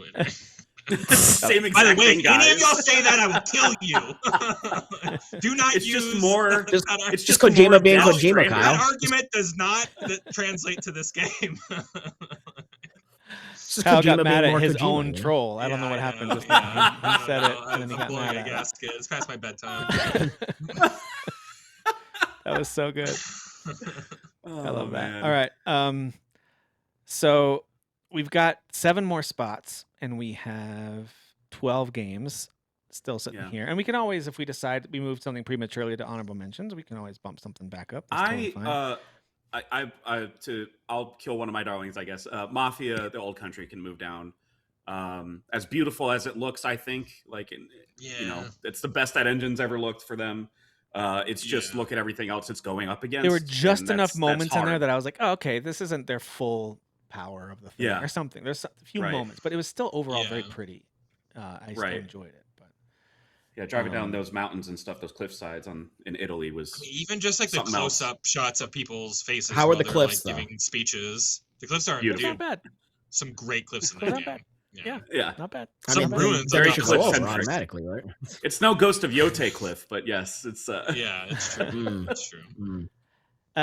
Same By the exact way, thing, if guys. any of y'all say that, I will kill you. Do not It's use. just more. Just- It's just just more Kojima being Death Kojima, Stranding. Kyle. That argument does not translate to this game. It's just Kyle Kojima got being mad at more his Kojima, own you know? troll. I don't know Yeah, what I happened know, just yeah. now. He I said don't it, know. and then he I'm got blowing mad a at gasket. It's past my bedtime. That was so good. Oh, I love that. man. All right. So we've got 7 more spots, and we have 12 games still sitting Yeah. here. And we can always, if we decide we moved something prematurely to honorable mentions, we can always bump something back up. That's totally fine. I'll kill one of my darlings, I guess. Mafia, the Old Country can move down. As beautiful as it looks, I think, like, it's the best that engine's ever looked for them. It's just Yeah. look at everything else it's going up against. There were just and enough that's moments in there hard. that I was like, oh, okay, this isn't their full power of the thing Yeah. or something. There's a few Right. moments, but it was still overall very Yeah. pretty. I still Right. enjoyed it. But Yeah, driving down Um, those mountains and stuff, those cliff sides in Italy was. I mean, even just like the Something else. close-up shots of people's faces. How are while the they're, cliffs, like, though? giving speeches? The cliffs are Beautiful. not bad. some great cliffs in They're that not game. bad. Yeah. Yeah, Not bad. I Some mean, Not bad. ruins Very on should the go cliff over centric. automatically, right? it's no Ghost of Yotei cliff, but yes, it's. Yeah, it's true. Mm. It's true. Mm.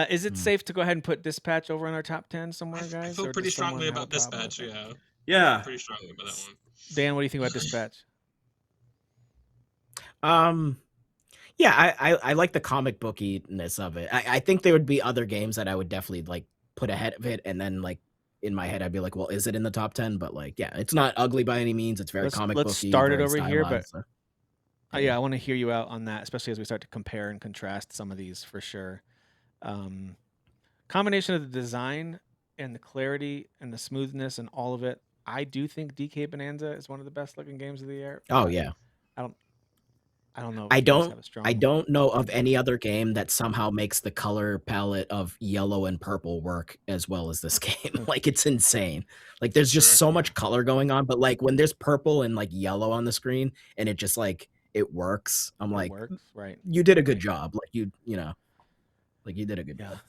Is it Hmm. safe to go ahead and put Dispatch over in our top 10 somewhere, I guys? feel or pretty does someone strongly have a about problem with Dispatch. it? Yeah. Pretty strongly about that one. Dan, what do you think about Dispatch? Yeah, I like the comic bookiness of it. I think there would be other games that I would definitely like put ahead of it, and then like in my head I'd be like, well, is it in the top 10? But like, yeah, it's not ugly by any means. It's very Let's comic let's booky. start it very over here, but stylized, so. yeah, I want to hear you out on that, especially as we start to compare and contrast some of these for sure. Combination of the design and the clarity and the smoothness and all of it. I do think DK Bonanza is one of the best looking games of the year. Oh but yeah, I don't know. If I you guys don't have a strong. I don't know of any other game that somehow makes the color palette of yellow and purple work as well as this game. Like it's insane. Like there's just Sure. so much color going on, but like when there's purple and like yellow on the screen and it just like it works, I'm It like, works, right? you did a good job. Like you know, like you did a good Yeah. job.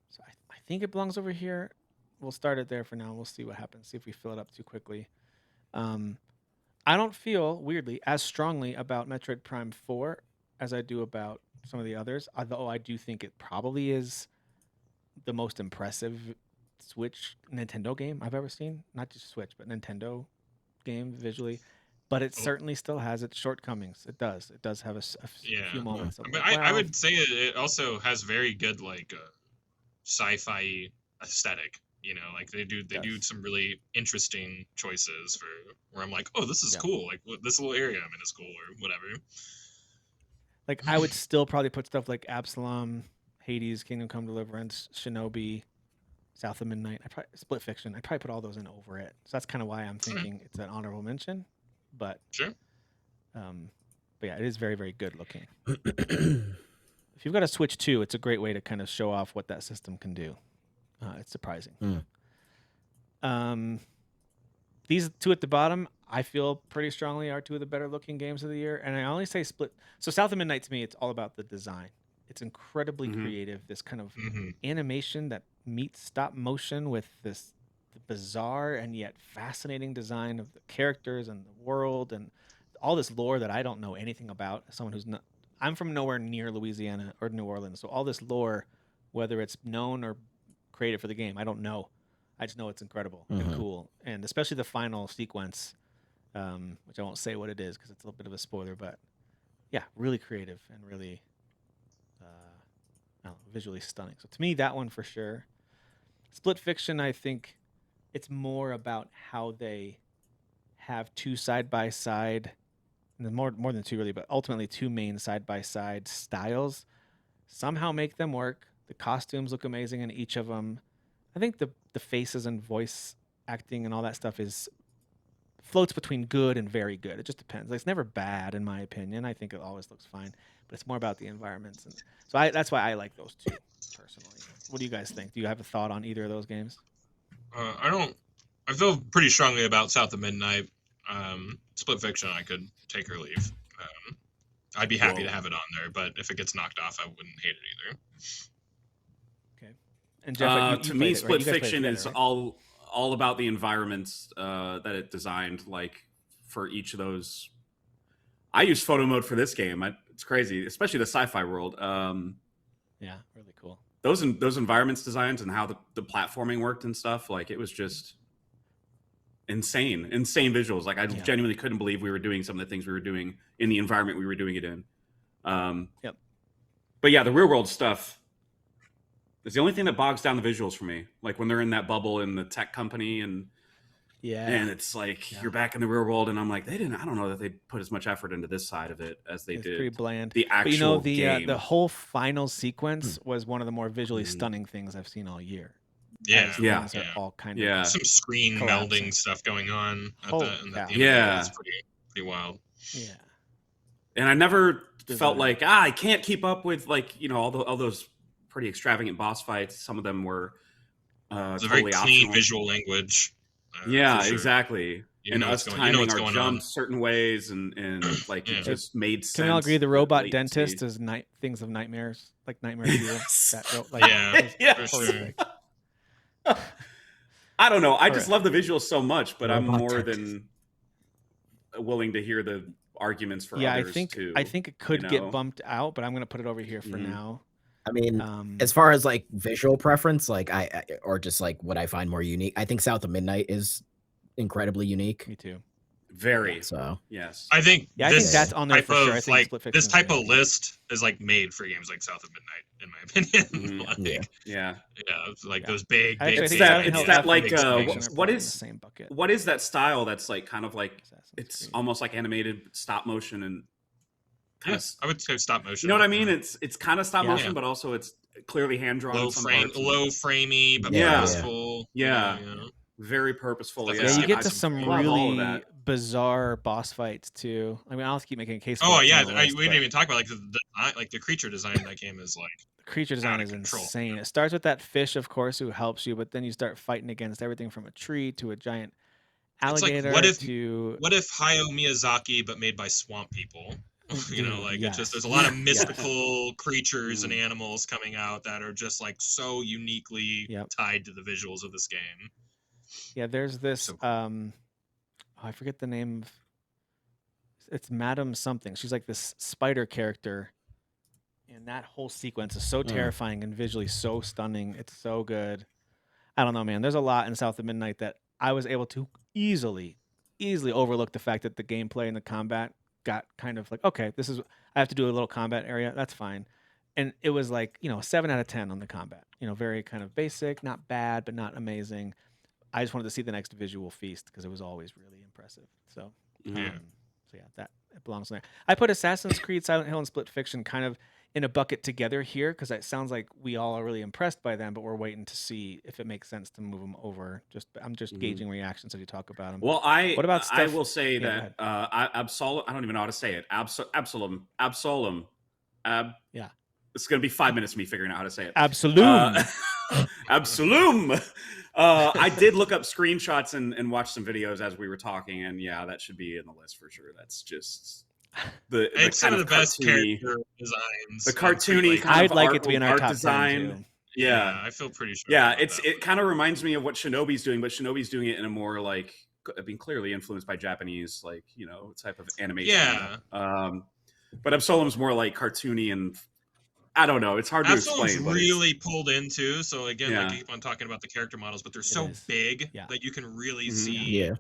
So I think it belongs over here. We'll start it there for now. We'll see what happens. See if we fill it up too quickly. I don't feel weirdly as strongly about Metroid Prime 4 as I do about some of the others. Although I do think it probably is the most impressive Switch Nintendo game I've ever seen. Not just Switch, but Nintendo game visually. But it Oh. certainly still has its shortcomings. It does. It does have Yeah. few moments. Of But like, I wow, would say it also has very good like sci-fi aesthetic. You know, like they do does. some really interesting choices for where I'm like, oh, this is Yeah. cool. Like this little area I'm in is cool or whatever. Like I would still probably put stuff like Absalom, Hades, Kingdom Come Deliverance, Shinobi, South of Midnight. I probably Split Fiction. I'd probably put all those in over it. So that's kind of why I'm thinking it's an honorable mention. But Sure. yeah, it is very, very good looking. If you've got a Switch 2, it's a great way to kind of show off what that system can do. It's surprising. These two at the bottom, I feel pretty strongly are two of the better looking games of the year. And I only say Split. So South of Midnight to me, it's all about the design. It's incredibly creative. This kind of animation that meets stop motion with this bizarre and yet fascinating design of the characters and the world and all this lore that I don't know anything about. As someone who's not, I'm from nowhere near Louisiana or New Orleans, so all this lore, whether it's known or created for the game, I don't know. I just know it's incredible and cool, and especially the final sequence, which I won't say what it is because it's a little bit of a spoiler, but yeah, really creative and really visually stunning. So to me, that one for sure. Split Fiction, I think it's more about how they have two side by side, and more than two really, but ultimately two main side by side styles. Somehow make them work. The costumes look amazing in each of them. I think the faces and voice acting and all that stuff floats between good and very good. It just depends. It's never bad in my opinion. I think it always looks fine, but it's more about the environments, and so that's why I like those two personally. What do you guys think? Do you have a thought on either of those games? I feel pretty strongly about South of Midnight. Split Fiction, I could take or leave. I'd be happy to have it on there, but if it gets knocked off, I wouldn't hate it either. Okay. And Jeff, to me, Split You guys played it Fiction together, is right? all about the environments that it designed. Like for each of those, I used photo mode for this game. It's crazy, especially the sci-fi world. Yeah, really cool. Those environments designs and how the platforming worked and stuff. Like it was just insane visuals. Like I genuinely couldn't believe we were doing some of the things we were doing in the environment we were doing it in. Yep. But yeah, the real world stuff is the only thing that bogs down the visuals for me. Like when they're in that bubble in the tech company and it's like you're back in the real world, and I'm like, I don't know that they put as much effort into this side of it as they It's did pretty bland. the actual But you know, game. the whole final sequence was one of the more visually stunning things I've seen all year. Yeah, As things are all kind of some screen collapsing. melding stuff going on. It's pretty wild. Yeah. And I never Design. felt like I can't keep up with all those pretty extravagant boss fights. Some of them were It's a totally very clean optional. visual language. Yeah, for sure. exactly. You And know us what's going- you know timing what's our going jumps on. certain ways, and like Yeah. it just made sense. Can we all agree the the robot latency. dentist is things of nightmares, like Nightmare Fuel? Yes. Yeah, Yeah. for horrific. I don't know. I just Alright. love the visuals so much, but I'm Robot more dentist. than willing to hear the arguments for Yeah, others too. I think it could you know? get bumped out, but I'm gonna put it over here for Mhm. now. I mean, Um, as far as like visual preference, like I or just like what I find more unique, I think South of Midnight is incredibly unique. me too. Very. So Yes. I think Yeah, I think this that's on there type for sure. I of think like Split this Fiction's type really of good. list is like made for games like South of Midnight, in my opinion. Mhm. Like, Yeah. Yeah. it's like Yeah. those big, I big. think It's Silent that- Hill it's that, F and like, Split Fiction what are is- probably in the same bucket. What is that style that's like kind of like Assassin's it's Creed. almost like animated stop motion and kind Yes, of I would say stop motion. you know what I mean? It's kind of stop Yeah. motion, but also it's clearly hand drawn. low in some frame, parts. low framey, but Yeah. purposeful. Yeah. you know. Very purposeful. Yeah, Yeah, you get I to some love all of really that. bizarre boss fights too. I mean, I'll keep making a case. For Oh it yeah, on the list, we didn't but even talk about like the creature design in that game is like the creature design out of is control. insane. It starts with that fish, of course, who helps you, but then you start fighting against everything from a tree to a giant It's like alligator what if to Hayao Miyazaki but made by swamp people? You know, Dude, like it's just yes. there's a lot of Yeah. mystical creatures and animals coming out that are just like so uniquely Yep. tied to the visuals of this game. Yeah, there's this So cool. I forget the name of it's Madam something. She's like this spider character. And that whole sequence is so terrifying and visually so stunning. It's so good. I don't know, man. There's a lot in South of Midnight that I was able to easily overlook the fact that the gameplay and the combat got kind of like, okay, this is I have to do a little combat area. That's fine. And it was like, 7 out of 10 on the combat. Very kind of basic, not bad, but not amazing. I just wanted to see the next visual feast because it was always really impressive. So, Yeah. so yeah, that it belongs in there. I put Assassin's Creed, Silent Hill, and Split Fiction kind of in a bucket together here because it sounds like we all are really impressed by them, but we're waiting to see if it makes sense to move them over. I'm just gauging reactions as you talk about them. Well, What about I stuff- will say Yeah, go that Absolum. I don't even know how to say it. Absolum. Yeah. It's gonna be 5 minutes of me figuring out how to say it. Absolute. Absolum. I did look up screenshots and watch some videos as we were talking, and yeah, that should be in the list for sure. That's just the It's some kind of the best cartoony- character designs. the and cartoony like, kind I'd of like art, it to be in our art top 10 design. too. Yeah, I feel pretty sure. yeah, about that it one. kind of reminds me of what Shinobi's doing, but Shinobi's doing it in a more like, I mean, clearly influenced by Japanese, like, type of animation. Yeah. But Absolum's more like cartoony and I don't know. It's hard to Absolute's explain. But really pulled into. So again, like Yeah. you keep on talking about the character models, but they're so is. big Yeah. that you can really Mhm. see. Yeah.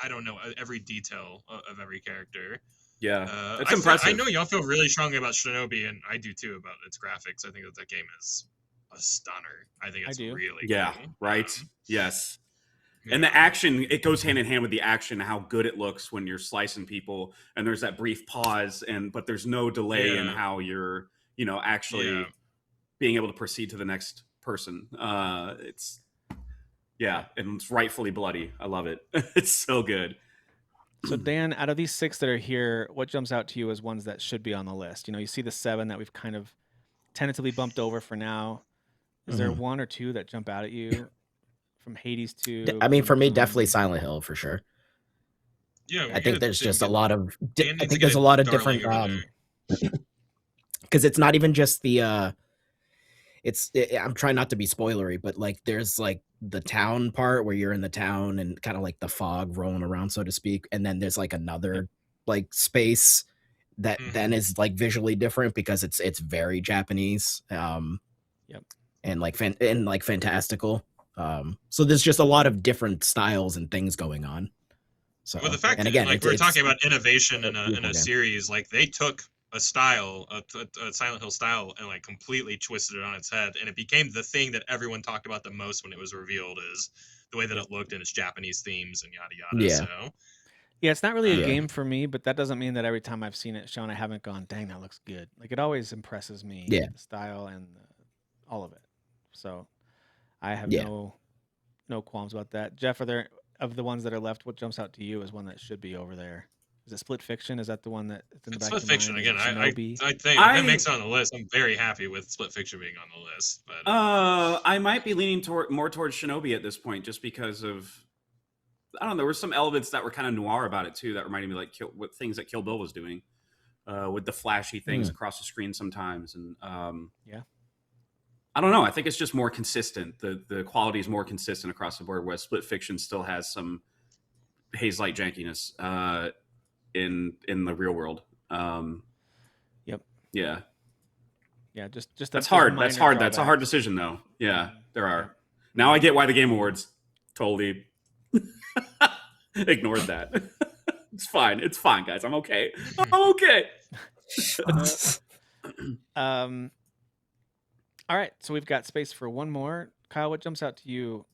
I don't know every detail of every character. yeah, it's I impressive. know y'all feel really strongly about Shinobi, and I do too about its graphics. I think that game is a stunner. I think I it's do. really Yeah, cool. right. Yes. Yeah. And the action, it goes hand in hand with the action, how good it looks when you're slicing people, and there's that brief pause, but there's no delay in Yeah. how you're, actually Yeah. being able to proceed to the next person. And it's rightfully bloody. I love it. It's so good. So Dan, out of these 6 that are here, what jumps out to you as ones that should be on the list? You see the 7 that we've kind of tentatively bumped over for now. Is there 1 or 2 that jump out at you from Hades to? I mean, for me, from- definitely Silent Hill for sure. Yeah, I think there's just a lot of. Dan I needs to think get there's a lot of Darling different. over there. Because it's not even just the. I'm trying not to be spoilery, but like there's like the town part where you're in the town and kind of like the fog rolling around, so to speak, and then there's like another like space that then is like visually different because it's very Japanese. And like fantastical. So there's just a lot of different styles and things going on. So, Well, the fact and that again, like we're it's- talking about innovation in beautiful a game. series, like they took a style, a Silent Hill style, and like completely twisted it on its head, and it became the thing that everyone talked about the most when it was revealed, is the way that it looked and its Japanese themes and yada yada. Yeah. So Yeah, it's not really a Yeah. game for me, but that doesn't mean that every time I've seen it shown, I haven't gone, dang, that looks good. Like it always impresses me. Yeah. The style and all of it. So I have Yeah. no qualms about that. Jeff, are there of the ones that are left? What jumps out to you as one that should be over there? Is it Split Fiction? Is that the one that it's in the it's back Split of your Fiction mind? again. Is it I Shinobi? think if I- it makes it on the list, I'm very happy with Split Fiction being on the list. But I might be leaning more towards Shinobi at this point, just because of, I don't know, there were some elements that were kind of noir about it too, that reminded me like what things that Kill Bill was doing, with the flashy things across the screen sometimes, and Yeah. I don't know. I think it's just more consistent. The quality is more consistent across the board, whereas Split Fiction still has some haze light jankiness in the real world. Yep. Yeah. Yeah, just That's there's a hard. That's minor hard. That's a drawback. hard decision, though. Yeah, there are. Now I get why the Game Awards totally ignored that. It's fine. It's fine, guys. I'm okay. I'm okay. All right, so we've got space for one more. Kyle, what jumps out to you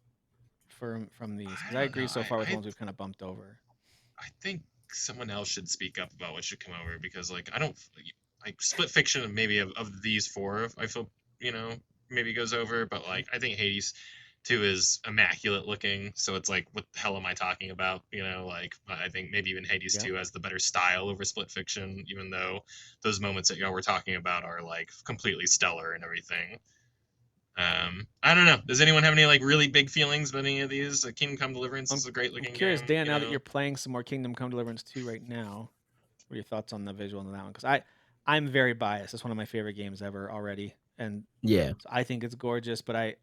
from these? Because I don't agree know. so far with the I- ones we've kind of bumped over. I think someone else should speak up about what should come over, because like I don't like Split Fiction maybe of these 4. I feel maybe goes over, but like I think Hades 2 is immaculate looking, so it's like, what the hell am I talking about? Like, I think maybe even Hades 2 has the better style over Split Fiction, even though those moments that y'all were talking about are like completely stellar and everything. I don't know. Does anyone have any like really big feelings about any of these? Kingdom Come Deliverance is a great looking I'm curious, game. Dan, now that you're playing some more Kingdom Come Deliverance 2 right now, what are your thoughts on the visual on that one? Because I'm very biased. It's one of my favorite games ever already, and Yeah. so I think it's gorgeous. But I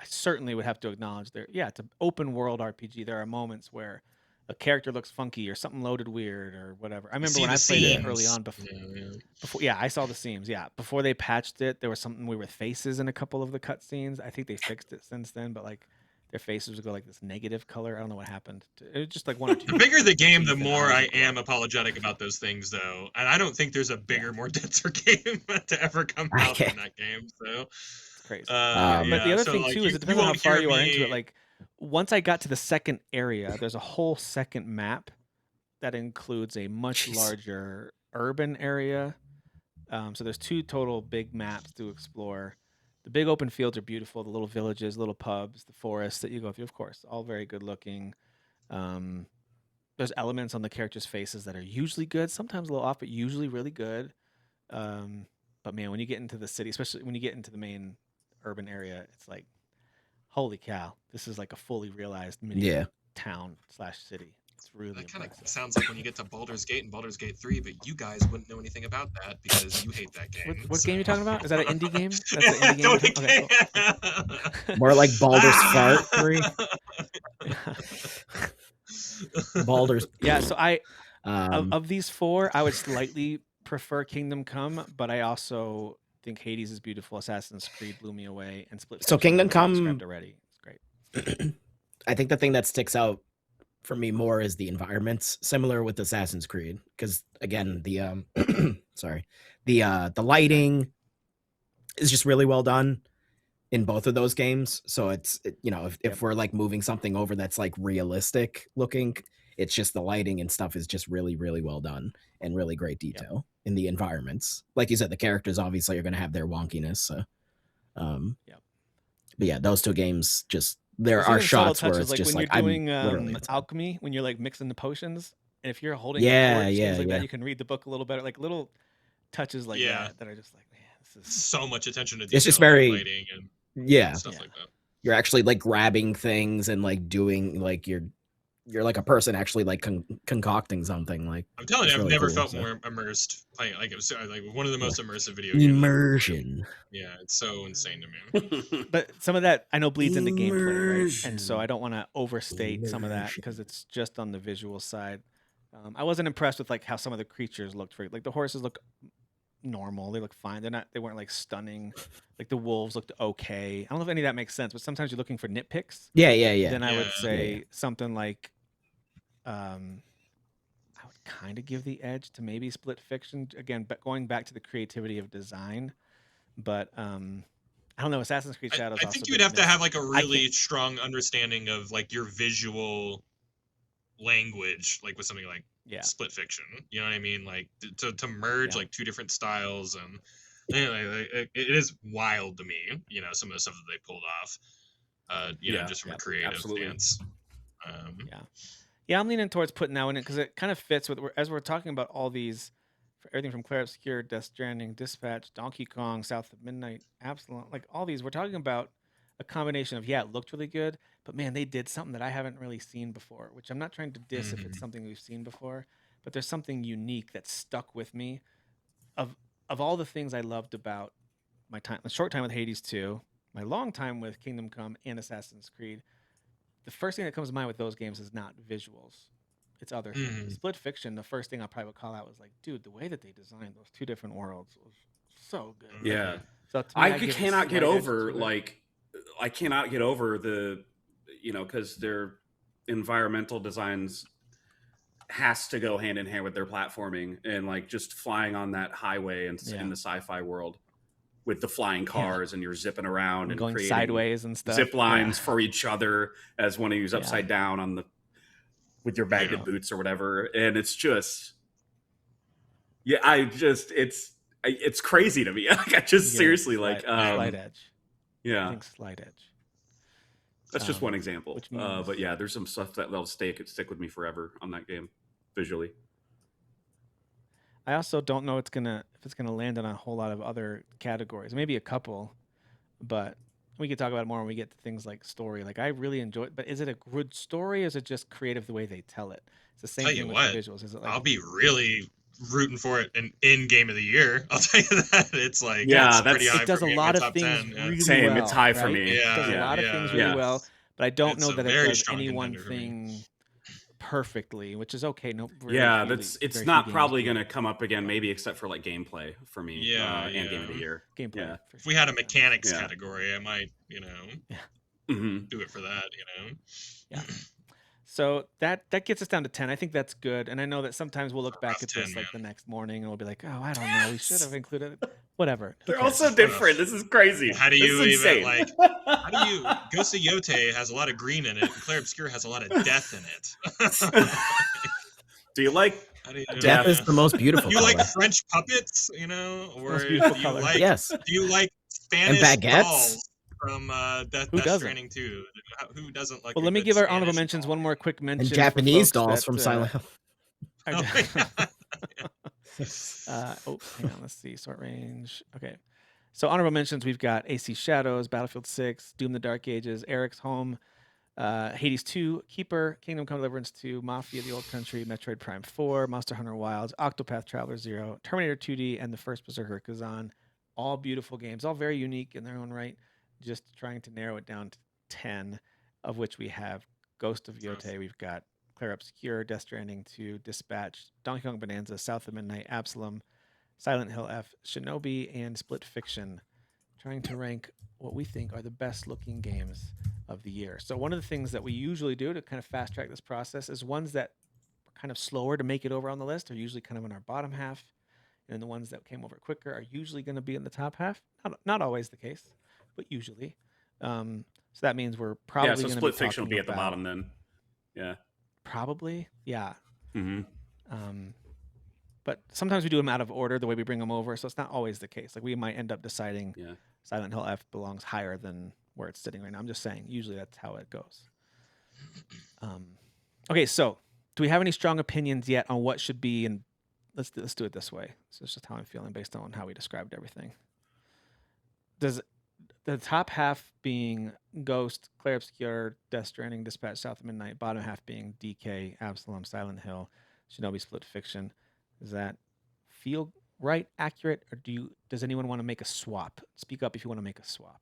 certainly would have to acknowledge it's an open world RPG. There are moments where a character looks funky or something loaded weird or whatever. I remember when I played it early on before. Yeah, I saw the seams. Yeah, before they patched it, there was something weird with faces in a couple of the cutscenes. I think they fixed it since then, but like their faces would go like this negative color. I don't know what happened. It was just like one or two. The bigger the game, the more I am apologetic about those things, though. And I don't think there's a bigger, more denser game to ever come out than that game. So it's crazy. But the other thing too is it depends on how far you are into it. Like once I got to the second area, there's a whole second map that includes a much larger urban area. So there's 2 total big maps to explore. The big open fields are beautiful. The little villages, little pubs, the forests that you go through, of course, all very good looking. There's elements on the characters' faces that are usually good, sometimes a little off, but usually really good. But man, when you get into the city, especially when you get into the main urban area, it's like, holy cow, this is like a fully realized mini town / city. It's really that kind of impressive. sounds like when you get to Baldur's Gate and Baldur's Gate 3, but you guys wouldn't know anything about that because you hate that game. What game are you talking about? Is that an indie game? That's an indie game. Okay, cool. More like Baldur's Fart 3. Baldur's. Yeah, so of these 4, I would slightly prefer Kingdom Come, but I also think Hades is beautiful. Assassin's Creed blew me away, and Split. So Kingdom Come already. It's great. I think the thing that sticks out for me more is the environments, similar with Assassin's Creed, because again, the the lighting is just really well done in both of those games. So if we're like moving something over that's like realistic looking, it's just the lighting and stuff is just really, really well done and really great detail in the environments. Like you said, the characters obviously are going to have their wonkiness. So, but yeah, those 2 games just. There are shots where it's just when you're doing alchemy, when you're like mixing the potions, and if you're holding that, you can read the book a little better. Like little touches like that are just like, man, this is so much attention to detail. It's just very lighting and stuff like that. You're actually like grabbing things and like doing like you're like a person actually like concocting something. Like I'm telling you, I've never felt more immersed playing. Like it was like one of the most immersive video games. Immersion. Yeah, it's so insane to me. But some of that I know bleeds into gameplay, right? And so I don't want to overstate some of that because it's just on the visual side. I wasn't impressed with like how some of the creatures looked. Like the horses look normal; they look fine. They weren't like stunning. Like the wolves looked okay. I don't know if any of that makes sense, but sometimes you're looking for nitpicks. Yeah. Then I would say something like, I would kind of give the edge to maybe Split Fiction again, but going back to the creativity of design. But I don't know. Assassin's Creed Shadows. I think you would have to have like a really strong understanding of like your visual language, like with something like Split Fiction. You know what I mean? Like to merge like 2 different styles, and it is wild to me. Some of the stuff that they pulled off. Just from a creative stance. Yeah, I'm leaning towards putting that one in because it kind of fits with as we're talking about all these, everything from Clair Obscur, Death Stranding, Dispatch, Donkey Kong, South of Midnight, Absalom, like all these. We're talking about a combination of it looked really good, but man, they did something that I haven't really seen before. Which I'm not trying to diss if it's something we've seen before, but there's something unique that stuck with me. Of all the things I loved about my short time with Hades 2, my long time with Kingdom Come and Assassin's Creed. The first thing that comes to mind with those games is not visuals. It's other things. Split Fiction, the first thing I probably would call out was like, dude, the way that they designed those 2 different worlds was so good. Yeah. So I cannot get over I cannot get over the, because their environmental designs has to go hand in hand with their platforming and like just flying on that highway and in the sci-fi world. With the flying cars and you're zipping around and going creating sideways and stuff. Zip lines for each other as one of you's upside down with your bagged boots or whatever. And it's just, it's crazy to me. Like I just seriously Slight Edge. Yeah. I think Slight Edge. That's just one example. which means- But yeah, there's some stuff that'll stick with me forever on that game, visually. I also don't know if it's gonna land on a whole lot of other categories. Maybe a couple, but we could talk about it more when we get to things like story. Like I really enjoy it, but is it a good story? Or is it just creative the way they tell it? It's the same Tell thing you with what, the visuals. Is it like I'll be really rooting for it in game of the year. I'll tell you that. It's like Yeah, it's pretty that's- high it does for a me in my lot of top things 10, yeah. really Same, well. it's high for right? me. It does a Yeah, lot of yeah, things really yeah. well, but I don't It's know a that it very does strong any one contender for me. thing perfectly, which is okay. No, Yeah, very it's few not games probably do going to come up again, maybe except for like gameplay for me. Yeah, and game of the yeah. year. gameplay. Yeah. for If we had a sure, yeah. mechanics Yeah. category, I might, hmm do it for that, Yeah. So that gets us down to 10. I think that's good. And I know that sometimes we'll look back Rough at this 10, like the man. next morning and we'll be like, oh, I don't know. We should have included it. Whatever. Who They're all cares? so different. This is crazy. How do This you is even insane. how do you Ghost of Yote has a lot of green in it and Claire Obscure has a lot of death in it. Do you like? How do you, Death is the most beautiful. you color. like French puppets, or Most do beautiful you color. like Yes. do you like Spanish baguettes? dolls from Death Who doesn't? Stranding 2? Who doesn't like? Well, a let me good give our honorable Spanish mentions doll? one more quick mention. And for Japanese folks dolls that, from Silent Hill. are- Oh, yeah. hang on. Let's see. Sort range. Okay. So honorable mentions, we've got AC Shadows, Battlefield 6, Doom the Dark Ages, Eric's Home, Hades 2, Keeper, Kingdom Come Deliverance 2, Mafia the Old Country, Metroid Prime 4, Monster Hunter Wilds, Octopath Traveler 0, Terminator 2D, and the first Berserker Kazan. All beautiful games, all very unique in their own right. Just trying to narrow it down to 10, of which we have Ghost of Yote, we've got Claire Obscure, Death Stranding 2, Dispatch, Donkey Kong Bonanza, South of Midnight, Absalom, Silent Hill F, Shinobi, and Split Fiction. Trying to rank what we think are the best looking games of the year. So one of the things that we usually do to kind of fast track this process is ones that are kind of slower to make it over on the list are usually kind of in our bottom half, and the ones that came over quicker are usually going to be in the top half. Not always the case, but usually. So that means we're probably Yeah, so going to Split Fiction will be at the about- bottom then. Yeah. Probably, yeah. hmm But sometimes we do them out of order, the way we bring them over. So it's not always the case. Like we might end up deciding Yeah. Silent Hill F belongs higher than where it's sitting right now. I'm just saying, usually that's how it goes. Okay, so do we have any strong opinions yet on what should be? And let's do it this way. So it's just how I'm feeling based on how we described everything. Does the top half being Ghost, Claire Obscure, Death Stranding, Dispatch, South of Midnight, bottom half being DK, Absalom, Silent Hill, Shinobi, Split Fiction? Does that feel right, accurate, or does anyone want to make a swap? Speak up if you want to make a swap.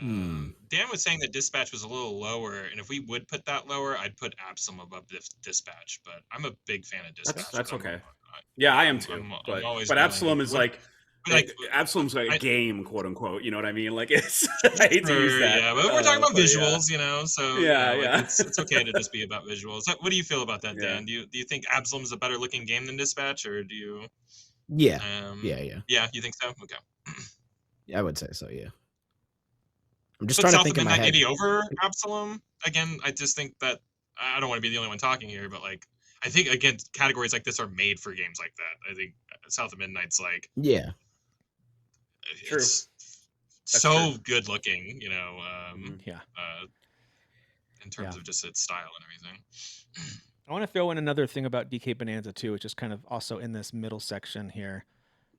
Dan was saying that Dispatch was a little lower, and if we would put that lower, I'd put Absalom above Dispatch. But I'm a big fan of Dispatch. That's but okay. Yeah, I am too. I'm but always but willing Absalom to- is like Absalom's like a I- game, quote unquote. You know what I mean? Like it's I hate to use Sure, that. yeah, but we're talking about but yeah. visuals, so Yeah, yeah. it's okay to just be about visuals. What do you feel about that, Yeah. Dan? Do you think Absalom's a better looking game than Dispatch, or do you? Yeah. Um, Yeah. Yeah, you think so? Okay. I would say so. Yeah. I'm just Put trying to South think of in my Midnight head. maybe over Absalom. Again, I just think that I don't want to be the only one talking here, but like I think again categories like this are made for games like that. I think South of Midnight's like Yeah. True. it's That's so true. good looking, Mhm. Yeah. in terms Yeah. of just its style and everything. I want to throw in another thing about DK Bonanza too, which is kind of also in this middle section here.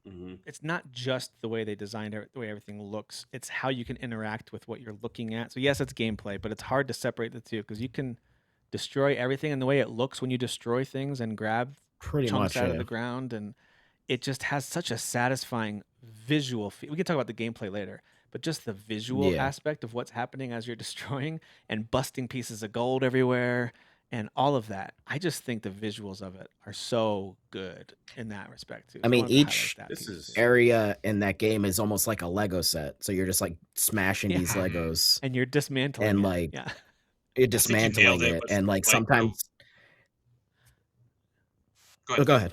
Mhm. It's not just the way they designed it, the way everything looks. It's how you can interact with what you're looking at. So yes, it's gameplay, but it's hard to separate the two because you can destroy everything and the way it looks when you destroy things and grab Pretty chunks much. out Yeah. of the ground, and it just has such a satisfying visual we can talk about the gameplay later, but just the visual Yeah. aspect of what's happening as you're destroying and busting pieces of gold everywhere and all of that. I just think the visuals of it are so good in that respect too. I So mean, wanted to highlight each that This piece, is too. area in that game is almost like a Lego set. So you're just like smashing Yeah. these Legos, and you're dismantling and, it. like, yeah. you're nailed dismantling it it, with, and like like, sometimes. Go Oh, ahead. go ahead.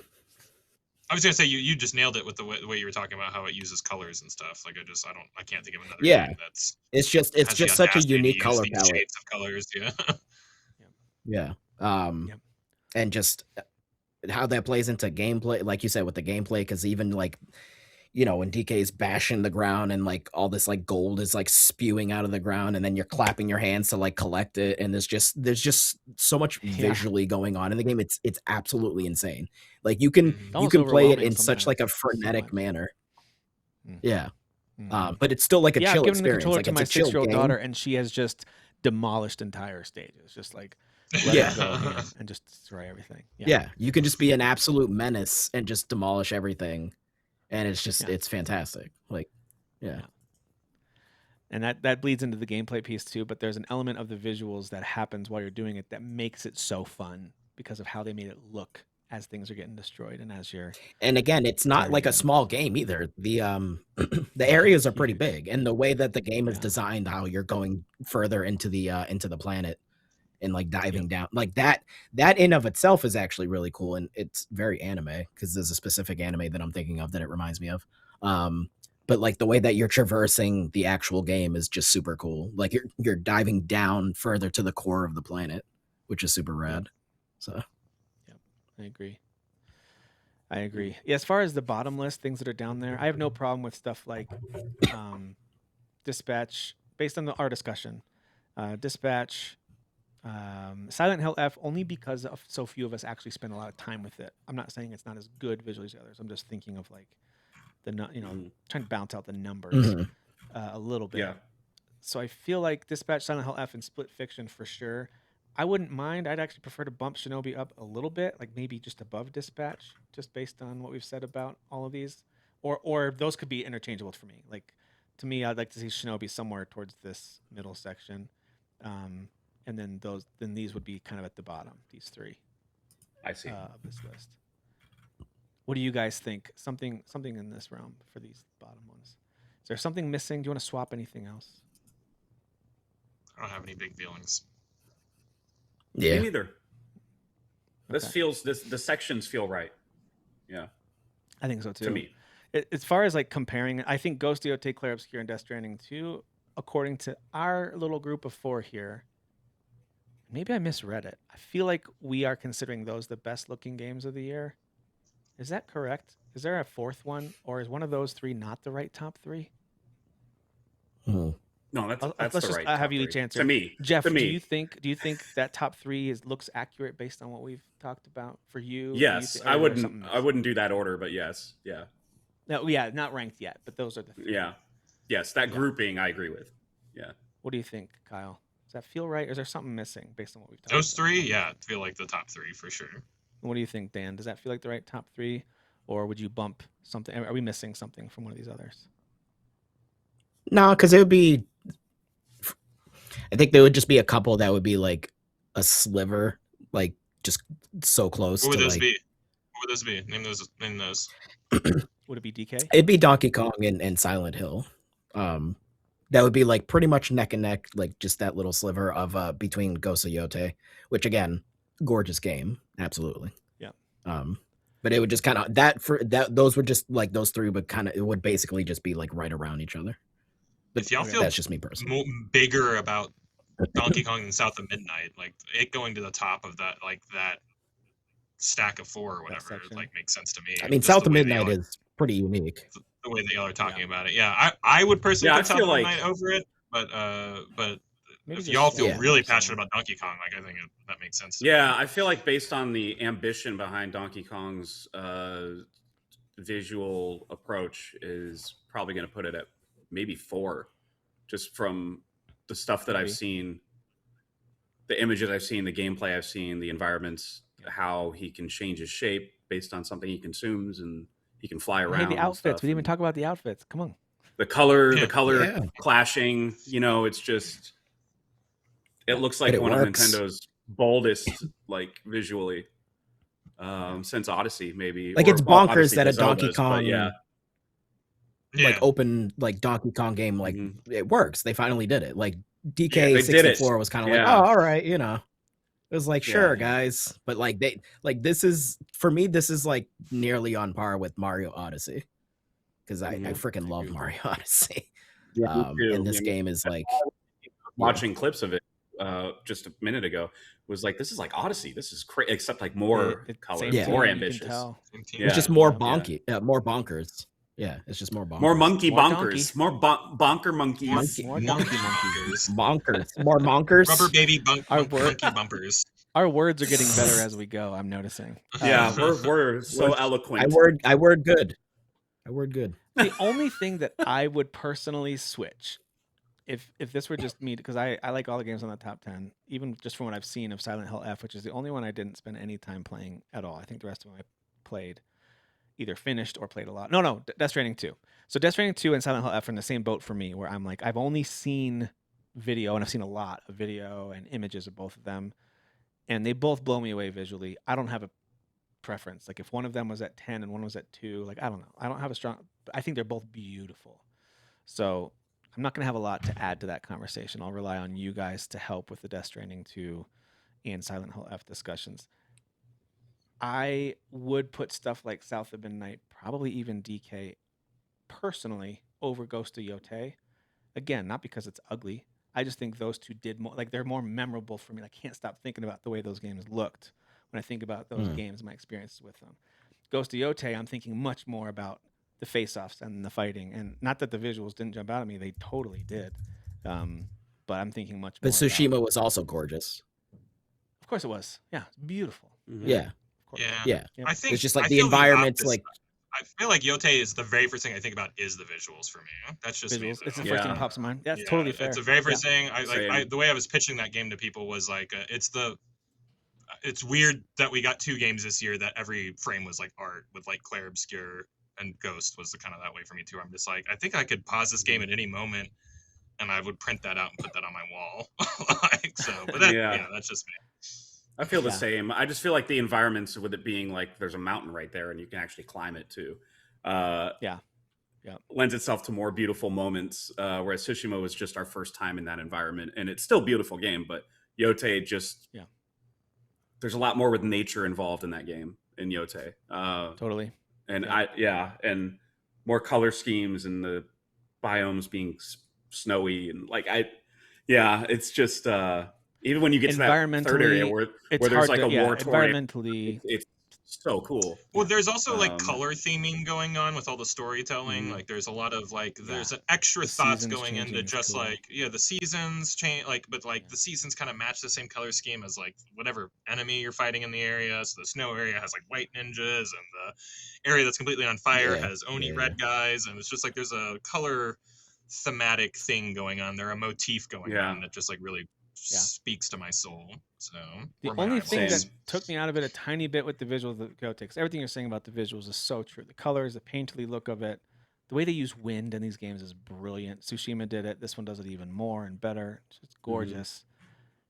I was gonna say you just nailed it with the way you were talking about how it uses colors and stuff. Like I can't think of another Yeah. game that's It's just has the such a audacity to unique use color these palette. shades of colors. Yeah. Yeah. Yep. And just how that plays into gameplay, like you said, with the gameplay, because even like when DK is bashing the ground and like all this like gold is like spewing out of the ground, and then you're clapping your hands to like collect it, and there's just so much visually going on in the game. It's absolutely insane. Like you can Almost play it overwhelming in such like a sometimes. So frenetic much. manner. Mhm. Yeah. Mhm. But it's still like a Yeah, I've chill given the experience. controller Like to it's my a chill 6-year-old game. daughter, and she has just demolished entire stages. Just like let Yeah. it go man, and just destroy everything. Yeah, you can just be an absolute menace and just demolish everything, and it's just Yeah. it's fantastic. Like, yeah. And that bleeds into the gameplay piece too, but there's an element of the visuals that happens while you're doing it that makes it so fun because of how they made it look as things are getting destroyed and as you're And again, it's not like a Tiring. small game either. The the areas are pretty Huge. big, and the way that the game is Yeah. designed, how you're going further into the planet and like diving down, like that in of itself is actually really cool, and it's very anime because there's a specific anime that I'm thinking of that it reminds me of. But like the way that you're traversing the actual game is just super cool. Like you're diving down further to the core of the planet, which is super rad. So I agree. Yeah, as far as the bottom list, things that are down there, I have no problem with stuff like Dispatch, based on our discussion. Dispatch, Silent Hill F, only because of so few of us actually spend a lot of time with it. I'm not saying it's not as good visually as the others. I'm just thinking of like trying to balance out the numbers Mhm. A little bit. Yeah. So I feel like Dispatch, Silent Hill F, and Split Fiction for sure. I wouldn't mind. I'd actually prefer to bump Shinobi up a little bit, like maybe just above Dispatch, just based on what we've said about all of these. Or those could be interchangeable for me. Like to me, I'd like to see Shinobi somewhere towards this middle section, and then these would be kind of at the bottom. These three I see. of this list. What do you guys think? Something in this realm for these bottom ones. Is there something missing? Do you want to swap anything else? I don't have any big feelings. Yeah. Me neither. This Okay. feels the sections feel right. Yeah, I think so too. to me. As far as like comparing, I think Ghost Yote, Claire Obscure, and Death Stranding 2, according to our little group of 4 here, maybe I misread it. I feel like we are considering those the best looking games of the year. Is that correct? Is there a fourth one, or is one of those 3 not the right top 3? Mhm. No, that's Let's the just right. have top you three. each answer. To me. Jeff, to do me. you think that top 3 looks accurate based on what we've talked about for you? Do you Yes, thi- I or something wouldn't. I else? wouldn't do that order, but yes, yeah, No, yeah, not ranked yet, but those are the 3. yeah, yes. That Yeah. grouping, I agree with. Yeah, What do you think, Kyle? Does that feel right, or is there something missing based on what we've talked Those about? 3, yeah, feel like the top 3 for sure. What do you think, Dan? Does that feel like the right top 3, or would you bump something? Are we missing something from one of these others? No, because it would be. I think there would just be a couple that would be like a sliver, like just so close What would to those like. be? What would those be? Name those. Name those. Would it be DK? It'd be Donkey Kong and Silent Hill. That would be like pretty much neck and neck, like just that little sliver of between Ghost of Yote, which again, gorgeous game, absolutely. Yeah. But it would just kind of those would just like those 3 would kind of it would basically just be like right around each other. But If y'all feel that's just me personally. bigger about Donkey Kong than South of Midnight, like it going to the top of that, like that stack of 4 or whatever, section. like makes sense to me. I mean, Just South the of way that Midnight y'all- is pretty unique. the way that y'all are talking about it. Yeah, I would personally Yeah, I put South feel of like- Midnight over it, but Maybe if just y'all feel yeah. really passionate about Donkey Kong, like I think that makes sense. to me. yeah. I feel like based on the ambition behind Donkey Kong's visual approach, is probably going to put it at maybe 4, just from the stuff that Maybe. I've seen, the images I've seen, the gameplay I've seen, the environments, how he can change his shape based on something he consumes, and he can fly around. Hey, the and outfits. stuff, We didn't even and talk about the outfits. Come on. the color, Yeah. Yeah. clashing. It's just, it looks like But it one works. of Nintendo's boldest, like visually, since Odyssey, maybe. Like or, it's well, bonkers obviously that a the Donkey Zeldas, but Kong yeah, Yeah. like open like Donkey Kong game like Mhm. it works. They finally did it. Like they DK did it. 64 was kind of like, Yeah. oh, all right, It was like, Yeah. sure, guys. But like this is for me, this is like nearly on par with Mario Odyssey. Because I Mhm. freaking love Mario Odyssey. Yeah, me too. And this Yeah, game is like watching clips of it just a minute ago, was like, this is like Odyssey. This is crazy, except like more color, same Yeah. team, more you can ambitious. tell. Same team. it's Yeah. just more Yeah. bonky, more bonkers. Yeah, it's just more bonkers. More monkey More bonkers. More bonker monkeys. Monkey- More Monkey monkeys. Bonkers. More bonkers. Rubber baby Our monkey bumpers. Our words are getting better as we go. I'm noticing. Yeah, Um, we're so eloquent. I word good. I word good. the only thing that I would personally switch, if this were just me, because I like all the games on the top 10, even just from what I've seen of Silent Hill F, which is the only one I didn't spend any time playing at all. I think the rest of them I played, either finished or played a lot. No, Death Stranding 2. So Death Stranding 2 and Silent Hill F are in the same boat for me, where I'm like, I've only seen video, and I've seen a lot of video and images of both of them, and they both blow me away visually. I don't have a preference. Like if one of them was at 10 and one was at 2, like I don't know. I don't have a strong, I think they're both beautiful. So I'm not going to have a lot to add to that conversation. I'll rely on you guys to help with the Death Stranding 2 and Silent Hill F discussions. I would put stuff like South of Midnight, probably even DK, personally, over Ghost of Yotei. Again, not because it's ugly. I just think those two did more, like they're more memorable for me. I can't stop thinking about the way those games looked when I think about those games and my experiences with them. Ghost of Yotei, I'm thinking much more about the face-offs and the fighting. And not that the visuals didn't jump out at me. They totally did. But I'm thinking much more But Tsushima was also gorgeous. Of course it was. Yeah, it's beautiful. Yeah. Of course. Yeah. Yeah. I think It's just like I the feel environment's opposite. like I feel like Yotei is the very first thing I think about is the visuals for me. That's just me. Visuals. Though. It's the first thing that Yeah. pops in mind. That's Yeah, totally fair. It's the very first Yeah. thing. Same. The way I was pitching that game to people was like, it's weird that we got 2 games this year that every frame was like art with like Claire Obscure and Ghost was the kind of that way for me too. I'm just like, I think I could pause this game at any moment and I would print that out and put that on my wall. But Yeah. that's just me. I feel the Yeah. same. I just feel like the environments, with it being like there's a mountain right there and you can actually climb it too. Yeah. Lends itself to more beautiful moments. Whereas Tsushima was just our first time in that environment, and it's still a beautiful game. But Yotei just there's a lot more with nature involved in that game in Yotei. Totally. And Yeah. and more color schemes and the biomes being snowy and it's just even when you get to that third area where It's there's hard like to, a war tornado, environmentally. it's so cool. Well, there's also like Um, color theming going on with all the storytelling. Mhm. Like there's a lot of like there's Yeah. an extra The thoughts seasons going into changing is just cool. like the seasons change but Yeah. the seasons kind of match the same color scheme as like whatever enemy you're fighting in the area. So the snow area has like white ninjas and the area that's completely on fire Yeah, has Oni yeah. red guys, and it's just like there's a color thematic thing going on there, a motif going Yeah. on that just like really speaks to my soul. So The or my only thing eyeballs. that took me out of it a tiny bit with the visuals of Yotei, because everything you're saying about the visuals is so true. The colors, the painterly look of it, the way they use wind in these games is brilliant. Tsushima did it. This one does it even more and better. It's just gorgeous.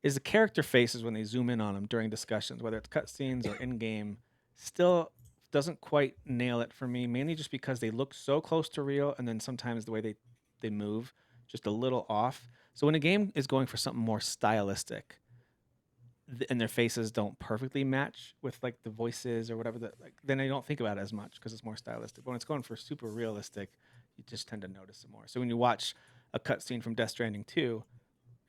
Is the character faces when they zoom in on them during discussions, whether it's cutscenes or in game, still doesn't quite nail it for me. Mainly just because they look so close to real, and then sometimes the way they move just a little off. So when a game is going for something more stylistic, and their faces don't perfectly match with like the voices or whatever, then I don't think about it as much because it's more stylistic. But when it's going for super realistic, you just tend to notice it more. So when you watch a cutscene from Death Stranding 2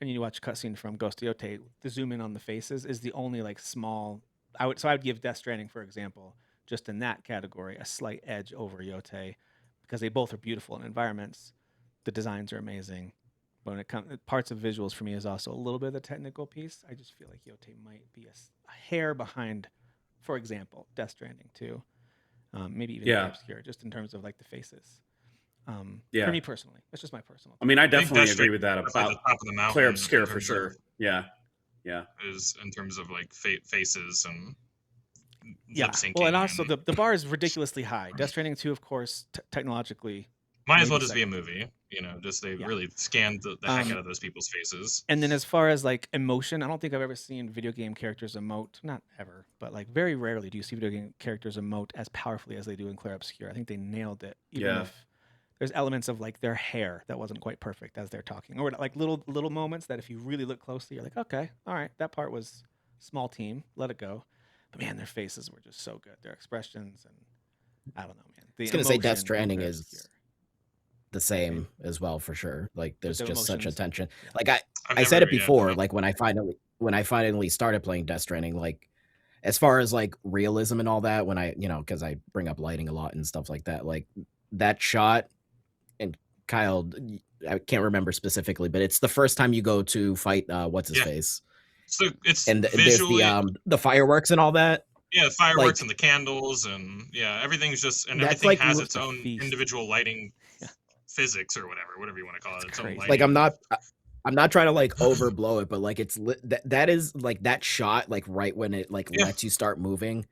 and you watch a cutscene from Ghost of Yotei, the zoom in on the faces is the only like small. I would give Death Stranding, for example, just in that category, a slight edge over Yotei because they both are beautiful in environments. The designs are amazing. But when it comes, parts of visuals for me is also a little bit of the technical piece. I just feel like Yotei might be a hair behind, for example, Death Stranding 2. Maybe even Yeah. Obscure, just in terms of like the faces. Yeah. For me personally, that's just my personal. I mean, I think definitely Death agree with that That's like the about top of the mountain. Claire in Obscure for terms sure. of- Yeah. is in terms of like faces and Yeah. lip syncing. Well, and also and the bar is ridiculously high. Death Stranding 2, of course, technologically. might as well maybe just be a second. movie. Just they Yeah. really scanned the heck Um, out of those people's faces. And then as far as like emotion, I don't think I've ever seen video game characters emote. Not ever, but like very rarely do you see video game characters emote as powerfully as they do in Claire Obscure. I think they nailed it. Even Yeah. if there's elements of like their hair that wasn't quite perfect as they're talking, or like little moments that if you really look closely, you're like, okay, all right, that part was small team, let it go. But man, their faces were just so good. Their expressions and I don't know, man. I was gonna say Death emotion in Stranding Claire is Obscure. the same as well for sure. Like there's the just such emotions. attention. Yeah. Like I've I never said it yet, before, though. like when I finally started playing Death Stranding, like as far as like realism and all that, when I because I bring up lighting a lot and stuff like that, like that shot, and Kyle, I can't remember specifically, but it's the first time you go to fight what's his Yeah. face, So it's and there's visually, the fireworks and all that. yeah, fireworks like- and the candles, and yeah, everything's just, and That's everything like has li- its own feast. individual lighting Yeah. physics or whatever you want to call it. It's Its own crazy. lighting. Like I'm not trying to like overblow it, but like that is like that shot, like right when it like Yeah. lets you start moving,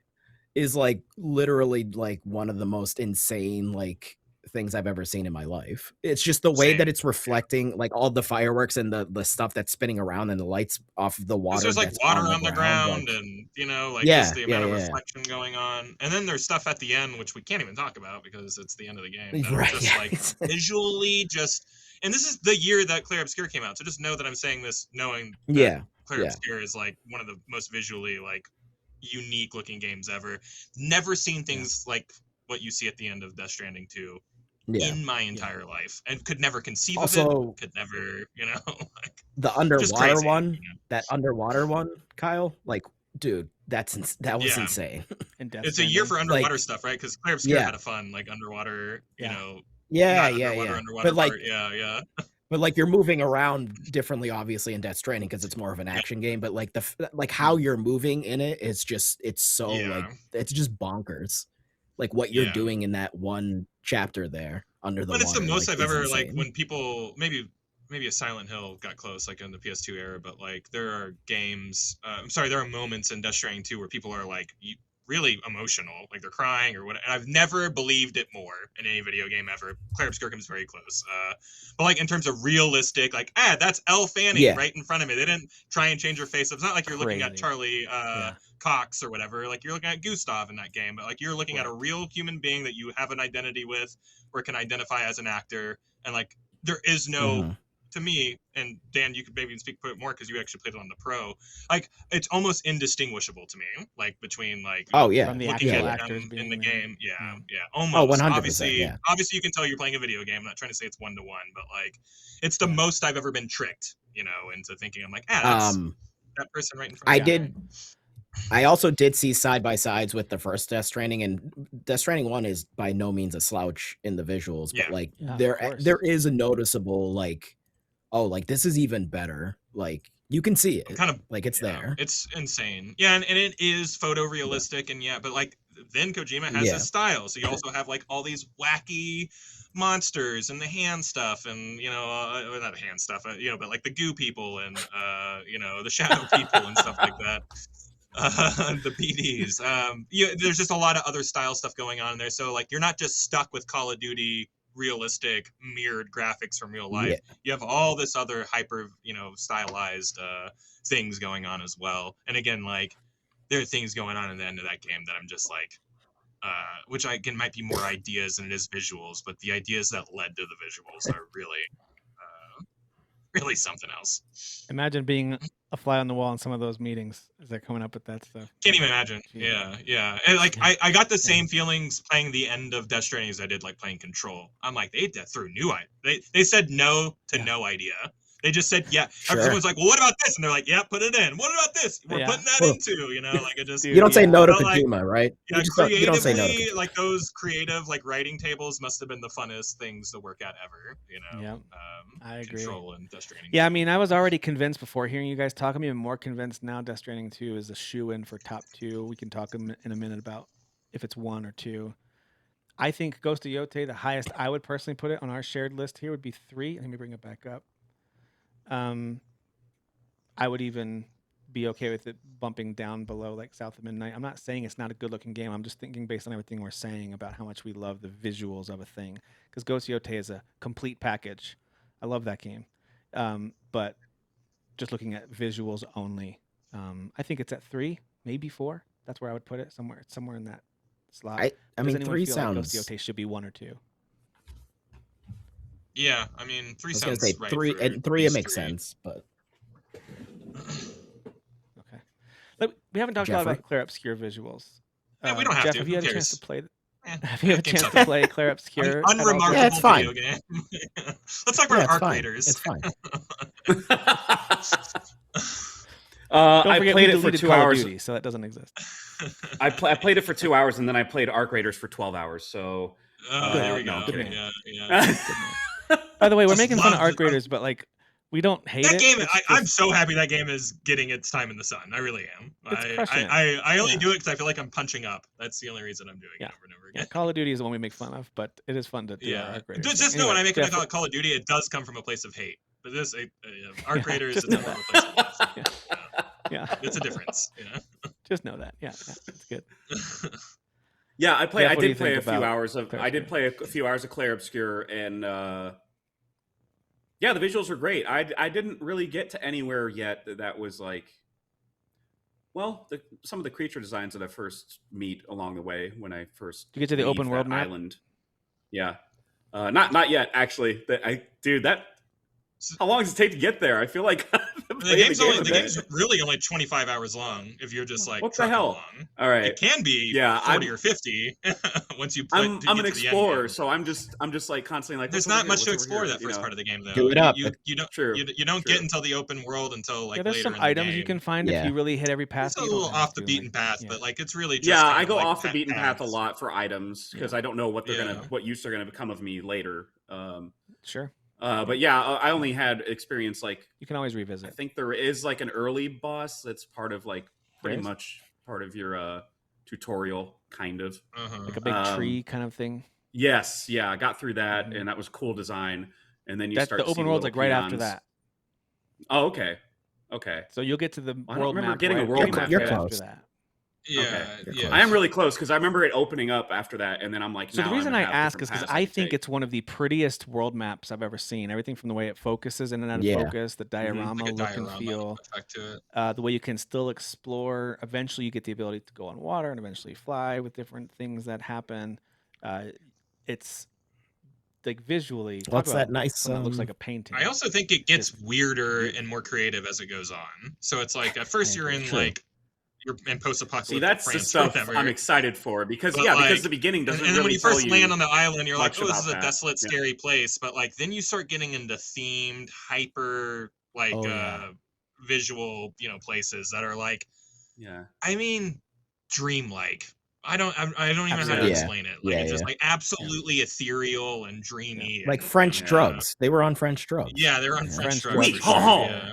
is like literally like one of the most insane like things I've ever seen in my life. It's just the way Same. that it's reflecting like all the fireworks and the stuff that's spinning around and the lights off of the 'Cause water. there's like that's water on the ground, like- and like Yeah, just the amount of yeah, yeah. reflection going on, and then there's stuff at the end which we can't even talk about because it's the end of the game. That Right, are just yeah. like visually just, and this is the year that Clair Obscur came out, so just know that I'm saying this knowing that Yeah, Clair yeah. Obscur is like one of the most visually like unique looking games ever. Never seen things like what you see at the end of Death Stranding 2 yeah. in my entire life, and could never conceive of Also, it. Could never, like the underwater crazy, one, you know? that underwater one, Kyle, like, dude, that was Yeah. insane. And Death It's a year for Stranding. underwater Like- stuff, right? Because Clair Obscur Yeah. had a fun like underwater, Yeah. Yeah, not yeah, underwater, yeah. underwater But like, part. Yeah. but like you're moving around differently, obviously, in Death Stranding because it's more of an action game. But like like how you're moving in it is just it's so Yeah. like it's just bonkers. Like what you're Yeah. doing in that one chapter there under the But it's the water, most like, I've is ever like insane. when people maybe a Silent Hill got close like in the PS2 era, but like there are games. There are moments in Death Stranding 2 where people are like really emotional, like they're crying or what. And I've never believed it more in any video game ever. Clair Obscur comes very close. But like in terms of realistic, like that's Elle Fanning Yeah. right in front of me. They didn't try and change her face. It's not like you're looking at Crazy. Charlie Yeah. Cox or whatever. Like you're looking at Gustav in that game, but like you're looking at a real human being that you have an identity with or can identify as an actor. And like there is no Mhm. to me, and Dan, you could maybe speak more because you actually played it on the Pro. Like it's almost indistinguishable to me, like between like Oh yeah, From the looking actual at actors them being in the there. game. Yeah, Yeah. yeah, almost. Oh, 100%, Obviously, yeah. obviously, you can tell you're playing a video game. I'm not trying to say it's 1-to-1, but like it's the most I've ever been tricked, into thinking I'm like, that's that person right in front. I of me. did. I also did see side by sides with the first Death Stranding, and Death Stranding 1 is by no means a slouch in the visuals, but Yeah. like Yeah, of there course. there is a noticeable like, oh, like this is even better. Like you can see it, Kind of like it's yeah, there. It's insane. Yeah, and it is photorealistic, and but like then Kojima has Yeah. his style. So you also have like all these wacky monsters and the hand stuff, and not hand stuff, but like the goo people and the shadow people and stuff like that. The PDs. There's just a lot of other style stuff going on in there. So like you're not just stuck with Call of Duty realistic mirrored graphics from real life. Yeah. You have all this other hyper stylized things going on as well. And again, like there are things going on in the end of that game that I'm just like which again might be more ideas than it is visuals, but the ideas that led to the visuals are really something else. Imagine being a fly on the wall in some of those meetings as they're coming up with that stuff. Can't even imagine. Jeez. Yeah. And like I got the same feelings playing the end of Death Stranding as I did like playing Control. I'm like, they threw they said no to Yeah. no idea. They just said yeah. Sure. Everyone's like, well, what about this? And they're like, yeah, put it in. What about this? We're Yeah. putting that Well, into, like it just Dude, You don't say yeah. no to But, like, Kojima, right? yeah, You don't say no to creatively, Kojima. like those creative like writing tables must have been the funnest things to work at ever. Yep. I agree. Control and Death Stranding. Yeah, I mean, I was already convinced before hearing you guys talk. I'm even more convinced now. Death Stranding 2 is a shoe-in for top 2. We can talk in a minute about if it's 1 or 2. I think Ghost of Yotei, the highest I would personally put it on our shared list here would be 3. Let me bring it back up. I would even be okay with it bumping down below like South of Midnight. I'm not saying it's not a good-looking game. I'm just thinking based on everything we're saying about how much we love the visuals of a thing. Because Ghost of Yotei is a complete package. I love that game. But just looking at visuals only, I think it's at 3, maybe 4. That's where I would put it. Somewhere in that slot. I Does mean, anyone 3 feel like sounds. Ghost of Yotei should be 1 or 2? Yeah, I mean, 3 I was gonna sounds say right 3, for and 3 it these makes 3. sense, but Okay. We haven't talked a lot Jeffrey? about Clair Obscur visuals. Yeah, we don't have Jeff, to. have you Who had a chance cares? to play? Eh, Have you had a game's chance not to play Clair Obscur? An at all? unremarkable Yeah, it's fine. video game. Let's talk yeah, about it's Arc fine. Raiders. It's fine. Don't I forget, played we it for deleted 2 Call of hours. Duty, so that doesn't exist. I played it for 2 hours, and then I played Arc Raiders for 12 hours. So There we no, go. I'm kidding. Yeah. By the way, we're Just making fun of love arc it. graders, but like we don't hate That it. game, It's I'm just- so happy that game is getting its time in the sun. I really am. It's crushing it. I only Yeah. do it because I feel like I'm punching up. That's the only reason I'm doing Yeah. it over and over yeah, again. Call of Duty is the one we make fun of, but it is fun to do our Yeah. arc graders. Just thing. know when I Anyway, make Jeff, Call of Duty, it does come from a place of hate. But this arc Yeah, graders, just it's know from a that. place of love. Yeah. yeah, It's a difference. just know that. Yeah, it's good. Yeah, I Jeff, what do you did play a think few about hours of. Claire I did Obscur? play a few hours of Claire Obscur, and yeah, the visuals were great. I didn't really get to anywhere yet that was like, well, some of the creature designs that I first meet along the way when I first Did you get to the leave open world that map? island. Yeah, not yet actually. How long does it take to get there? I feel like The game's really only 25 hours long if you're just like What the trucking hell? along. All right. It can be Yeah, 40 or 50 once you I'm get an to the end explorer, game. so I'm just like constantly like. There's what's over not here? much to What's over explore here? that first part of the game though. Do it up. You don't True. you don't True. get until the open world until like Yeah, there's later some in the items you game. can find Yeah. if you really hit every path. It's a but you little don't have off the to, beaten like, path, yeah. but like it's really just Yeah, kind I of go like off the beaten path a paths. lot for items because I don't know what Yeah. what use they're gonna become of me later. Sure, But yeah, I only had experience like you can always I revisit. think there is like an early boss that's part of like pretty There is? much part of your tutorial, kind of. Uh-huh. Like a big tree kind of thing. Yes, yeah, I got through that, Mhm. and that was cool design. And then you That's start the to see open world's little like right after peons. that. Oh, okay, okay. So you'll get to the I don't world remember map. getting a right, world pretty map much You're right yet. after close. that. Yeah, You're yeah. close. I am really close because I remember it opening up after that, and then I'm like, So now the reason I'm I gonna have ask is different because paths I can think take. it's one of the prettiest world maps I've ever seen. Everything from the way it focuses in and out of Yeah. focus, the diorama Like a look and diorama feel, effect to it. the way you can still explore. Eventually, you get the ability to go on water and eventually fly with different things that happen. It's like visually. talk What's about that nice? something that looks like a painting. I also think it gets Just weirder beautiful. and more creative as it goes on. So it's like at first you're in True. like you're in post-apocalyptic See, that's the France or stuff whatever. I'm excited for because But, because like, the beginning and doesn't then really when you tell first land on the island, you're like, much "Oh, this about is a that." desolate, Yeah. scary place." But like then you start getting into themed, hyper, like Oh, yeah. visual, places that are like, Yeah. I mean, dreamlike. I don't even know how to Absolutely. Yeah. explain it. Like Yeah, it's just yeah. like absolutely ethereal and dreamy. Like and, French Yeah. drugs. They were on French drugs. Yeah, they're on Yeah. French French drugs. drugs. for Oui, sure, ho, ho. yeah.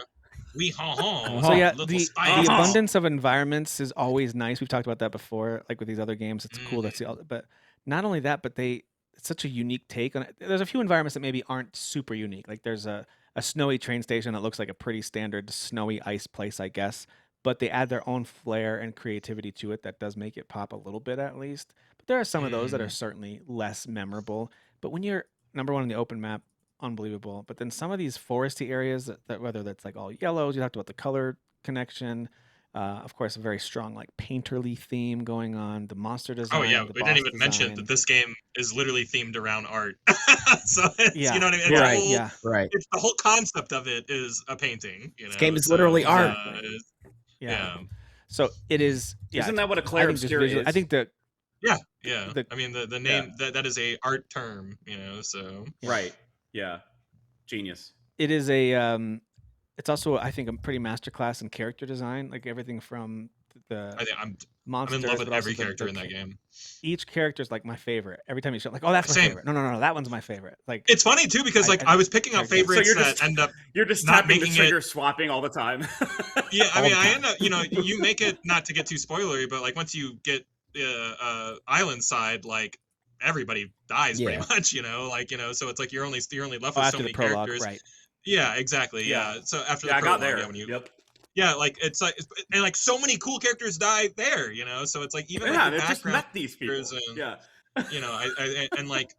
We ha ha. So yeah, little the spice. abundance of environments is always nice. We've talked about that before, like with these other games. It's cool to see all, but not only that, but it's such a unique take on it. There's a few environments that maybe aren't super unique. Like there's a snowy train station that looks like a pretty standard snowy ice place, I guess. But they add their own flair and creativity to it that does make it pop a little bit at least. But there are some of those that are certainly less memorable. But when you're number one on the open map, unbelievable. But then some of these foresty areas that whether that's like all yellows, you talked about the color connection. Of course, a very strong like painterly theme going on. The monster design. Oh yeah, the we didn't boss even mention design. that this game is literally themed around art. So it's, Yeah, you know what I mean? It's yeah, a whole, yeah. Right. It's the whole concept of it is a painting. This game is literally art. Yeah. So it is. Yeah, Isn't that what a I Claire think just Obscur visually- is? I think that yeah. The- I mean, the name that is a art term. So Yeah. Right. Yeah. Genius. it is a. It's also I think a pretty masterclass in character design. Like everything from the I think I'm monsters. in love with but also every the character in that game. Each character is like my favorite. Every time you show, like, oh, that's my Same. favorite. No, that one's my favorite. Like It's funny too because like I- I was picking out so you're favorites that just- end up. You're just Not tapping the making trigger, swapping all the time. Yeah, I all mean, the I time. end up. You make it not to get too spoilery, but like once you get island side, like everybody dies pretty Yeah. much. So it's like you're only left oh, with so after the many prologue, characters. right? Yeah, exactly. Yeah. Yeah. So after yeah, the I got prologue, there. yeah, when you Yep. yeah, like it's like and like so many cool characters die there. So it's like even Yeah, like they the just background met these people. characters and- Yeah.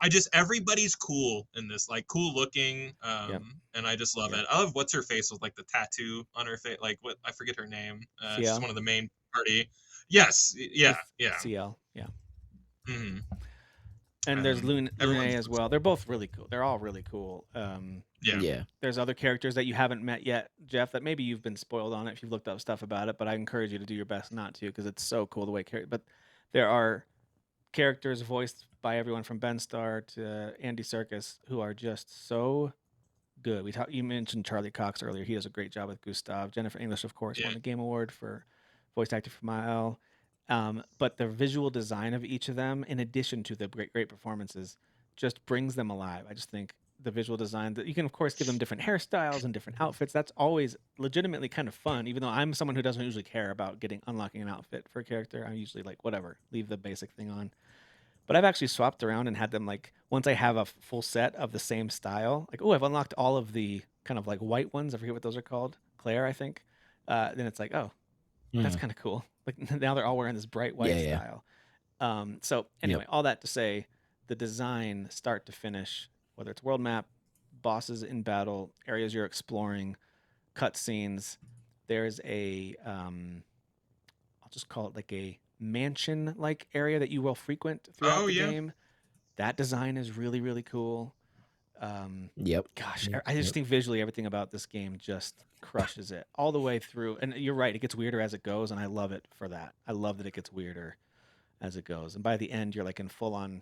I just everybody's cool in this, like cool looking, and I just love it. I love what's her face with like the tattoo on her face, like what I forget her name. She's CL? one of the main party. Yes, yeah. CL, yeah. hmm And there's Lune everyone's as well. They're both really cool. They're all really cool. Yeah. Yeah. There's other characters that you haven't met yet, Jeff, that maybe you've been spoiled on it if you've looked up stuff about it, but I encourage you to do your best not to because it's so cool the way but there are characters voiced by everyone from Ben Starr to Andy Serkis who are just so good. You mentioned Charlie Cox earlier. He does a great job with Gustav. Jennifer English, of course, won Yeah. the Game Award for voice actor for Mael. But the visual design of each of them, in addition to the great performances, just brings them alive. I just think the visual design that you can, of course, give them different hairstyles and different outfits. That's always legitimately kind of fun. Even though I'm someone who doesn't usually care about unlocking an outfit for a character, I'm usually like, whatever, leave the basic thing on. But I've actually swapped around and had them like, once I have a full set of the same style, like, oh, I've unlocked all of the kind of like white ones. I forget what those are called. Claire, I think. Then it's like, oh, that's kind of cool. Like now they're all wearing this bright white style. So anyway, all that to say, the design, start to finish, whether it's world map, bosses in battle, areas you're exploring, cutscenes, there's a, I'll just call it like a mansion-like area that you will frequent throughout the game. That design is really, really cool. Gosh, I just think visually everything about this game just crushes it all the way through. And you're right, it gets weirder as it goes, and I love it for that. I love that it gets weirder as it goes. And by the end, you're like in full-on,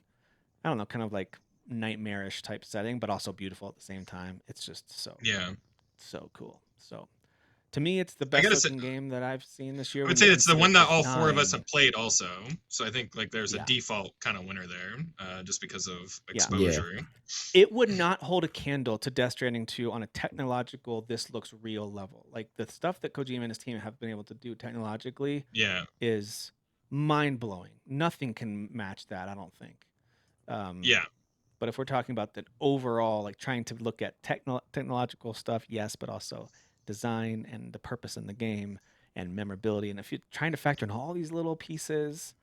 I don't know, kind of like nightmarish type setting, but also beautiful at the same time. It's just so cool. So to me, it's the best looking game that I've seen this year. I would say it's the one that all four of us have played also. So I think like there's a default kind of winner there, just because of exposure. Yeah. It would not hold a candle to Death Stranding 2 on a technological, this looks real level. Like the stuff that Kojima and his team have been able to do technologically is mind-blowing. Nothing can match that, I don't think. But if we're talking about the overall, like trying to look at technological stuff, yes, but also design and the purpose in the game and memorability. And if you're trying to factor in all these little pieces,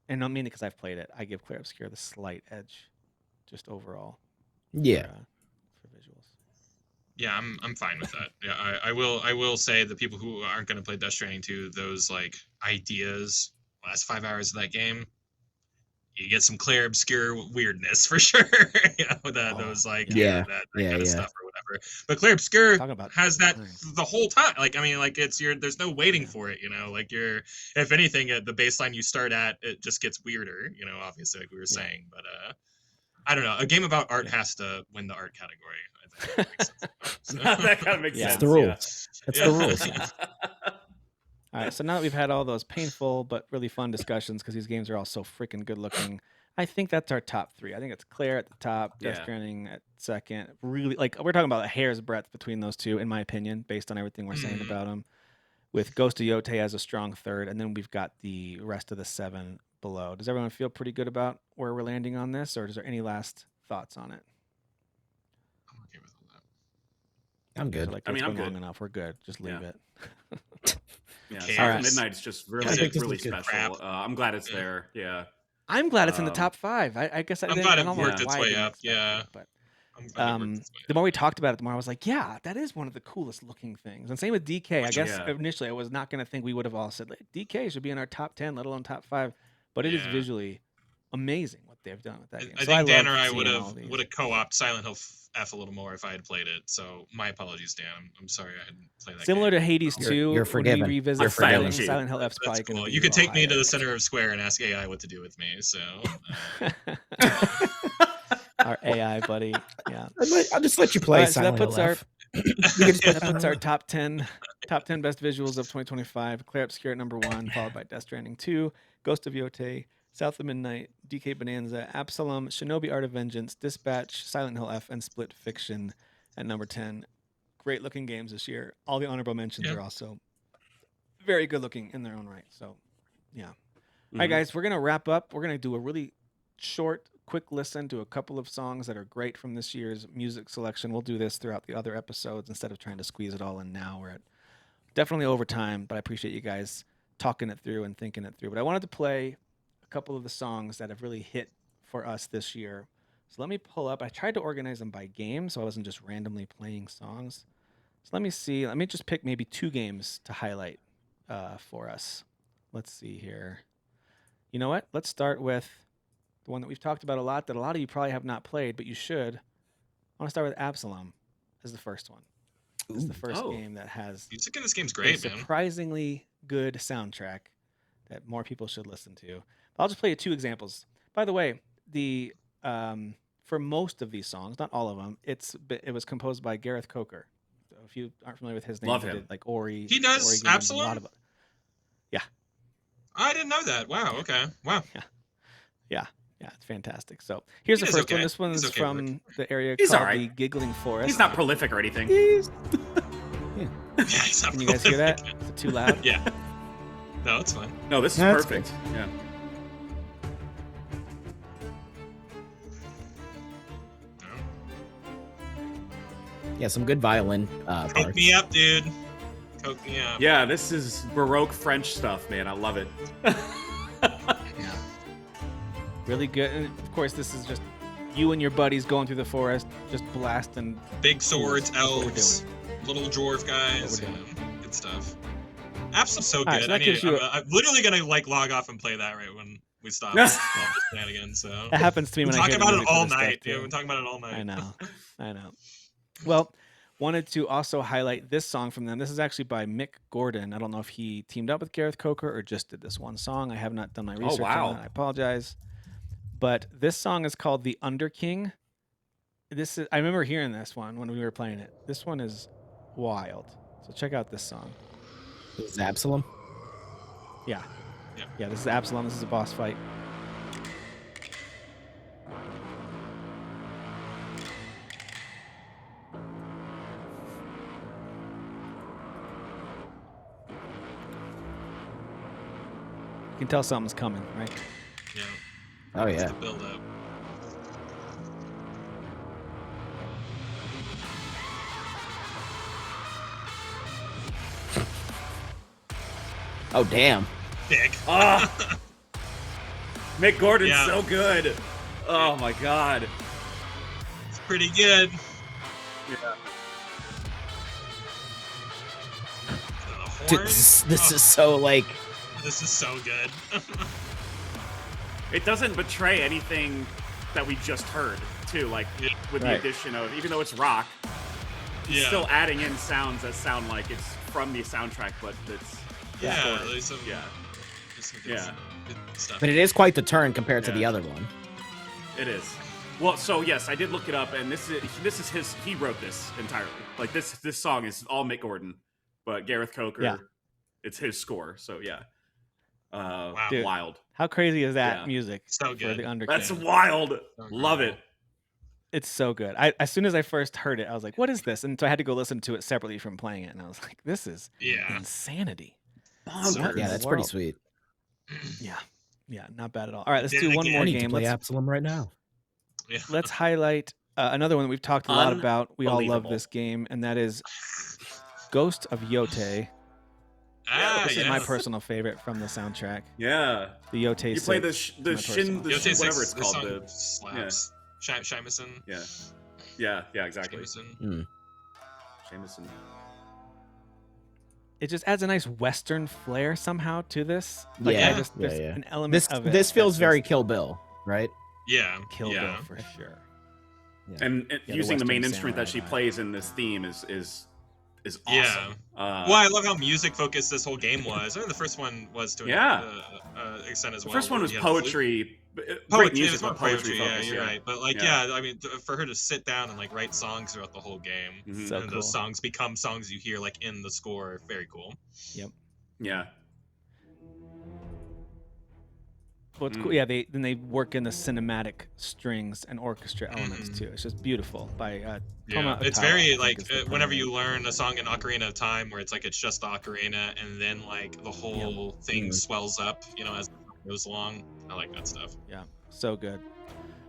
and I don't mean it because I've played it, I give Clair Obscur the slight edge just overall. For visuals. Yeah, I'm fine with that. Yeah, I will say the people who aren't going to play Death Stranding 2, those like ideas, last 5 hours of that game, you get some Clair Obscur weirdness for sure. Those like that kind of stuff or whatever. But Clair Obscur has that the whole time. Like I mean, like there's no waiting for it. Like if anything, the baseline you start at, it just gets weirder. Obviously, like we were saying. But I don't know. A game about art has to win the art category. I think that makes sense. That kind of makes sense. That's the rules. That's the rules. All right, so now that we've had all those painful but really fun discussions, because these games are all so freaking good looking, I think that's our top three. I think it's Clair at the top, Death Stranding at second. Really, like we're talking about a hair's breadth between those two, in my opinion, based on everything we're saying about them. With Ghost of Yotei as a strong third, and then we've got the rest of the 7 below. Does everyone feel pretty good about where we're landing on this, or is there any last thoughts on it? I'm okay with all that. I'm good. Like, I'm good. Long enough. We're good. Just leave it. Yeah, Silent Midnight's just really special. I'm glad it's there. Yeah, I'm glad it's in the top 5. I guess I'm glad it worked its way up. Yeah, but the more we talked about it, the more I was like, yeah, that is one of the coolest looking things. And same with DK. I guess initially I was not going to think we would have all said like, DK should be in our top 10, let alone top 5. But it is visually amazing what they've done with that game. I think Dan or I would have co-opted Silent Hill F a little more if I had played it. So my apologies, Dan. I'm sorry I hadn't played that. Similar to Hades 2, you're forgiven. When we revisit Silent Hill F's probably cool. You could take me to the center of Square and ask AI what to do with me. So our AI buddy, I'll just let you play. So that puts our top 10 best visuals of 2025. Clair Obscur at number 1, followed by Death Stranding 2, Ghost of Yotei, South of Midnight, DK Bonanza, Absalom, Shinobi Art of Vengeance, Dispatch, Silent Hill F, and Split Fiction at number 10. Great looking games this year. All the honorable mentions are also very good looking in their own right. So, yeah. All right, guys, we're going to wrap up. We're going to do a really short, quick listen to a couple of songs that are great from this year's music selection. We'll do this throughout the other episodes instead of trying to squeeze it all in now. We're at definitely over time, but I appreciate you guys talking it through and thinking it through. But I wanted to play couple of the songs that have really hit for us this year. So let me pull up. I tried to organize them by game, so I wasn't just randomly playing songs. So let me see. Let me just pick maybe 2 games to highlight for us. Let's see here. You know what? Let's start with the one that we've talked about a lot that a lot of you probably have not played, but you should. I want to start with Absalom as the first one. It's the first game that has music in this game's great, a surprisingly good soundtrack that more people should listen to. I'll just play you 2 examples. By the way, the for most of these songs, not all of them, it was composed by Gareth Coker. So if you aren't familiar with his name, Love him. He did like Ori. He does Ori games, Absalom. Yeah. I didn't know that. Wow. Okay. Wow. Yeah, it's fantastic. So here's He the does first one. okay. This one's He's okay, from the area He's called alright. the Giggling Forest. He's not prolific or anything. Yeah, he's not Can you guys hear that? prolific. Is it too loud? Yeah. No, it's fine. No, this is That's perfect. Yeah. No. Yeah, some good violin Coke parts. me up, dude. Coke me up. Yeah, this is Baroque French stuff, man. I love it. Really good. And of course, this is just you and your buddies going through the forest, just blasting. Big swords, That's what we're elves, little dwarf guys. That's what we're Good stuff. App's so Alright, good. so that gives you I'm literally gonna like log off and play that right when we stop this shenanigans. So That happens to me we're when I hear talking the about it music for all this stuff, night. too. Yeah, we're talking about it all night. I know. Well, wanted to also highlight this song from them. This is actually by Mick Gordon. I don't know if he teamed up with Gareth Coker or just did this one song. I have not done my research wow. on that. I apologize. But this song is called The Underking. I remember hearing this one when we were playing it. This one is wild. So check out this song. This is Absalom. Yeah. Yeah. Yeah, this is Absalom. This is a boss fight. You can tell something's coming, right? Yeah. Oh It's yeah. the build up. Oh damn. Big. Ah, Mick Gordon's Yeah. so good. Oh my god. It's pretty good. Yeah. The Dude, horn. this is so like This is so good. It doesn't betray anything that we just heard, too. Like Yeah. with Right. the addition of, even though it's rock, it's Yeah. still adding in sounds that sound like it's from the soundtrack, but it's Yeah. recorded. There's some, Yeah, there's some good, Yeah. good stuff. but it is quite the turn compared to the Yeah. other one. it is. Well, so yes, I did look it up, and this is his. He wrote this entirely. Like this song is all Mick Gordon, but Gareth Coker, Yeah. it's his score. So yeah, Wow. Dude. wild. How crazy is that Yeah. music So for good. the Underking? That's wild. Love it. It's so good. As soon as I first heard it, I was like, "What is this?" And so I had to go listen to it separately from playing it, and I was like, "This is Yeah. insanity." Bonkers. Yeah, that's pretty World. sweet. Yeah, not bad at all. All right, let's Did do it one again. more I need to game. play Let's Absalom right now. Yeah. let's highlight another one that we've talked a lot about. We all love Unbelievable. this game, and that is Ghost of Yotei. Ah, This yeah. is my personal favorite from the soundtrack. Yeah. The Yotei. You play the 6, the my shin, the personal shin, Yotei whatever 6, it's called. this song slaps. Shymason. Yeah, exactly. Shymason. Jameson. It just adds a nice Western flair somehow to this. Like, Yeah, I just, there's yeah. an element This of it. this feels that's very just Kill Bill, right? Yeah. Kill yeah. Bill for sure. And the using the main Western instrument that she samurai vibe. plays in this theme is awesome. Yeah. Well, I love how music focused this whole game was. I mean, the first one was to an extent as The well. first one where was you had the flute. poetry. Great Poetry, music, it's more but poetry poetry. Yeah, focused, you're right. But like, Yeah. yeah, I mean, for her to sit down and like write songs throughout the whole game, Mhm. So and cool. those songs become songs you hear like in the score. Very cool. Yeah. Well, it's cool. Yeah, they work in the cinematic strings and orchestra elements Mhm. too. It's just beautiful by Yeah, Toma it's Otawa, I very think like is the whenever player. you learn a song in Ocarina of Time, where it's like it's just the ocarina, and then like the whole thing Mhm. swells up, as it goes along. I like that stuff. Yeah, so good.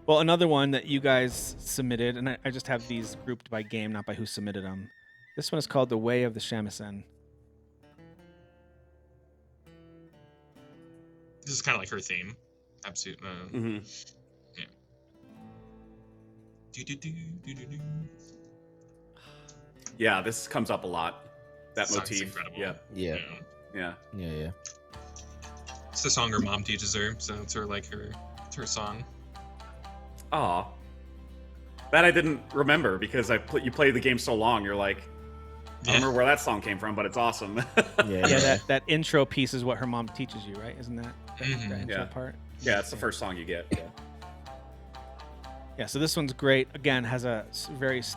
Well, another one that you guys submitted, and I just have these grouped by game, not by who submitted them. This one is called The Way of the Shamisen. This is kind of like her theme. Absolutely. hmm Do-do-do-do-do-do. Yeah, this comes up a lot. That Song's motif. incredible. Yeah. Yeah, Yeah. yeah. It's the song her mom teaches her, so it's her song. Aw. That I didn't remember because you played the game so long. You're like, I Yeah. don't remember where that song came from, but it's awesome. Yeah. Yeah, that intro piece is what her mom teaches you, right? Isn't that the Mhm. intro Yeah. part? Yeah, it's the first song you get. Yeah. Yeah, so this one's great. Again, has a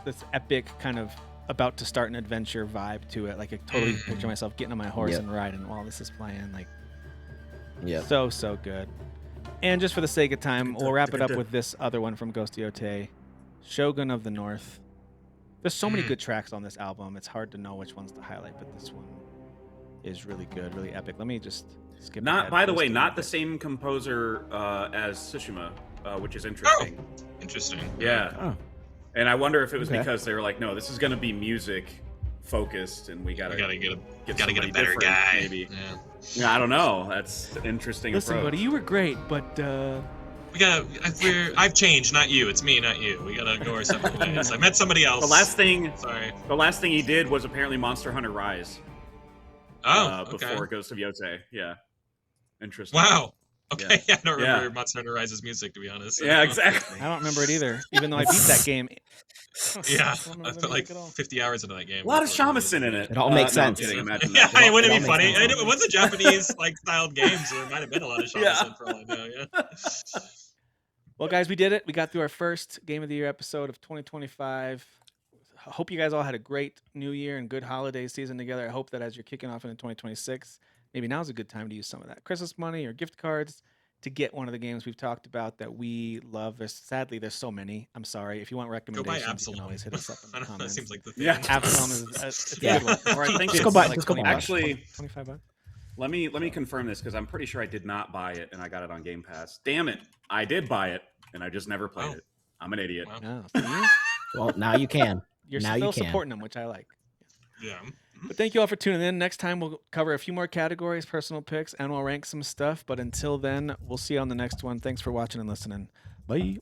this epic kind of about to start an adventure vibe to it. Like I totally Mhm. picture myself getting on my horse Yep. and riding while this is playing. Like Yeah. So good. And just for the sake of time, we'll wrap it up with this other one from Ghost Yote, Shogun of the North. There's so many good tracks on this album. It's hard to know which ones to highlight, but this one is really good, really epic. Let me just skip Not, ahead by the just way, a not the bit. same composer as Tsushima, which is interesting. Interesting. Yeah. Oh. And I wonder if it was Okay. because they were like, no, this is going to be music focused, and we We gotta gotta get a somebody better different, guy. Maybe. Yeah. Yeah, I don't know. That's an interesting Listen, approach. buddy, you were great, but We gotta. I've changed, not you. It's me, not you. We gotta go our separate ways. I met somebody else. The last thing Sorry. he did was apparently Monster Hunter Rise. Oh, okay. Before Ghost of Yote. Yeah. Interesting. Wow. Okay. Yeah. I don't Yeah. remember Monster Hunter Rise's music, to be honest. Yeah, exactly. I don't remember it either, even though I beat that game. Yeah, I don't remember I the put like music at all. 50 hours into that game. A lot of shamisen in it. It all makes No, I'm sense. kidding. Imagine Yeah, that. it wouldn't It be all funny. makes sense. It was a Japanese like styled game, so there might have been a lot of shamisen Yeah. for all I know. Yeah. Well, guys, we did it. We got through our first Game of the Year episode of 2025. I hope you guys all had a great New Year and good holiday season together. I hope that as you're kicking off into 2026, maybe now's a good time to use some of that Christmas money or gift cards to get one of the games we've talked about that we love. Sadly, there's so many. I'm sorry. If you want Go buy recommendations, you Absalom. can always hit us up in I the don't know, that comments. seems like the thing. Yeah. Absalom is a Yeah. good one. Or I think Just it's go buy- like just go 20 buy it. bucks, Actually- 25 bucks. Let me confirm this because I'm pretty sure I did not buy it and I got it on Game Pass. Damn it. I did buy it and I just never played Oh. it. I'm an idiot. Wow. No, see? Well, now you can. You're Now still you can. supporting them, which I like. Yeah. But thank you all for tuning in. Next time we'll cover a few more categories, personal picks, and we'll rank some stuff. But until then, we'll see you on the next one. Thanks for watching and listening. Bye.